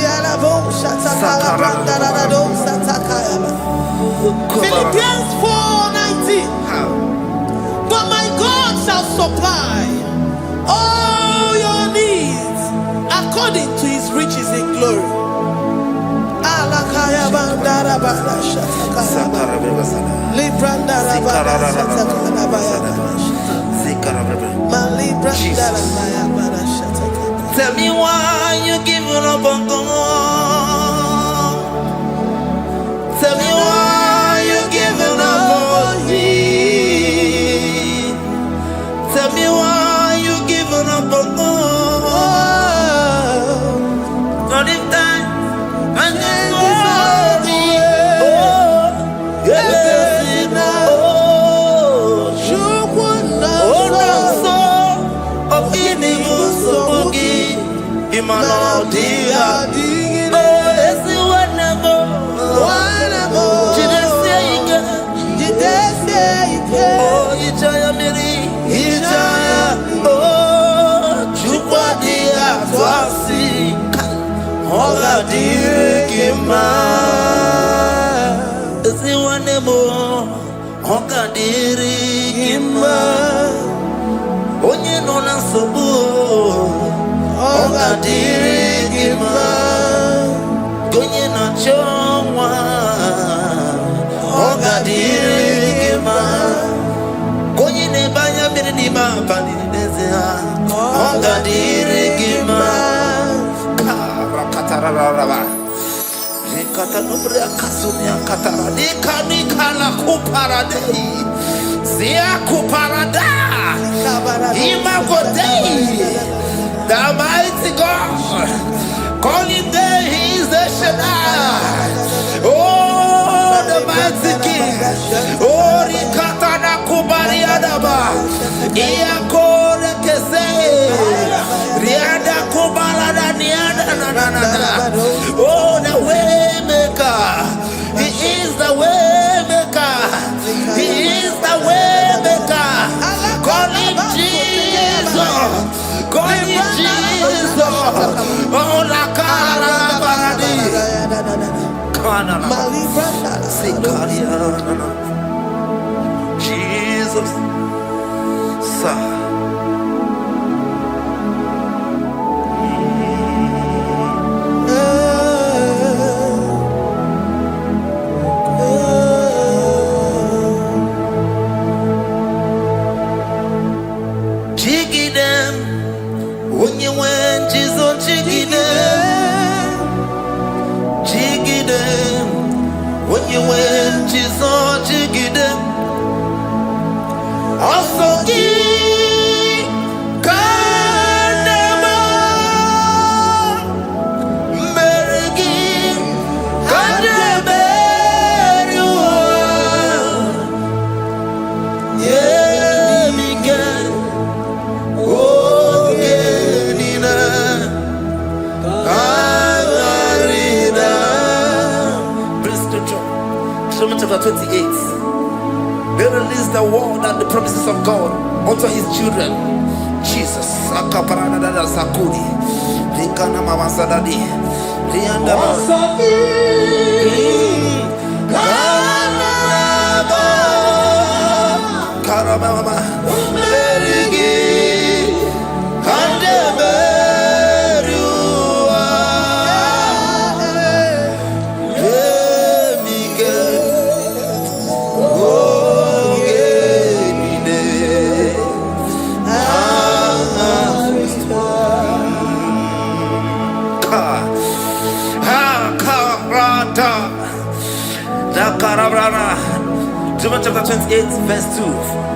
Yala bo shataka brandara do sataka. Philippians 4:19. But my God shall supply all your needs according to his riches in glory. Alakaya bandara bala shataka. Librandara bala shataka baya. Malibrandara baya bala shataka. Tell me why you giving up on God. Tell me why you giving up on me. Tell me why you giving up on God. Not in time, and then glory. Oh, yeah, oh, of evil so boogie. Imanodia, oh, it's the one more. Oh, Ijaya Miri, Ijaya, oh, Chupadia, Twasi, Hola Dirikima, is the one more, Hoka Dirikima, Onye Nona Sobu, Hoka Dirikima, Gonye na Chongwa, Hoka Dirikima. Ne banya mirni ma pani nezia onga dirigima rakatara rekata nubra kasunya katara nikani kala kuparade zia kuparada imagode the mighty God calling there he is the Shaddai. Oh, the mighty King. Oh, rikatana kubariadaba iakore kese riada kubalada niada na. Oh, the way maker. He is the way maker. He is the way maker. Call him Jesus. Call him Jesus. Oh, la cara baradi. Kana na. Sikaria. Jesus, sir. Jiggy them when you went, Jesus, jiggy them. Jiggy them when you went, Jesus, jiggy them. Also give Deuteronomy chapter 28. They release the word and the promises of God unto his children. Jesus. Akaparadada sakuri. Likana mama sadadi. Lianda Karababa. Merigi. Kandeberua. Emige. Ogenide. Karabrana. Deuteronomy chapter 28, verse 2.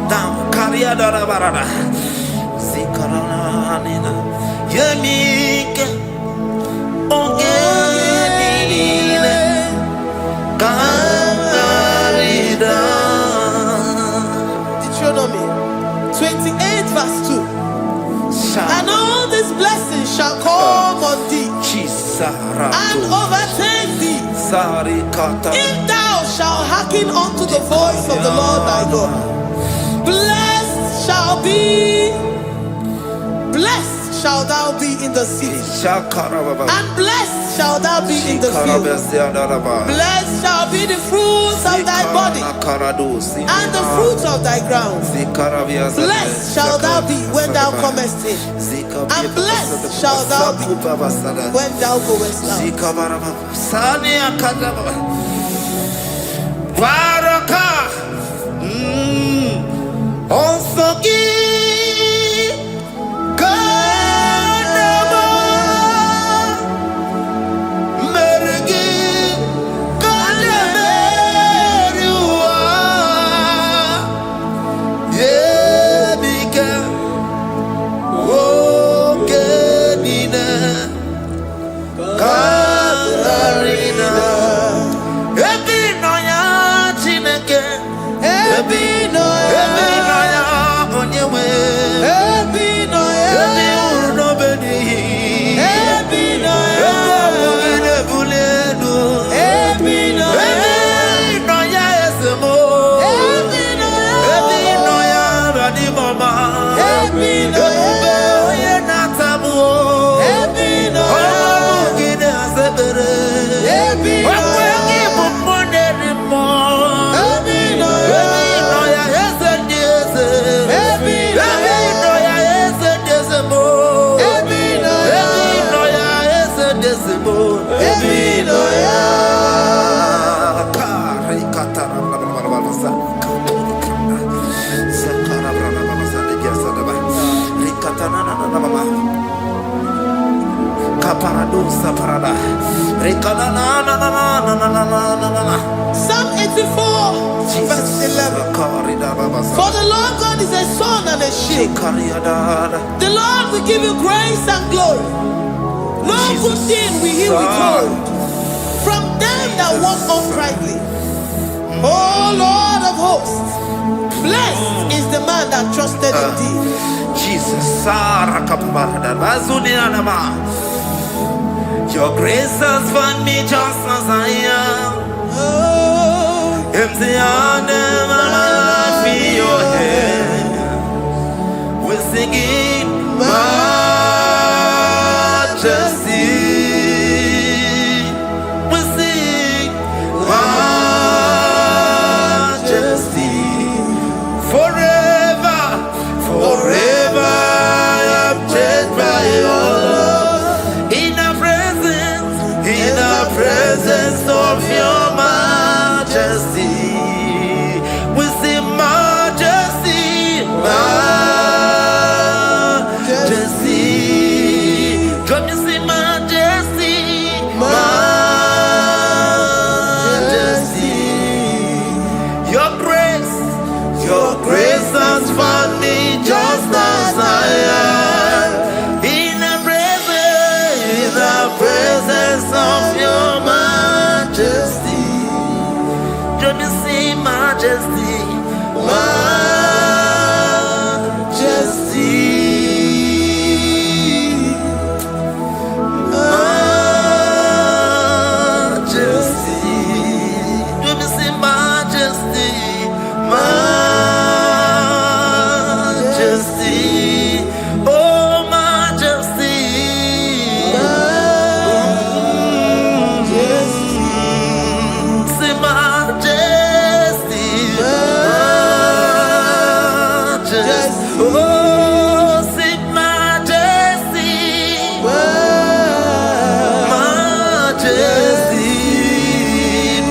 Down. Kariada barada. Zikarana nina. Yemike. Ogenine. Kamarida. Deuteronomy 28 verse 2. And all these blessings shall come on thee and overtake thee if thou shalt hearken unto the voice of the Lord thy God. Blessed shall thou be in the city, and blessed shall thou be in the field. Blessed shall be the fruits of thy body and the fruits of thy ground. Blessed shall thou be when thou comest in, and blessed shall thou be when thou goest out. Psalm 84 verse 11. For the Lord God is a sun and a shield. The Lord will give you grace and glory. No good thing will he withhold from them that walk uprightly. O Lord of hosts, blessed is the man that trusted in thee. Jesus, your grace has found me just as I am. Empty handed, my life in your hand. We're singing majesty. We sing majesty. Forever, forever I'm changed by your love. In the presence of your majesty. majesty, oh majesty. Say majesty, majesty. Oh, say majesty,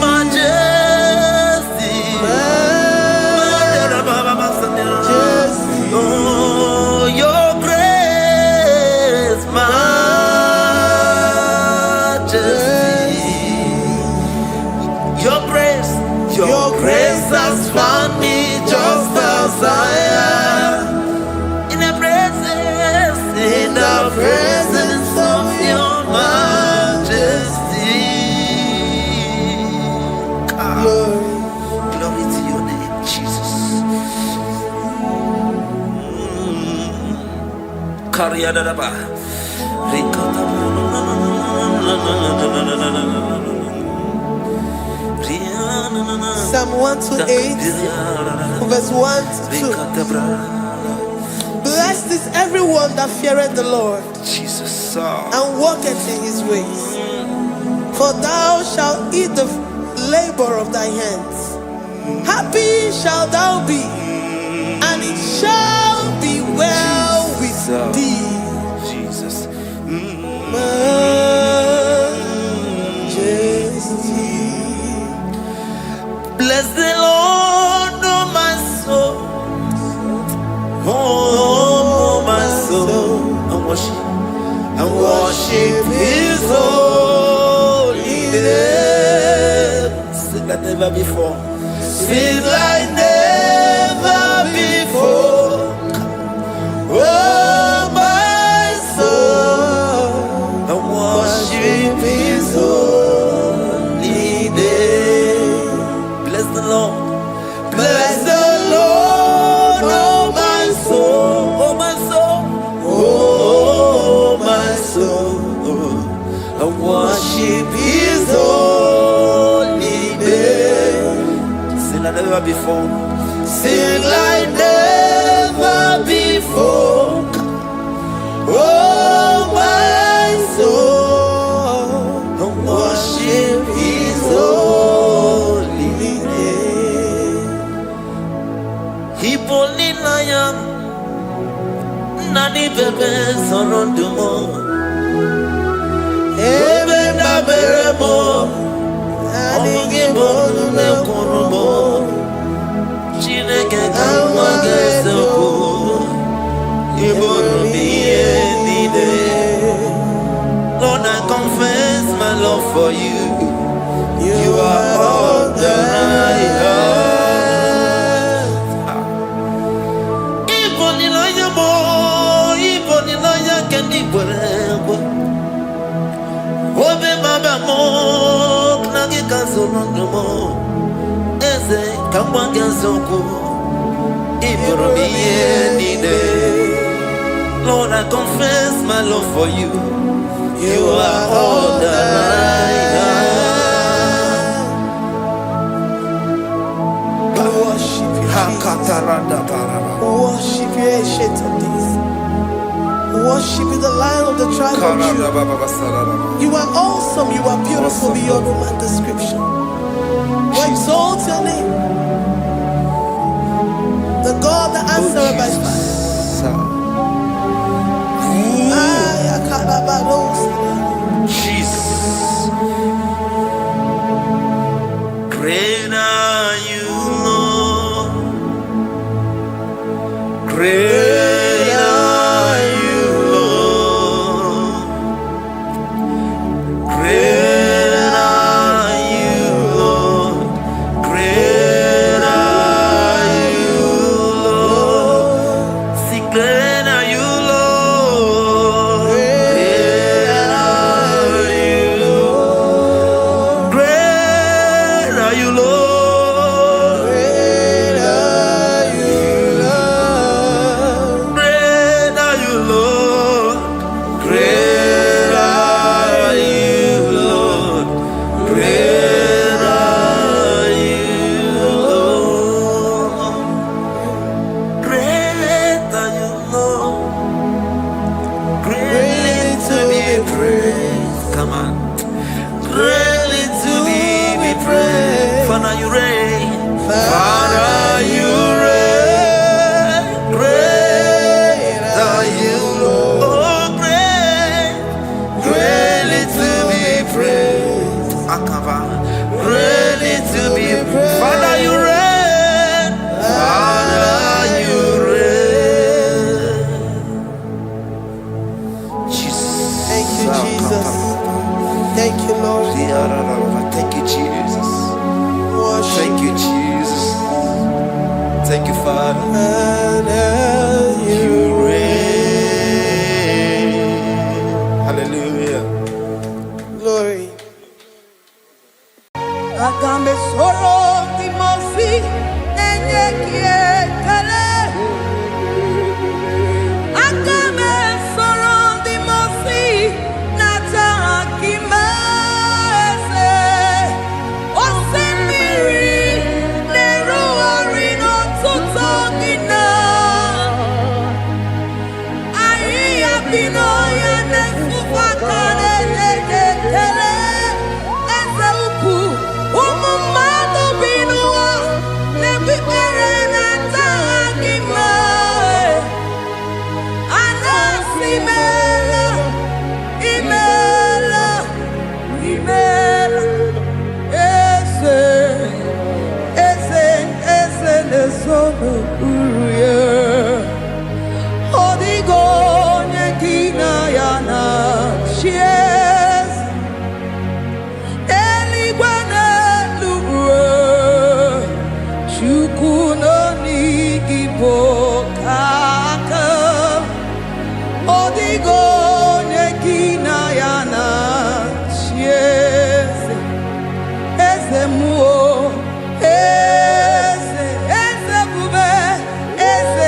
majesty, majesty. Oh, your grace, majesty. Your grace has found me just as I am. In the presence of your majesty. Glory to your name, Jesus. Kariyadadaba. Psalm 128, verse 1 to 2. Blessed is everyone that feareth the Lord, Jesus. and walketh in his ways. For thou shalt eat the labor of thy hands. Happy shalt thou be, and it shall be well with thee. Jesus. Majesty. Bless the Lord, oh my soul. Oh, my soul. And worship his holy name. Sing like never before. Sing like never before. Oh, my soul. And worship his holy name. Bless the Lord. Bless the Lord, oh my soul. Oh my soul. Oh my soul. And worship his holy name. Sing like never before. Sing like never before. Oh my soul. And worship his holy name. Hipoli layam nani bebe sorondumo. Ebe na beremo omugi bonu ne kurumo. Chineke kama gesoko ibonu miye nide. Lord, I confess my love for you. You are all that I have. Iboni laya mo, iboni laya kendi bwerebo. Obe maba mo, knagi kazono mo. Eze kamba gesoko ibonu miye nide. Lord, I confess my love for you. You are all that I have. Worship you, worship you, ancient of days. Worship you, the Lion of the tribe of Judah. You are awesome, you are beautiful beyond human description. We exalt your name, the God that answered by fire. Jesus. Great are you, Lord. Great are you, Lord. Great are you, Lord. Great are you, Lord. and you reign. Hallelujah. Glory. Agame soro timosi enye kiekele. Agame soro timosi nata akimese. Osemiri neru orino tutogina. Ayi abino ya nesufakane lekele. Eze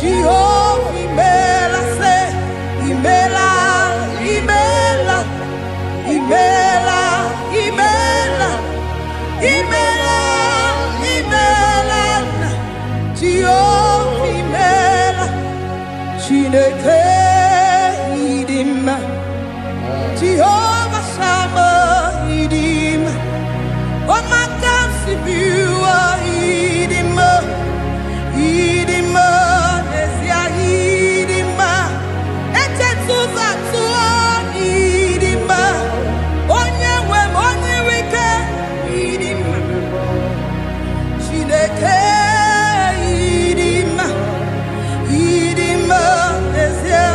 Jehovah imela se, imela, imela, imela, imela, imela, imela, Jehovah imela, Chineke idima, Jehovah Sama idima, Omakansibua idima, idima, Nesia idima, Etetuza tuo idima, Onyewe moniwike idima, Chineke idima, idima, Nesia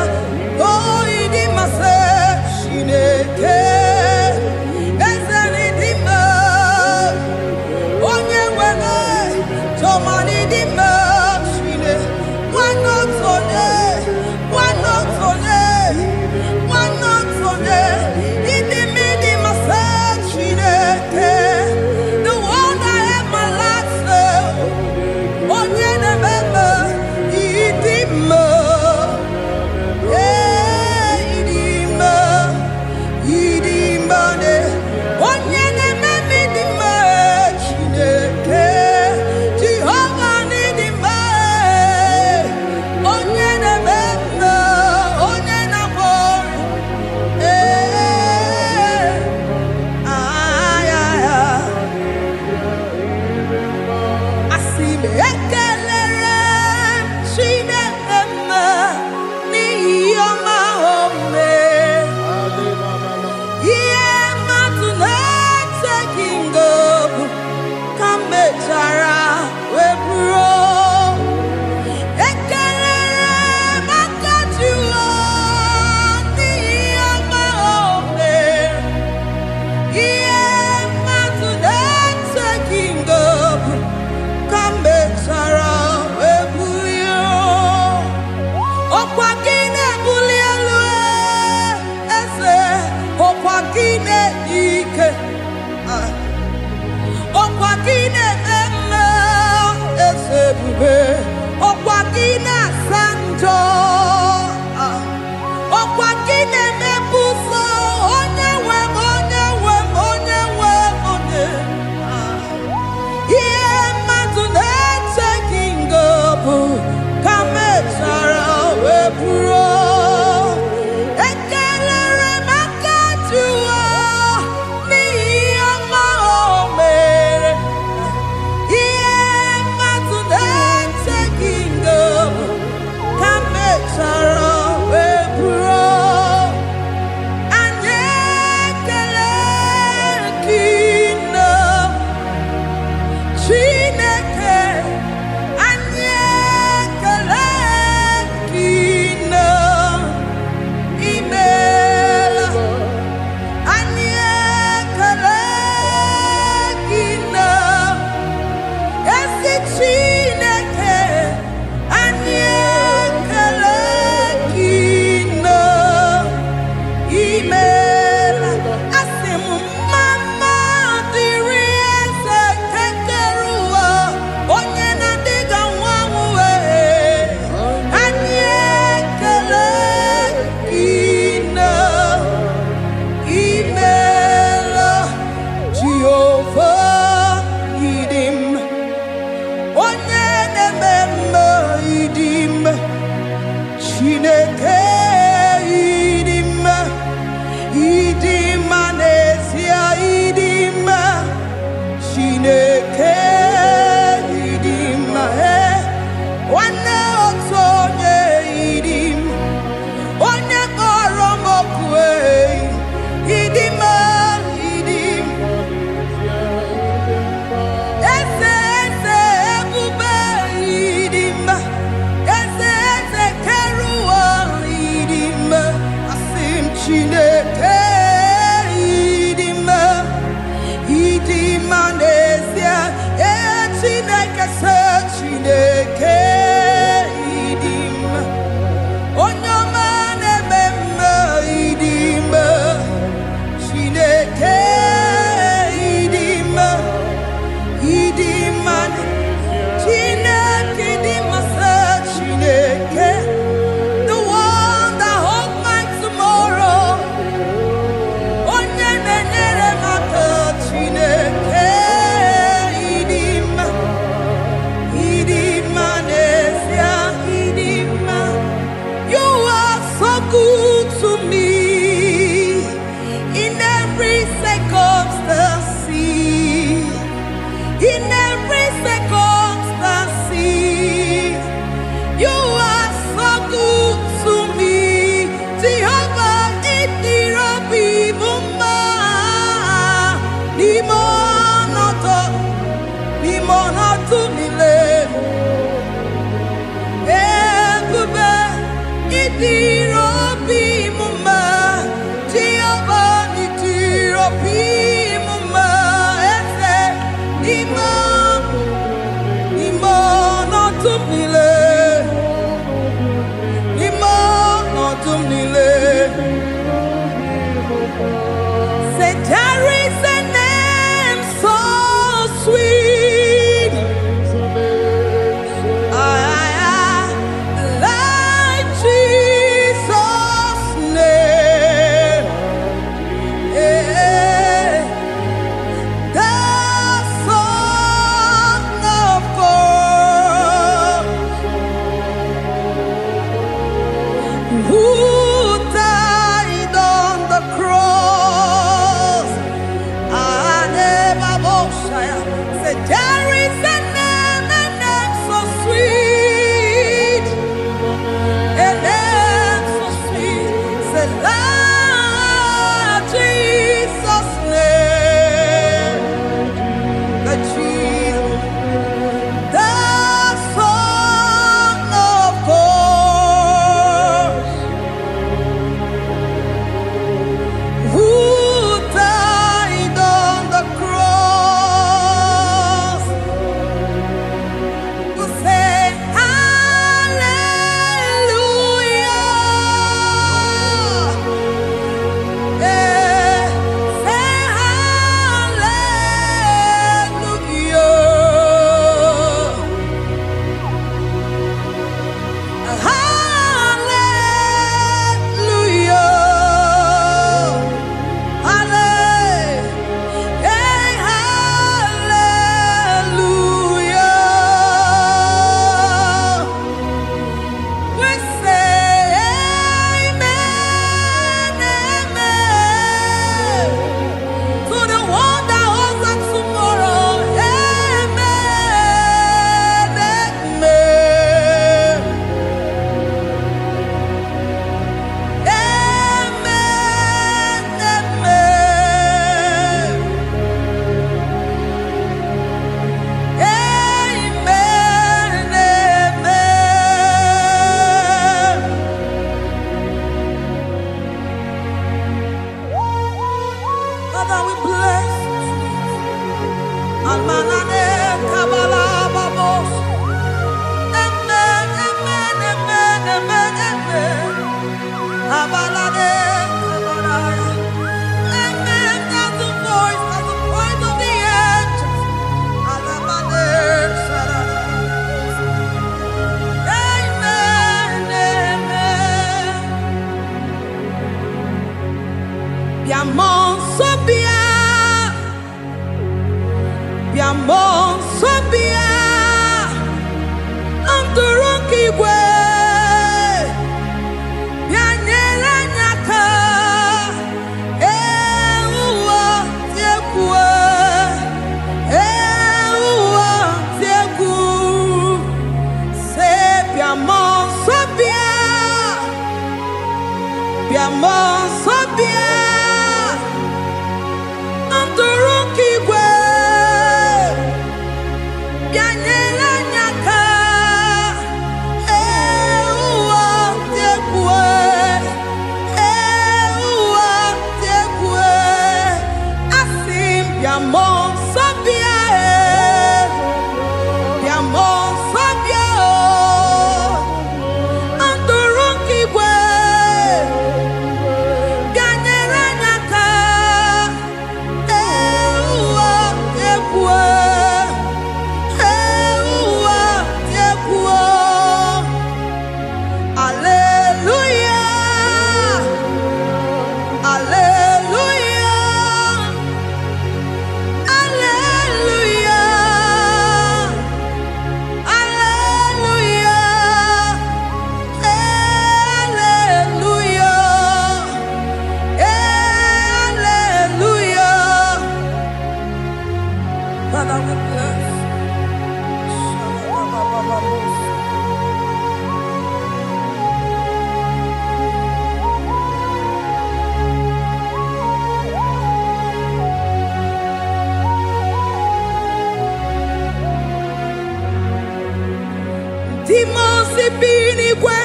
Demons be in Igwe,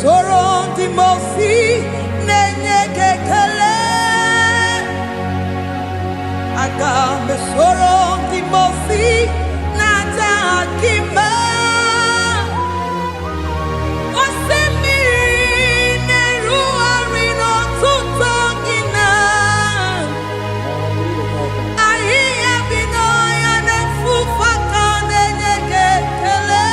Soro di mosi nenye kekele aga me soro di mosi nata kima osemi neru arino tuto gina ahi abino ya ne fufaka nenye kekele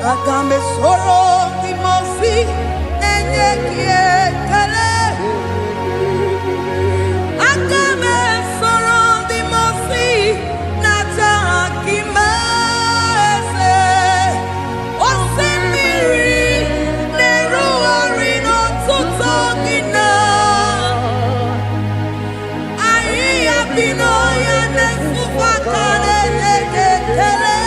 Agame soro di mosi nenye kiekele Agame soro di mosi nata akima ese Osemiri neru arino tuto gina Ayi abino ya nefufaka nenye kiekele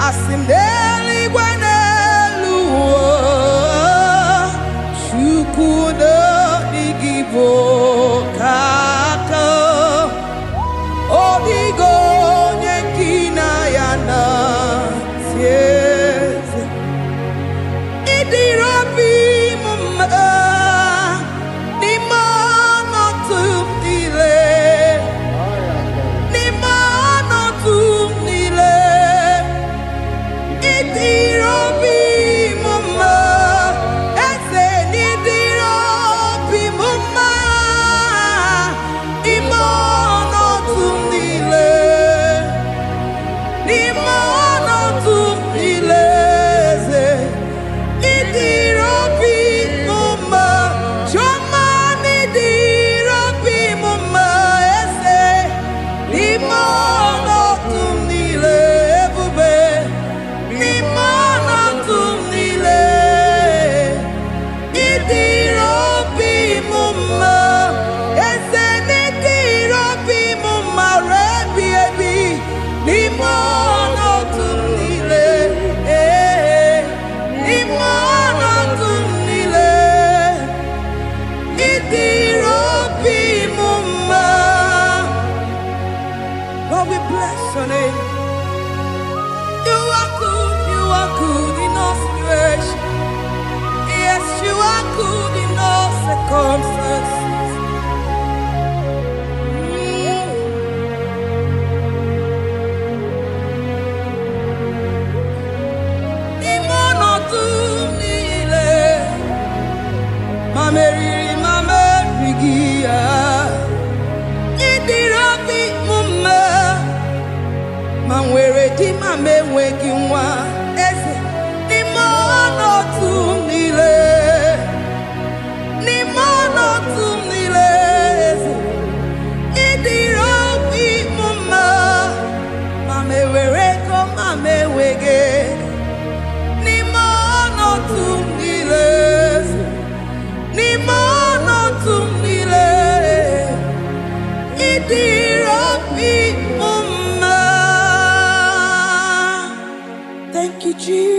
Asimdeli gwanelu Shukudo digibo kaka Odigo nyekina yana tieze Idirobi mumma Nimano tumdile Nimano tumdile Lord, we bless your name. You are good in all situations. Yes, you are good in all circumstances. ma nwere di ma m enweghị nwa eze n'ime ọnọdụ m niile eze ịdịrị obi m mma ma m ewere ego ma m enweghị n'ime ọnọdụ m niile eze n'ime ọnọdụ m niile ịdịrị obi m mma. Thank you, Jesus.